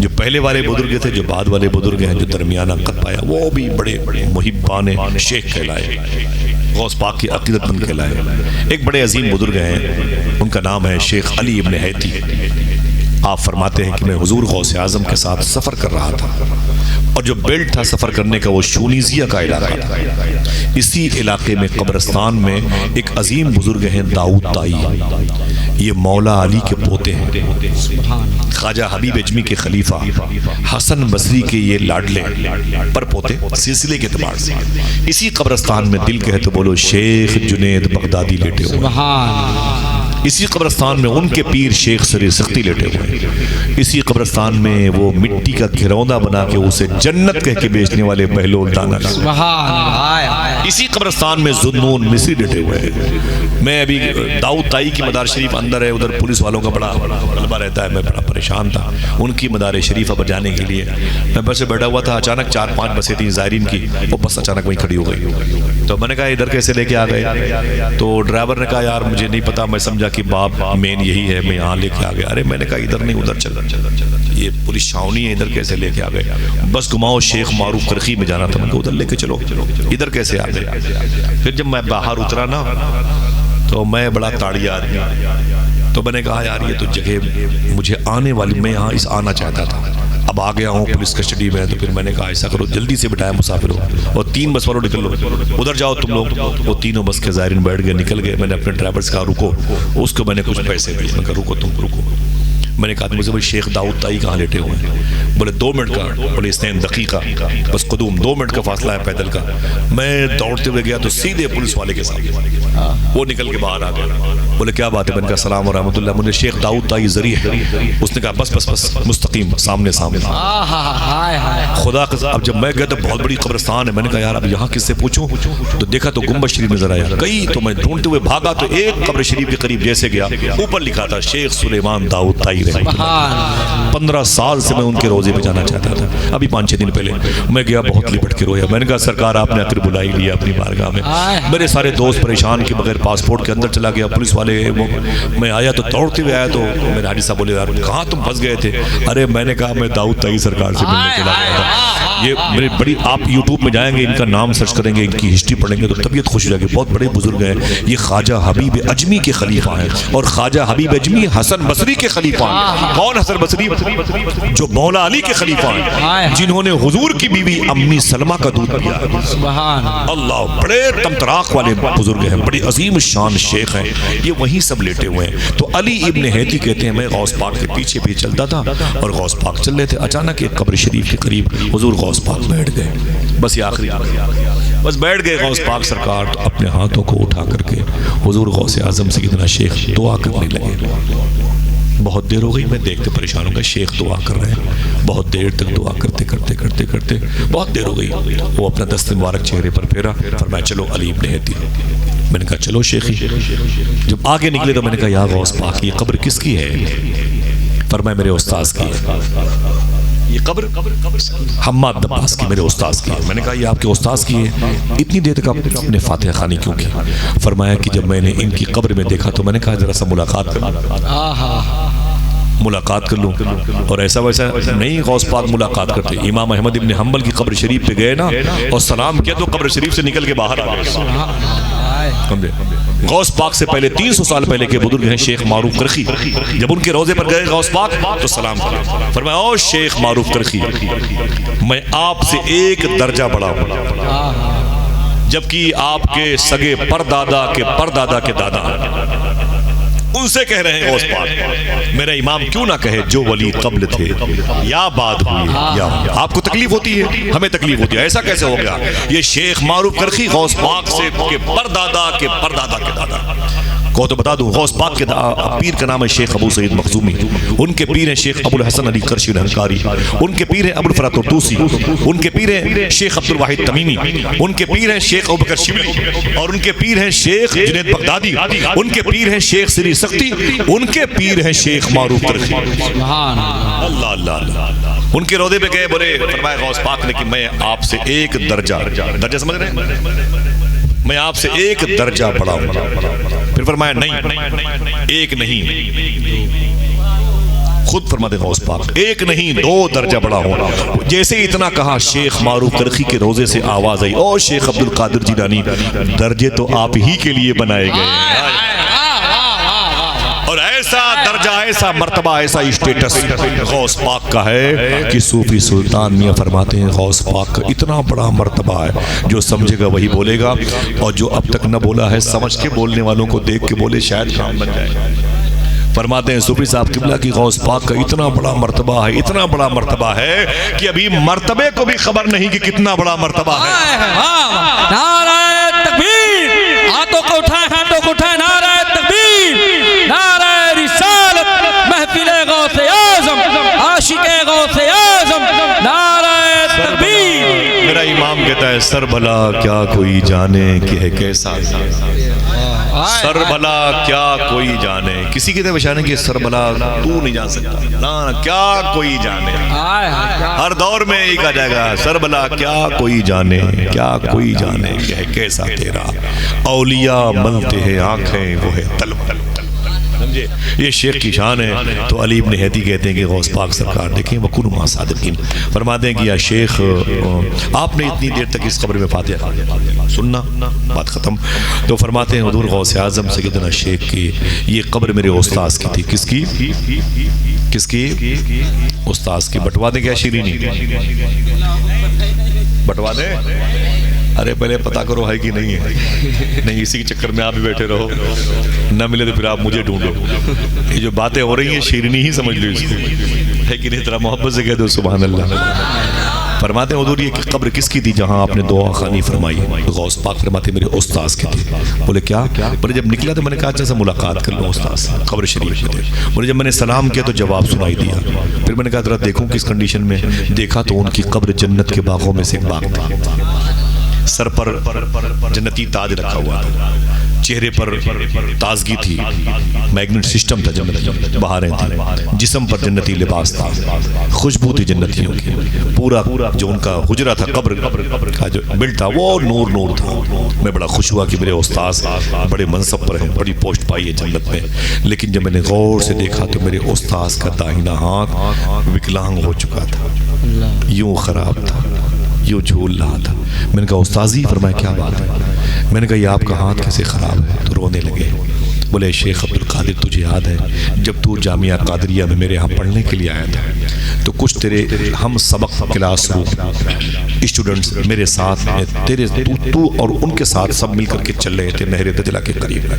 جو پہلے والے بزرگ تھے، جو بعد والے بزرگ ہیں، جو درمیانہ قد پایا، وہ بھی بڑے محبان شیخ کہلائے، غوث پاک کی عقیدت مند کہلائے۔ ایک بڑے عظیم بزرگ ہیں، ان کا نام ہے شیخ علی ابن حیتی۔ آپ فرماتے ہیں کہ میں حضور غوث اعظم کے ساتھ سفر کر رہا تھا، اور جو بیلٹ تھا سفر کرنے کا وہ شونیزیہ کا علاقہ تھا۔ اسی علاقے میں قبرستان میں ایک عظیم بزرگ ہیں داؤد طائی، یہ مولا علی کے پوتے ہیں، خواجہ حبیب اجمی کے خلیفہ، حسن بصری کے یہ لاڈلے پر پوتے سلسلے کے اعتبار سے۔ اسی قبرستان میں دل کہے تو بولو شیخ جنید بغدادی لیٹے ہوئے، اسی قبرستان میں ان کے پیر شیخ سری سختی لیٹے ہوئے، اسی قبرستان میں وہ مٹی کا گھروندہ بنا کے اسے جنت کہہ کے بیچنے والے بہلول دانا، اسی قبرستان میں ذوالنون مصری لیٹے ہوئے۔ میں ابھی داؤد طائی کی مدار شریف اندر ہے، ادھر پولیس والوں کا بڑا غلبہ رہتا ہے، میں بڑا پریشان تھا ان کی مدار شریفہ پر جانے کے لیے۔ میں بس سے بیٹھا ہوا تھا، اچانک 4-5 بسیں تھیں زائرین کی، وہ بس اچانک وہیں کھڑی ہو گئی۔ تو میں نے کہا ادھر کیسے لے کے آ گئے؟ تو ڈرائیور نے کہا یار مجھے نہیں پتا، میں سمجھا کہ باپ مین یہی ہے، میں یہاں لے کے آ گیا۔ ارے میں نے کہا ادھر نہیں ادھر چل، یہ پولیس چھاونی ہے، ادھر کیسے لے کے آ گئے؟ بس گھماؤ شیخ معروف کرخی میں جانا تھا، میں کہا ادھر لے کے چلو، ادھر کیسے آ گئے؟ پھر جب میں باہر اترا نا تو میں بڑا تاڑی آدمی، تو میں نے کہا یار یہ تو جگہ مجھے آنے والی، میں یہاں آنا چاہتا تھا، اب آ گیا ہوں پولیس کسٹڈی میں، تو پھر میں نے کہا ایسا کرو جلدی سے بٹھایا مسافر ہو اور 3 بس والوں نکل لو، ادھر جاؤ تم لوگ۔ وہ تینوں بس کے زائرین بیٹھ گئے، نکل گئے۔ میں نے اپنے ڈرائیور سے کہا رکو، اس کو میں نے کچھ پیسے دیے، میں کہا رکو تم رکو۔ میں نے کہا مجھے بھائی شیخ داؤد تائی کہاں لیٹے ہوئے ہیں؟ بولے 2 منٹ کا، بولے 2 دقیقہ بس قدوم، 2 منٹ کا فاصلہ ہے پیدل کا۔ میں دوڑتے ہوئے گیا تو سیدھے پولیس والے کے ساتھ وہ نکل کے باہر آ گیا۔ بولے کیا بات ہے؟ میں نے کہا السلام ورحمۃ اللہ، مجھے شیخ داؤد تائی ذریع ہے۔ اس نے کہا بس بس بس مستقیم سامنے سامنے۔ خدا اب جب میں گیا تو بہت بڑی قبرستان ہے، میں نے کہا یار اب یہاں کس سے پوچھوں؟ تو دیکھا تو گنبد شریف نظر آیا کئی، تو میں ڈھونڈتے ہوئے بھاگا تو ایک قبر شریف کے قریب جیسے گیا، اوپر لکھا تھا شیخ سلیمان داؤد تائی۔ 15 سال سے میں ان کے روزے پہ جانا چاہتا تھا۔ ابھی 5-6 دن پہلے میں گیا، بہت لپٹ کے رویا۔ میں نے کہا سرکار آپ نے آخر بلائی لیا اپنی بارگاہ میں۔ میرے سارے دوست پریشان کے بغیر پاسپورٹ کے اندر چلا گیا، پولیس والے میں آیا تو دوڑتے ہوئے آیا تو میرے حاجی صاحب بولے یار کہاں تم پھنس گئے تھے؟ ارے میں نے کہا میں داؤد تائی سرکار سے ملنے چلا گیا تھا۔ یہ میری بڑی، آپ یوٹیوب میں جائیں گے، ان کا نام سرچ کریں گے، ان کی ہسٹری پڑھیں گے تو طبیعت خوش ہو جائے گی۔ بہت بڑے بزرگ ہیں یہ، خواجہ حبیب اجمی کے خلیفہ ہیں، اور خواجہ حبیب اجمی حسن بصری کے خلیفہ ہیں۔ کون حسن بصری؟ جو مولا علی کے خلیفہ ہیں، جنہوں نے حضور کی بیوی امی سلمہ کا دودھ پیا۔ سبحان اللہ، بڑے تمطراق والے بزرگ ہیں، بڑی عظیم شان شیخ ہیں، یہ وہیں سب لیٹے ہوئے ہیں۔ تو علی ابن ہیتی کہتے ہیں میں غوث پاک کے پیچھے بھی چلتا تھا اور غوث پاک چل رہے تھے، اچانک ایک قبر شریف کے قریب حضور غوث پاک بیٹھ گئے۔ بس یہ آخری بس بیٹھ گئے غوث پاک سرکار، تو اپنے ہاتھوں کو اٹھا کر کے حضور غوث اعظم سیدنا شیخ دعا کرنے لگے۔ بہت دیر ہو گئی، میں دیکھتے پریشان ہو گیا، شیخ دعا کر رہے ہیں، بہت دیر تک دعا کرتے کرتے کرتے کرتے بہت دیر ہو گئی۔ وہ اپنا دست مبارک چہرے پر پھیرا، فرمایا چلو علی ابن ہیتی۔ میں نے کہا چلو شیخی۔ جب آگے نکلے تو میں نے کہا یا غوث پاک یہ قبر کس کی ہے؟ فرمایا میرے استاذ کی ہے۔ یہ قبر حماد دباس کی، میرے استاذ کی ہے۔ میں نے کہا یہ آپ کے استاذ کی ہے، اتنی دیر تک آپ نے فاتحہ خوانی کیوں کی؟ فرمایا کہ جب میں نے ان کی قبر میں دیکھا تو میں نے کہا ذرا سا ملاقات کر لوں، اور ایسا ویسا نہیں غوث پاک ملاقات کرتے۔ امام احمد ابن حنبل کی قبر شریف پہ گئے نا اور سلام کیا تو قبر شریف سے نکل کے باہر آ گئے۔ غوث پاک سے پہلے 300 سال پہلے کے بزرگ ہیں شیخ معروف کرخی، جب ان کے روزے پر گئے غوث پاک تو سلام کیا، فرمایا او شیخ معروف کرخی میں آپ سے 1 درجہ بڑا ہوں، جبکہ آپ کے سگے پردادا کے پردادا کے دادا ان سے کہہ رہے ہیں غوث پاک میرا امام کیوں نہ کہے جو ولی قبل تھے یا بعد ہوئی یا آپ کو تکلیف ہوتی ہے ہمیں تکلیف ہوتی ہے، ایسا کیسے ہو گیا؟ یہ شیخ معروف کرخی غوث پاک سے کے پردادا کے پردادا کے دادا کو تو بتا دوں، غوث پاک کے پیر کا نام ہے شیخ ابو سعید مخزومی، ان کے پیر ہیں شیخ ابو الحسن علی قرشی الہنکاری، ان کے پیر ہیں ابو الفرات الطوسی، ان کے پیر ہیں شیخ عبد الواحد تمیمی، ان کے پیر ہیں شیخ ابوبکر شبلی، اور ان کے پیر ہیں شیخ جنید بغدادی، ان کے پیر ہیں شیخ سری سختی، ان کے پیر ہیں شیخ معروف کرخی۔ اللہ اللہ اللہ، ان کے روضے پہ گئے، بولے فرمایا غوث پاک نے کہ میں آپ سے 1 درجہ سمجھ رہے ہیں، میں آپ سے 1 درجہ بڑا ہوں۔ پھر فرمایا نہیں 1 نہیں، خود فرماتے غوث پاک 1 نہیں 2 درجہ بڑا ہوں۔ جیسے اتنا کہا شیخ معروف کرخی کے روزے سے آواز آئی او شیخ عبد القادر جیلانی درجے تو آپ ہی کے لیے بنائے گئے، اور ایسا درجہ ایسا مرتبہ ایسا اسٹیٹس غوث پاک کا ہے کہ صوفی سلطان میاں فرماتے ہیں غوث پاک کا اتنا بڑا مرتبہ ہے، جو سمجھے گا وہی بولے گا، اور جو اب تک نہ بولا ہے سمجھ کے بولنے والوں کو دیکھ کے بولے شاید کام بن جائے۔ فرماتے ہیں صوفی صاحب قبلہ کی غوث پاک کا اتنا بڑا مرتبہ ہے، اتنا بڑا مرتبہ ہے کہ ابھی مرتبے کو بھی خبر نہیں کہ کتنا بڑا مرتبہ ہے۔ نعرہ تکبیر، ہاتھوں کو اٹھائیں، ہاتھوں کو اٹھائیں، نعرہ تکبیر، نعرہ رسالت، محفل غوث اعظم، عاشق غوث اعظم، نعرہ تکبیر۔ میرا امام کہتا ہے سر بھلا کیا کوئی جانے کہ ہے کیسا، سر بھلا کیا کوئی جانے، کسی کی طرف اشارہ کہ سر بھلا تو نہیں جان سکتا، نہ کیا کوئی جانے، ہر دور میں ایک آ جائے گا سر بھلا کیا کوئی جانے، کیا کوئی جانے کہ ہے کیسا تیرا، اولیاء ملتے ہیں آنکھیں وہ ہے طلب، یہ شیخ کی شان ہے. تو علی ابن ہیتی کہتے ہیں کہ غوث پاک سرکار دیکھیں وَكُونُوا مَعَ الصَّادِقِينَ فرماتے ہیں کہ یا شیخ آپ نے اتنی دیر تک اس قبر میں فاتحہ سننا بات ختم. تو فرماتے ہیں حضور غوث اعظم سیدنا شیخ کی یہ قبر میرے استاذ کی تھی. کس کی؟ کس کی؟ استاذ کی. بٹوا دیں کیا شیرینی؟ بٹوا دیں؟ ارے پہلے پتا کرو ہے کہ نہیں ہے. نہیں اسی کے چکر میں آپ بھی بیٹھے رہو, نہ ملے تو پھر آپ مجھے ڈھونڈو. یہ جو باتیں ہو رہی ہیں شیرینی ہی سمجھ لو اس کو, ہے کہ نہیں؟ ذرا محبت سے کہہ دو سبحان اللہ. فرماتے ہیں حضور یہ قبر کس کی تھی جہاں آپ نے دعا خوانی فرمائی؟ غوث پاک فرماتے میرے استاذ کی تھی. بولے کیا؟ بولے جب نکلا تو میں نے کہا اچھا سے ملاقات کر لوں استاذ سے. قبر شریف میں تھے. بولے جب میں نے سلام کیا تو جواب سنائی دیا. پھر میں نے کہا ذرا دیکھوں کس کنڈیشن میں. دیکھا تو ان کی قبر جنت کے باغوں میں سے ایک باغ تھا. سر پر جنتی تاج رکھا ہوا تھا, چہرے پر تازگی تھی, میگنیٹ سسٹم تھا جنت, بہاریں تھیں, جسم پر جنتی لباس تھا, خوشبو تھی جنتیوں کی. پورا جو ان کا حجرہ تھا قبر کا جو بلڈ تھا وہ نور نور تھا. میں بڑا خوش ہوا کہ میرے استاذ بڑے منصب پر ہیں, بڑی پوسٹ پائی ہے جنت میں. لیکن جب میں نے غور سے دیکھا تو میرے استاذ کا داہنا ہاتھ وکلانگ ہو چکا تھا, یوں خراب تھا, یوں جھول رہا تھا. میں نے کہا استاذی. فرمایا کیا بات ہے؟ میں نے کہا یہ آپ کا ہاتھ کیسے خراب ہے؟ تو رونے لگے. بولے شیخ عبد القادر تجھے یاد ہے جب تو جامعہ قادریہ میں میرے ہاں پڑھنے کے لیے آیا تھا تو کچھ تیرے ہم سبق کلاس روم اسٹوڈنٹس میرے ساتھ تیرے تو اور ان کے ساتھ سب مل کر کے چل رہے تھے نہر دجلہ کے قریب.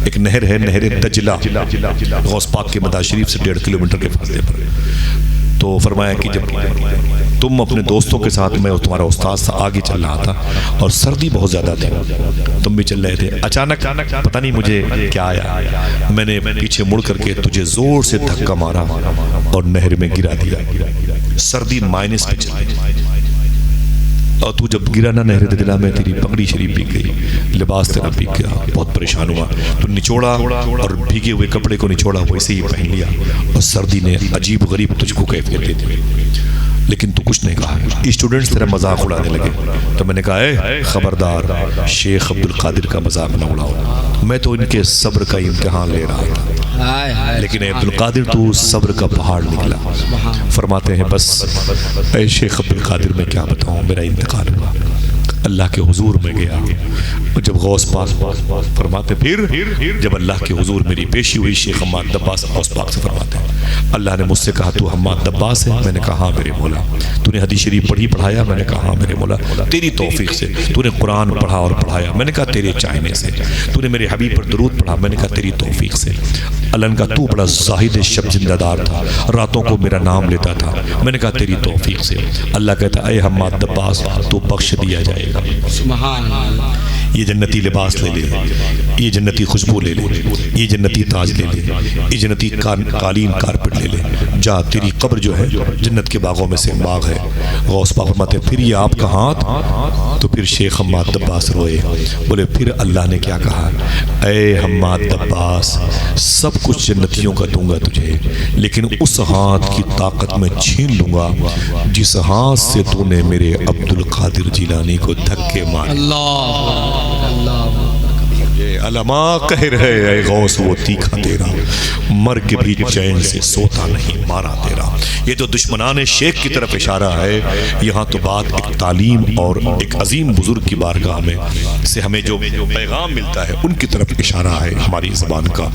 ایک نہر ہے نہر دجلہ, غوث پاک کے مدار شریف سے 1.5 کلومیٹر کے فاصلے پر. تو فرمایا کہ جب تم اپنے دوستوں کے ساتھ, میں تمہارا استاذ تھا, آگے چل رہا تھا اور سردی بہت زیادہ تھی, تم بھی چل رہے تھے. اچانک پتہ نہیں مجھے کیا آیا, میں نے پیچھے مڑ کر کے تجھے زور سے دھکا مارا اور نہر میں گرا دیا. سردی مائنس پہ چل رہی اور تو جب گرا نا نہر دجلہ میں تیری پگڑی شریف بھیگ گئی, لباس تیرا بھیگ گیا, بہت پریشان ہوا. تو نچوڑا اور بھیگے ہوئے کپڑے کو نچوڑا ویسے ہی پہن لیا اور سردی نے عجیب غریب تجھ کو کیفیت دی تھی. لیکن تو کچھ نہیں کہا. اسٹوڈنٹس تیرا مذاق اڑانے لگے تو میں نے کہا اے خبردار شیخ عبد القادر کا مذاق نہ اڑاؤ, میں تو ان کے صبر کا امتحان لے رہا تھا. لیکن اے عبد القادر تو صبر کا پہاڑ نکلا. فرماتے ہیں بس اے شیخ عبد القادر میں کیا بتاؤں, میرا انتقال ہوا, اللہ کے حضور میں گیا. جب غوث پاک فرماتے پھر جب اللہ کے حضور میری پیشی ہوئی, شیخ حماد دباس غوث پاک سے فرماتے ہیں اللہ نے مجھ سے کہا تو حماد دباس ہے؟ میں نے کہا ہاں میرے مولا. تو نے حدیث شریف پڑھی پڑھایا؟ میں نے کہا ہاں میرے مولا. تیری توفیق سے. تو نے قرآن پڑھا اور پڑھایا؟ میں نے کہا تیرے چاہنے سے. تو نے میرے حبیب پر درود پڑھا؟ میں نے کہا تیری توفیق سے. اللہ کا تو بڑا زاہد شب زندہ دار تھا, راتوں کو میرا نام لیتا تھا. میں نے کہا تیری توفیق سے. اللہ کہتا اے حماد دباس تو بخش دیا جائے گا. سبحان اللہ. یہ جنتی لباس لے لے, یہ جنتی خوشبو لے لے, یہ جنتی تاج لے لے, یہ جنتی قالین کارپٹ لے لے. جا تیری قبر جو ہے جنت کے باغوں میں سے باغ ہے. غوث پاک فرماتے پھر یہ آپ کا ہاتھ؟ تو پھر شیخ حماد دباس روئے. بولے پھر اللہ نے کیا کہا؟ اے حماد دباس سب کچھ جنتیوں کا دوں گا تجھے, لیکن اس ہاتھ کی طاقت میں چھین لوں گا جس ہاتھ سے تو نے میرے عبد القادر جیلانی کو دھکے مارے. اللہ علماء کہہ رہے اے غوث وہ تیکھا تیرا, مر کے بھی چین سے سوتا نہیں مارا تیرا. یہ تو دشمنان شیخ کی طرف اشارہ ہے. یہاں تو بات ایک تعلیم اور ایک عظیم بزرگ کی بارگاہ میں سے ہمیں جو پیغام ملتا ہے ان کی طرف اشارہ ہے ہماری زبان کا.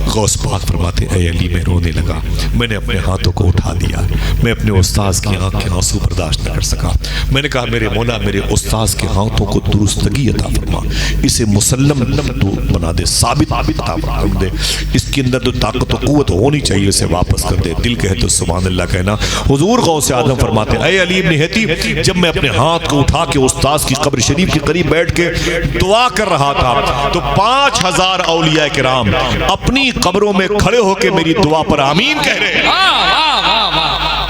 غوث پاک فرماتے اے علی میں رونے لگا, میں نے اپنے ہاتھوں کو اٹھا دیا, میں اپنے استاذ کی آنکھ کے آنسو برداشت نہ کر سکا. میں نے کہا میرے مولا میرے استاذ کے ہاتھوں کو درستگی عطا فرما, اسے مسلم تو بنا دے, ثابت عطا فرما دے, اس کے اندر تو طاقت و قوت ہونی چاہیے, اسے واپس کر دے. دل کہے تو سبحان اللہ کہنا. حضور غوث اعظم فرماتے اے علی ابن ہیتی جب میں اپنے ہاتھ کو اٹھا کے استاذ کی قبر شریف کے قریب بیٹھ کے دعا کر رہا تھا تو 5000 اولیاء کرام اپنی قبروں میں کھڑے ہو کے میری دعا پر آمین کہہ رہے ہیں.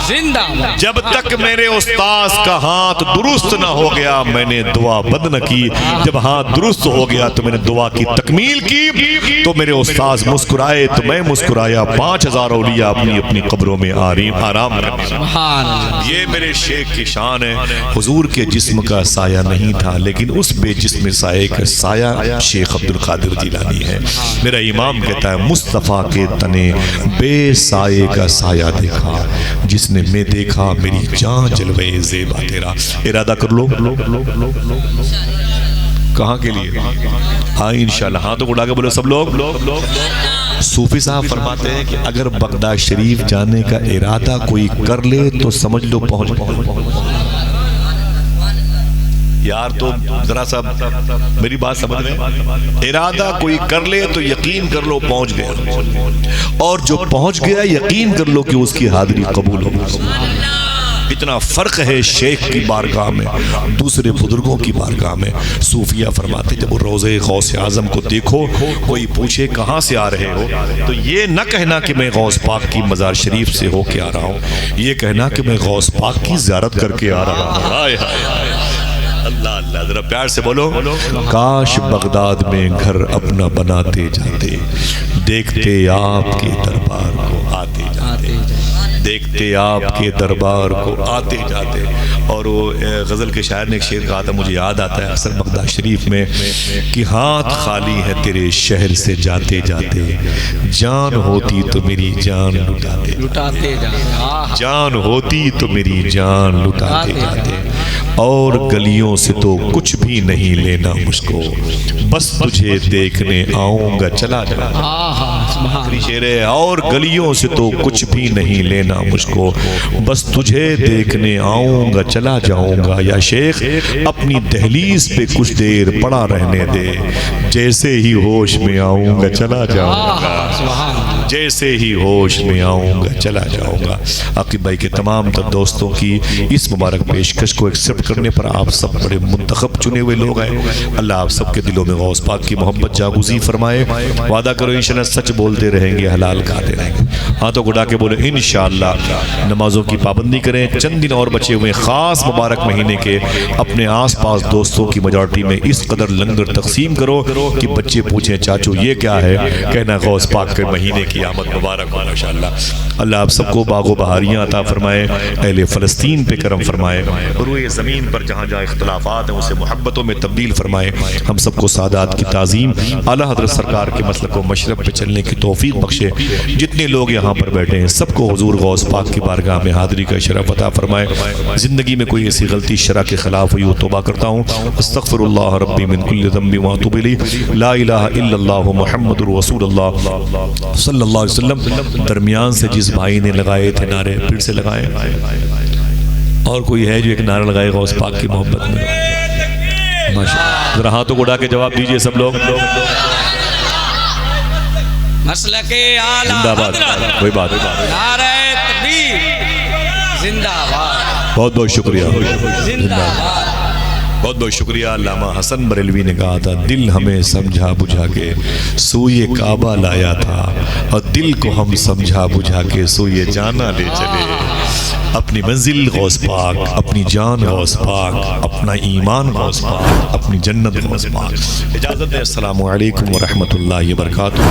زندہ باد جب تک میرے استاذ کا ہاتھ درست نہ ہو گیا میں نے دعا بد نہ کی، جب ہاتھ درست ہو گیا تو میں نے دعا کی تکمیل کی، تو میرے استاذ مسکرائے تو میں مسکرایا، 5000 اولیاء اپنی اپنی قبروں میں آرام کرنے لگے۔ سبحان اللہ، یہ میرے شیخ کی شان ہے۔ حضور کے جسم کا سایہ نہیں تھا لیکن اس بے جسم سایہ کا سایہ شیخ عبد القادر جیلانی ہے۔ میرا امام کہتا ہے مصطفیٰ کے تنے بے سایہ کا سایہ دیکھا، جس نے میں دیکھا میری جان جلوے زیبا تیرا۔ ارادہ کر لو کہاں کے لیے؟ ہاں انشاءاللہ، ہاں تو اڑا کے بولو سب لوگ۔ صوفی صاحب فرماتے ہیں کہ اگر بغداد شریف جانے کا ارادہ کوئی کر لے تو سمجھ لو پہنچ۔ یار تو ذرا سا میری بات سمجھ رہے، ارادہ کوئی کر لے تو یقین کر لو پہنچ گیا، اور جو پہنچ گیا یقین کر لو کہ اس کی حاضری قبول ہو۔ اتنا فرق ہے شیخ کی بارگاہ میں دوسرے بزرگوں کی بارگاہ میں۔ صوفیہ فرماتے جب وہ روضہ غوث اعظم کو دیکھو، کوئی پوچھے کہاں سے آ رہے ہو تو یہ نہ کہنا کہ میں غوث پاک کی مزار شریف سے ہو کے آ رہا ہوں، یہ کہنا کہ میں غوث پاک کی زیارت کر کے آ رہا ہوں۔ ہائے ہائے اللہ اللہ، ذرا پیار سے بولو۔ کاش بغداد میں گھر اپنا بناتے جاتے، دیکھتے آپ کے دربار کو آتے جاتے، دیکھتے آپ کے دربار کو آتے جاتے۔ اور وہ غزل کے شاعر نے ایک شعر کہا تھا، مجھے یاد آتا ہے اکثر بغداد شریف میں کہ ہاتھ خالی ہے تیرے شہر سے جاتے جاتے، جان ہوتی تو میری جان لٹاتے جاتے، جان ہوتی تو میری جان لٹاتے جاتے، اور گلیوں سے تو کچھ بھی نہیں لینا مجھ کو، بس تجھے دیکھنے آؤں گا چلا جاؤں گا۔ شعر ہے، اور گلیوں سے تو کچھ بھی نہیں لینا مجھ کو، بس تجھے دیکھنے آؤں گا چلا جاؤں گا۔ یا شیخ اپنی دہلیز پہ کچھ دیر پڑا رہنے دے، جیسے ہی ہوش میں آؤں گا چلا جاؤں گا، جیسے ہی ہوش میں آؤں گا چلا جاؤں گا۔ عاقب بھائی کے تمام تر دوستوں کی اس مبارک پیشکش کو ایکسپٹ کرنے پر آپ سب بڑے منتخب چنے ہوئے لوگ ہیں۔ اللہ آپ سب کے دلوں میں غوث پاک کی محبت جاگزی فرمائے۔ وعدہ کرو انشاءاللہ سچ بولتے رہیں گے، حلال کھاتے رہیں گے۔ ہاتھوں کو اٹھا کے بولے انشاءاللہ نمازوں کی پابندی کریں۔ چند دن اور بچے ہوئے خاص مبارک مہینے کے، اپنے آس پاس دوستوں کی میجارٹی میں اس قدر لنگر تقسیم کرو کہ بچے پوچھیں چاچو یہ کیا ہے، کہنا غوث پاک کے مہینے کی آمد مبارک ہو ماشاءاللہ۔ اللہ آپ سب کو باغ و بہاریاں عطا فرمائے، اہل فلسطین پہ کرم فرمائے، روئے زمین پر جہاں جہاں اختلافات ہیں اسے محبتوں میں تبدیل فرمائے۔ ہم سب کو سادات کی تعظیم، اعلیٰ حضرت سرکار کے مسلک و مشرب پہ چلنے کی توفیق بخشے۔ جتنے لوگ یہاں پر بیٹھے ہیں سب کو حضور غوث پاک کی بارگاہ میں حاضری کا شرف عطا فرمائے۔ زندگی میں کوئی ایسی غلطی شرع کے خلاف ہوئی ہو توبہ کرتا ہوں، استغفر اللہ ربی من کل ذنب واتوب الیہ، لا الہ الا اللہ محمد رسول اللہ صلی اللہ علیہ وسلم۔ درمیان سے جس بھائی نے لگائے تھے نعرے پھر سے لگائے، اور کوئی ہے جو ایک نعرہ لگائے غوث پاک کی محبت میں؟ ماشاءاللہ، ذرا ہاتھوں کو اٹھا کے جواب دیجئے سب لوگ۔ مسلک اعلیٰ زندہ باد، حضرت، کوئی بات نعرہ تکبیر، زندہ باد، بہت بہت شکریہ، زندہ باد۔ بہت بہت شکریہ۔ علامہ حسن بریلوی نے کہا تھا دل ہمیں سمجھا بجھا کے سوئے کعبہ لایا تھا، اور دل کو ہم سمجھا بجھا کے سوئے جانا لے چلے۔ اپنی منزل غوث پاک، اپنی جان غوث پاک، اپنا ایمان غوث پاک، اپنی جنت غوث پاک۔ اجازت ہے، السلام علیکم ورحمۃ اللہ وبرکاتہ۔